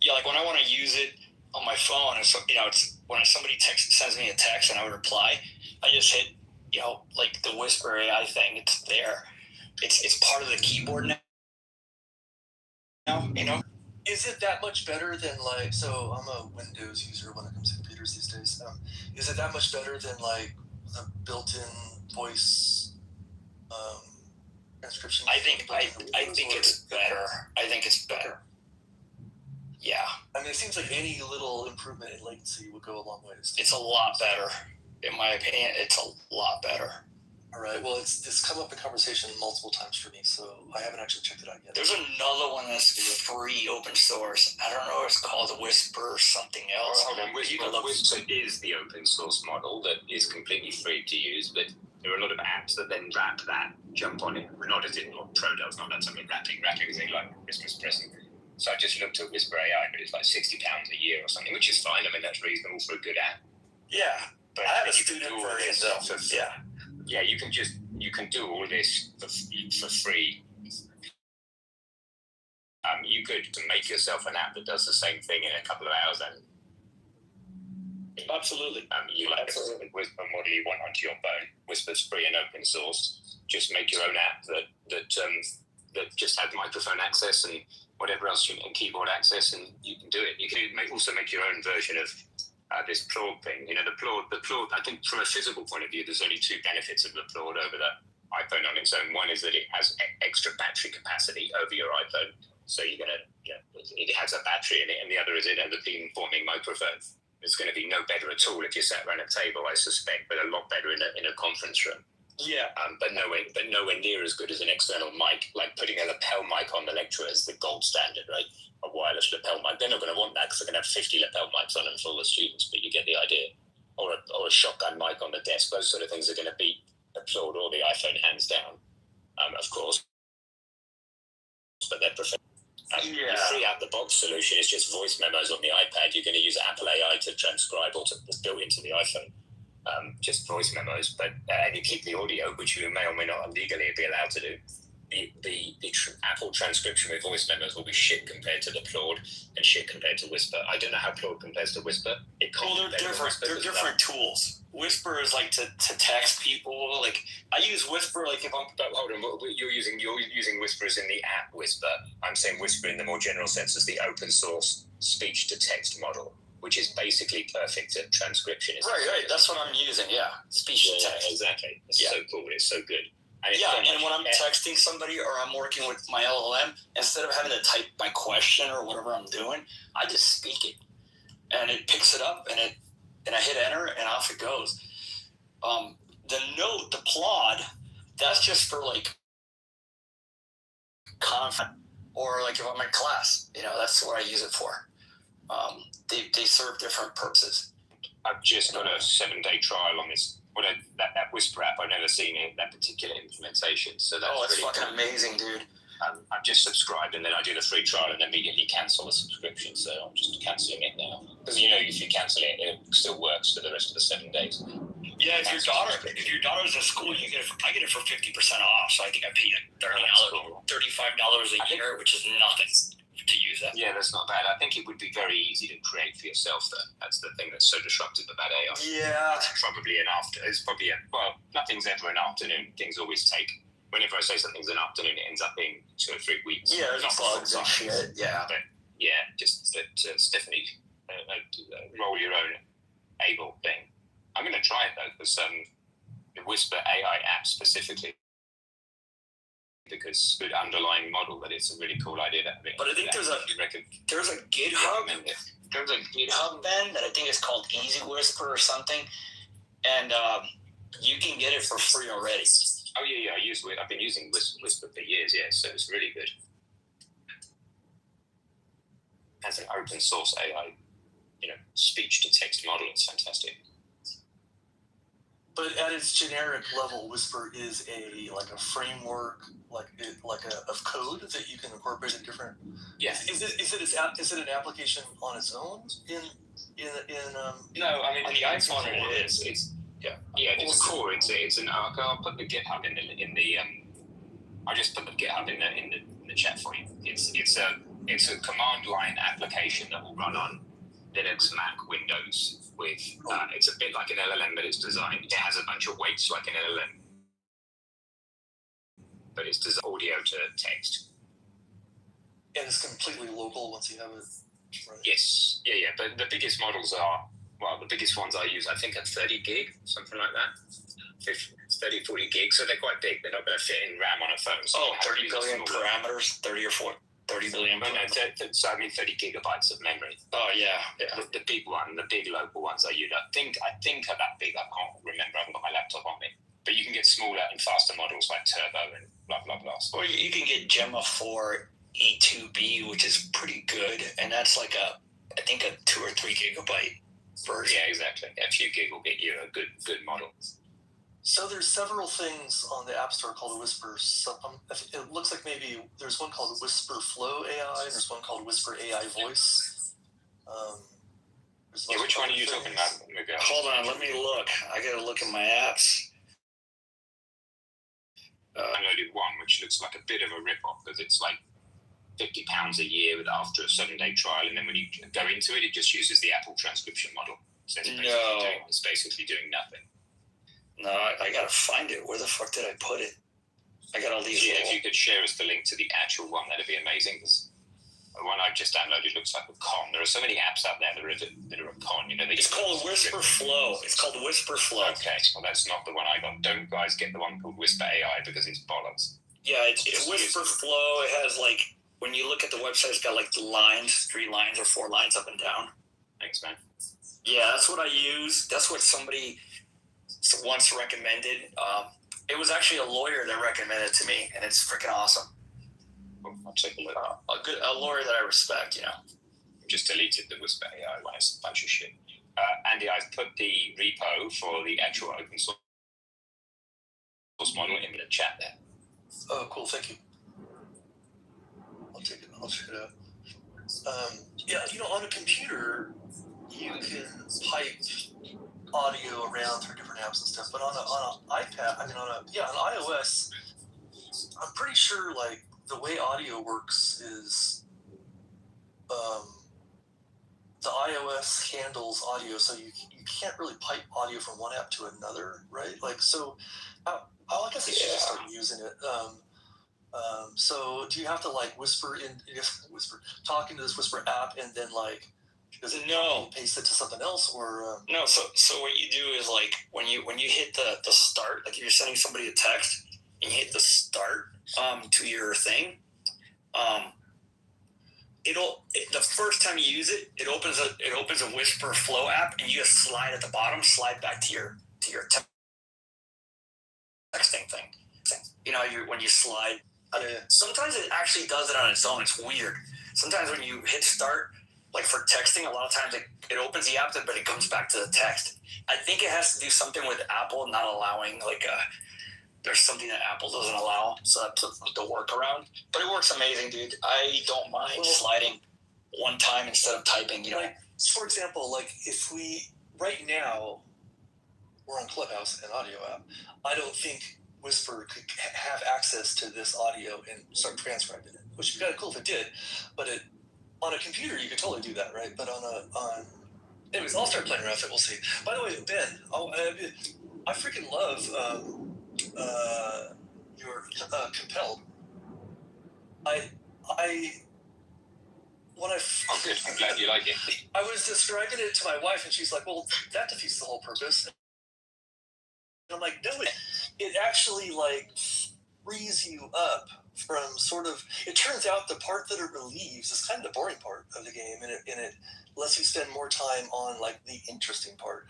Yeah, like when I want to use it on my phone, and so, it's when somebody sends me a text and I would reply, I just hit, like the Whisper AI thing. It's there. It's part of the keyboard now. Is it that much better than like? So I'm a Windows user when it comes to computers these days. Is it that much better than like the built-in voice transcription? I think it's better. I think it's better. Yeah. I mean, it seems like any little improvement in latency would go a long way. It's a lot better, in my opinion. It's a lot better. All right. Well, it's come up in conversation multiple times for me, so I haven't actually checked it out yet. There's another one that's free, open source. I don't know. It's called Whisper or something else. Hold on. Whisper is the open source model that is completely free to use, but there are a lot of apps that then wrap that, jump on it. Not as in Prodo's not done something wrapping thing like Christmas present. So I just looked at Whisper AI, but it's like £60 a year or something, which is fine. I mean, that's reasonable for a good app. Yeah, but I have a student version though. Yeah, you can do all this for free. You could make yourself an app that does the same thing in a couple of hours, and absolutely. The Whisper model you want onto your phone. Whisper's free and open source. Just make your own app that just has microphone access and whatever else and keyboard access, and you can do it. You can also make your own version of this Claude thing. The Claude, I think from a physical point of view, there's only two benefits of the Claude over the iPhone on its own. One is that it has extra battery capacity over your iPhone, so you're gonna, it has a battery in it, and the other is it has a beam-forming microphone. It's going to be no better at all if you sat around a table, I suspect, but a lot better in a conference room. Yeah. But nowhere near as good as an external mic. Like putting a lapel mic on the lecturer is the gold standard, right? A wireless lapel mic. They're not going to want that because they're going to have 50 lapel mics on them for all the students, but you get the idea. Or a shotgun mic on the desk. Those sort of things are going to beat Applaud or the iPhone hands down, of course. But they're preferred. The free out-the-box solution is just voice memos on the iPad. You're going to use Apple AI to transcribe or it's built into the iPhone. Just voice memos, and you keep the audio, which you may or may not legally be allowed to do. The Apple transcription with voice memos will be shit compared to the Claude and shit compared to Whisper. I don't know how Claude compares to Whisper. They're different. They're different tools. Whisper is like to text people. Like I use Whisper. Like if I'm hold on, you're using Whisper as in the app Whisper. I'm saying Whisper in the more general sense as the open source speech to text model, which is basically perfect at transcription. Right. That's what I'm using. Yeah, speech to text. Exactly. It's so cool. It's so good. And when I'm texting somebody or I'm working with my LLM, instead of having to type my question or whatever I'm doing, I just speak it, and it picks it up, and I hit enter, and off it goes. The Plod, that's just for like content, or like if I'm in class, that's what I use it for. They serve different purposes. I've just got a 7-day trial on this. That Whisper app, I've never seen that particular implementation. So that's fucking amazing, dude. I've just subscribed, and then I do the free trial and immediately cancel the subscription. So I'm just cancelling it now because if you cancel it, it still works for the rest of the 7 days. Yeah, if your daughter's in school, I get it for 50% off. So I think I paid $35 a year, which is nothing to use that. Yeah, that's not bad. I think it would be very easy to create for yourself, though. That's the thing that's so disruptive about AI. Yeah. It's probably nothing's ever an afternoon. Things always take. Whenever I say something's an afternoon, it ends up being 2 or 3 weeks. Yeah, there's bugs and shit. Yeah. But just that Stephanie, roll your own able thing. I'm going to try it, though, because the Whisper AI app specifically, because good underlying model that it's a really cool idea to have it. But I think there's a GitHub. There's a GitHub then that I think is called Easy Whisper or something, and you can get it for free already. Oh yeah, I've been using Whisper for years. Yeah, so it's really good. As an open source AI, speech to text model, it's fantastic. But at its generic level, Whisper is a framework, of code that you can incorporate in different. Yeah. Is it an application on its own? No, I mean the iPhone it is. It's it's core. It's an. I'll put the GitHub in the. I'll just put the GitHub in the chat for you. It's a command line application that will run on Linux, Mac, Windows. It's a bit like an LLM, but it's designed. It has a bunch of weights like an LLM, but it's designed audio to text. And it's completely local once you have it. Right? Yes, yeah. But the biggest models the biggest ones I use, I think, are 30 gig, something like that. 30, 40 gigs, so they're quite big. They're not going to fit in RAM on a phone. So 30 billion parameters, 30 or 40. 30 billion. So I mean 30 gigabytes of memory. Oh yeah. The big one, the big local ones I use. I think are that big. I can't remember. I haven't got my laptop on me. But you can get smaller and faster models like Turbo and blah blah blah. Or you can get Gemma 4 E2B, which is pretty good, and that's like a 2 or 3 gigabyte version. Yeah, exactly. A few gig will get you a good model. So there's several things on the App Store called Whisper. It looks like maybe there's one called Whisper Flow AI, and there's one called Whisper AI Voice. Which one are you talking about? Hold on, let me look. I gotta look at my apps. I downloaded one which looks like a bit of a rip-off because it's like £50 a year after a 7-day trial, and then when you go into it, it just uses the Apple transcription model. So it's basically doing nothing. No, I gotta find it. Where the fuck did I put it? I got all these. Yeah, if you could share us the link to the actual one, that'd be amazing. The one I just downloaded looks like a con. There are so many apps out there that are a con. You know, it's called Whisper Flow. It's called Whisper Flow. Okay, well that's not the one I got. Don't guys get the one called Whisper AI because it's bollocks. Yeah, it's Whisper Flow. It has like, when you look at the website, it's got like the lines, 3 lines or 4 lines up and down. Thanks, man. Yeah, that's what I use. That's what somebody once recommended. It was actually a lawyer that recommended it to me, and it's freaking awesome. I'll take a look. A lawyer that I respect, you know. Just deleted the Whisper AI one. It's a bunch of shit. Andy, I've put the repo for the actual open source model in the chat there. Oh, cool. Thank you. I'll take it. I'll check it out. Yeah, you know, on a computer, you can pipe audio around through different apps and stuff, but on an iPad, on iOS, I'm pretty sure like the way audio works is the iOS handles audio, so you can't really pipe audio from one app to another, right? Like, so I guess I should just start using it. So do you have to like talk into this Whisper app and then like, does it paste it to something else or? No, so what you do is like when you hit the start, like if you're sending somebody a text and you hit the start to your thing, the first time you use it, it opens a Whisper Flow app, and you just slide at the bottom, slide back to your texting thing. You know, when you slide. Sometimes it actually does it on its own. It's weird. Sometimes when you hit start, like for texting, a lot of times it opens the app, but it comes back to the text. I think it has to do something with Apple not allowing, there's something that Apple doesn't allow, so that's the workaround. But it works amazing, dude. I don't mind sliding one time instead of typing, you know. Like, for example, like if right now, we're on Clubhouse, an audio app. I don't think Whisper could have access to this audio and start transcribing it, which would be kind of cool if it did. But on a computer, you could totally do that, right? But anyways, I'll start playing around with it. We'll see. By the way, Ben, I freaking love your Compelled. Oh, good. I'm glad you like it. I was describing it to my wife, and she's like, "Well, that defeats the whole purpose." And I'm like, "No, it actually like frees you up from sort of." It turns out the part that it relieves is kind of the boring part of the game, and it lets you spend more time on like the interesting part.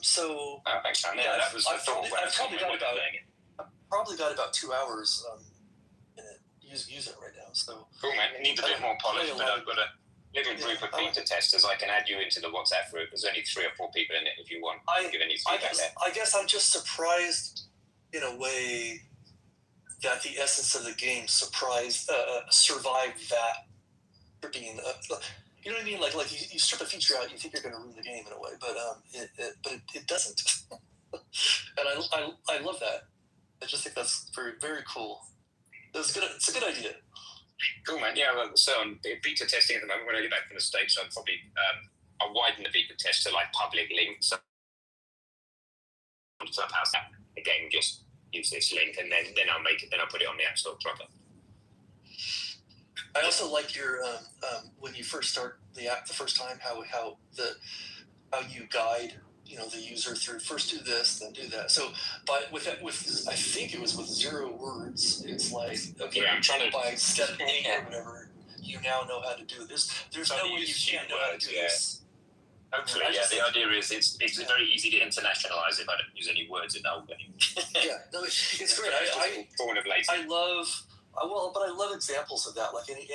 So thanks, man. Yeah, that was the thought when I probably got about 2 hours in it. Use it right now. So cool, man. It needs a bit more polish, but I've got a little group of beta testers. I can add you into the WhatsApp group. There's only 3 or 4 people in it if you want. Give any feedback there. I guess I'm just surprised in a way that the essence of the game survived that tripping. You know what I mean? Like you strip a feature out, you think you're going to ruin the game in a way, but it doesn't. And I love that. I just think that's very, very cool. It's a good idea. Cool, man. Yeah, well, so I'm beta testing at the moment. When I get back from the States, I'll probably I'll widen the beta test to like public links. Clubhouse app. Again, just use this link, and then I'll make it. Then I'll put it on the App Store proper. I also like your when you first start the app the first time, how you guide the user through. First do this, then do that. So, but with I think it was with 0 words. It's like, okay, I'm trying to by step 8 or whatever, you now know how to do this. There's no way you can't know how to do this. Hopefully, the idea is it's very easy to internationalize if I don't use any words in the whole game. Yeah, no, it's great. I love examples of that. Like any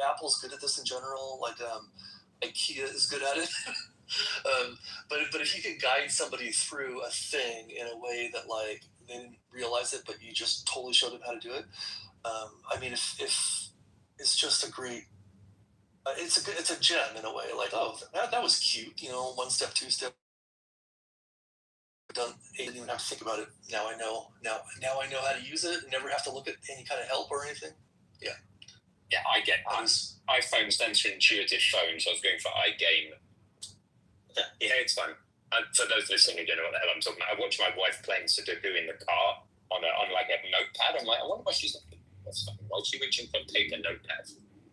Apple's good at this in general. Like IKEA is good at it. But if you can guide somebody through a thing in a way that like they didn't realize it, but you just totally showed them how to do it. I mean, if it's just a great. It's a gem in a way. Like, oh, that was cute. 1 step, 2 step. Done. I didn't even have to think about it. Now I know. Now I know how to use it. Never have to look at any kind of help or anything. Yeah. Yeah, I get that. iPhone stands for intuitive phone, so I was going for iGame. Yeah, it's fun. For those listening who don't know what the hell I'm talking about, I watched my wife playing Sudoku in the car on like a notepad. I'm like, I wonder why she's not. Why is she reaching for a paper notepad?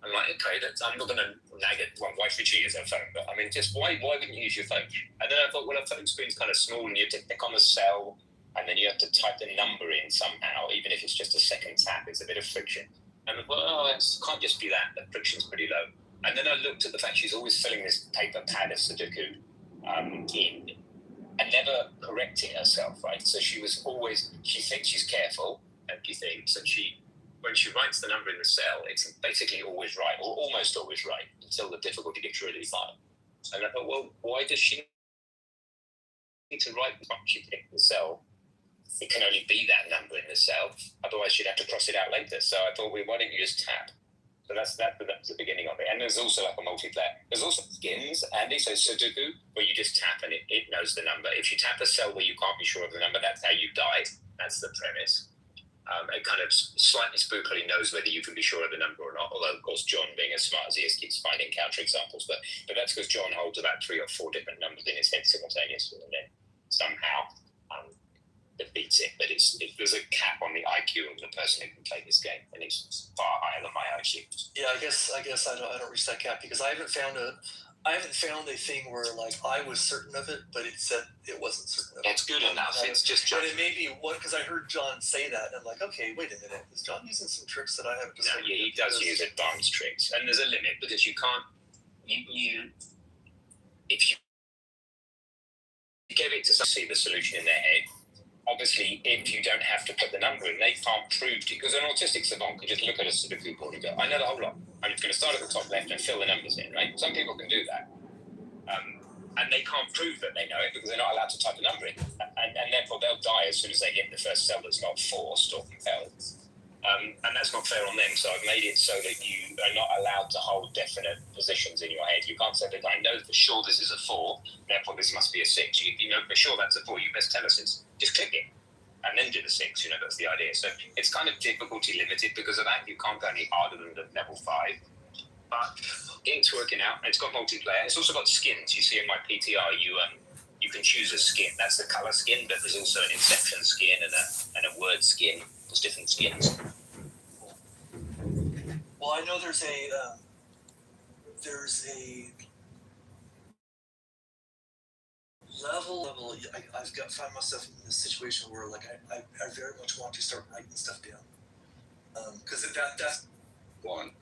I'm like, okay, I'm not going to nag it. Well, why should she use her phone? But I mean, just why wouldn't you use your phone? And then I thought, well, a phone screen's kind of small, and you have to click on the cell, and then you have to type the number in somehow, even if it's just a second tap. It's a bit of friction. And I thought, oh, it can't just be that. The friction's pretty low. And then I looked at the fact she's always filling this paper pad of Sudoku in, and never correcting herself, right? So she thinks she's careful, and she thinks, and when she writes the number in the cell, it's basically always right, or almost always right, until the difficulty gets really high. And I thought, well, why does she need to write what she picked in the cell? It can only be that number in the cell, otherwise she'd have to cross it out later. So I thought, well, why don't you just tap? So that's the beginning of it. And there's also like a multiplayer. There's also skins, Andy, so Sudoku, where you just tap and it knows the number. If you tap a cell where you can't be sure of the number, that's how you die. That's the premise. It kind of slightly spookily knows whether you can be sure of the number or not. Although, of course, John, being as smart as he is, keeps finding counterexamples. But that's because John holds about 3 or 4 different numbers in his head simultaneously, and then somehow defeats it. But there's a cap on the IQ of the person who can play this game, and it's far higher than my IQ. Yeah, I guess I don't reach that cap because I haven't found a thing where like I was certain of it, but it said it wasn't certain of it. It's good enough. It's just judgment. And it may be because I heard John say that, and I'm like, okay, wait a minute, is John using some tricks that I haven't discovered? No, he does use advanced tricks, and there's a limit because you can't. If you give it to someone to see the solution in their head. Obviously, if you don't have to put the number in, they can't prove to you. Because an autistic savant can just look at a Sudoku board and go, I know the whole lot. I'm just going to start at the top left and fill the numbers in, right? Some people can do that. And they can't prove that they know it because they're not allowed to type the number in. And therefore, they'll die as soon as they get in the first cell that's not forced or compelled. And that's not fair on them. So I've made it so that you are not allowed to hold definite positions in your head. You can't say that I know for sure this is a 4, therefore this must be a 6. If you know for sure that's a 4, you best tell us it's. Just click it and then do the 6. That's the idea. So it's kind of difficulty limited because of that. You can't go any harder than the level 5. But it's working out. It's got multiplayer. It's also got skins. You see in my PTR, you can choose a skin. That's the color skin, but there's also an Inception skin and a word skin. There's different skins. Well, I know there's a level. I've found myself in this situation where like I very much want to start writing stuff down because that's one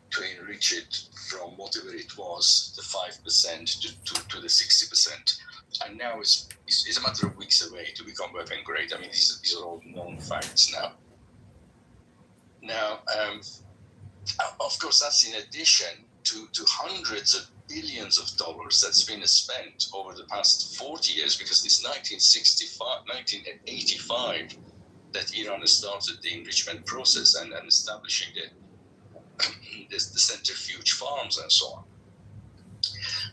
to enrich it from whatever it was, the 5% to the 60%, and now it's a matter of weeks away to become weapon grade. I mean, these are all known facts now. Now, of course, that's in addition to hundreds of billions of dollars that's been spent over the past 40 years, because it's 1985 that Iran started the enrichment process and establishing the centrifuge farms and so on.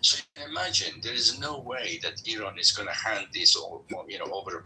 So you can imagine there is no way that Iran is going to hand this over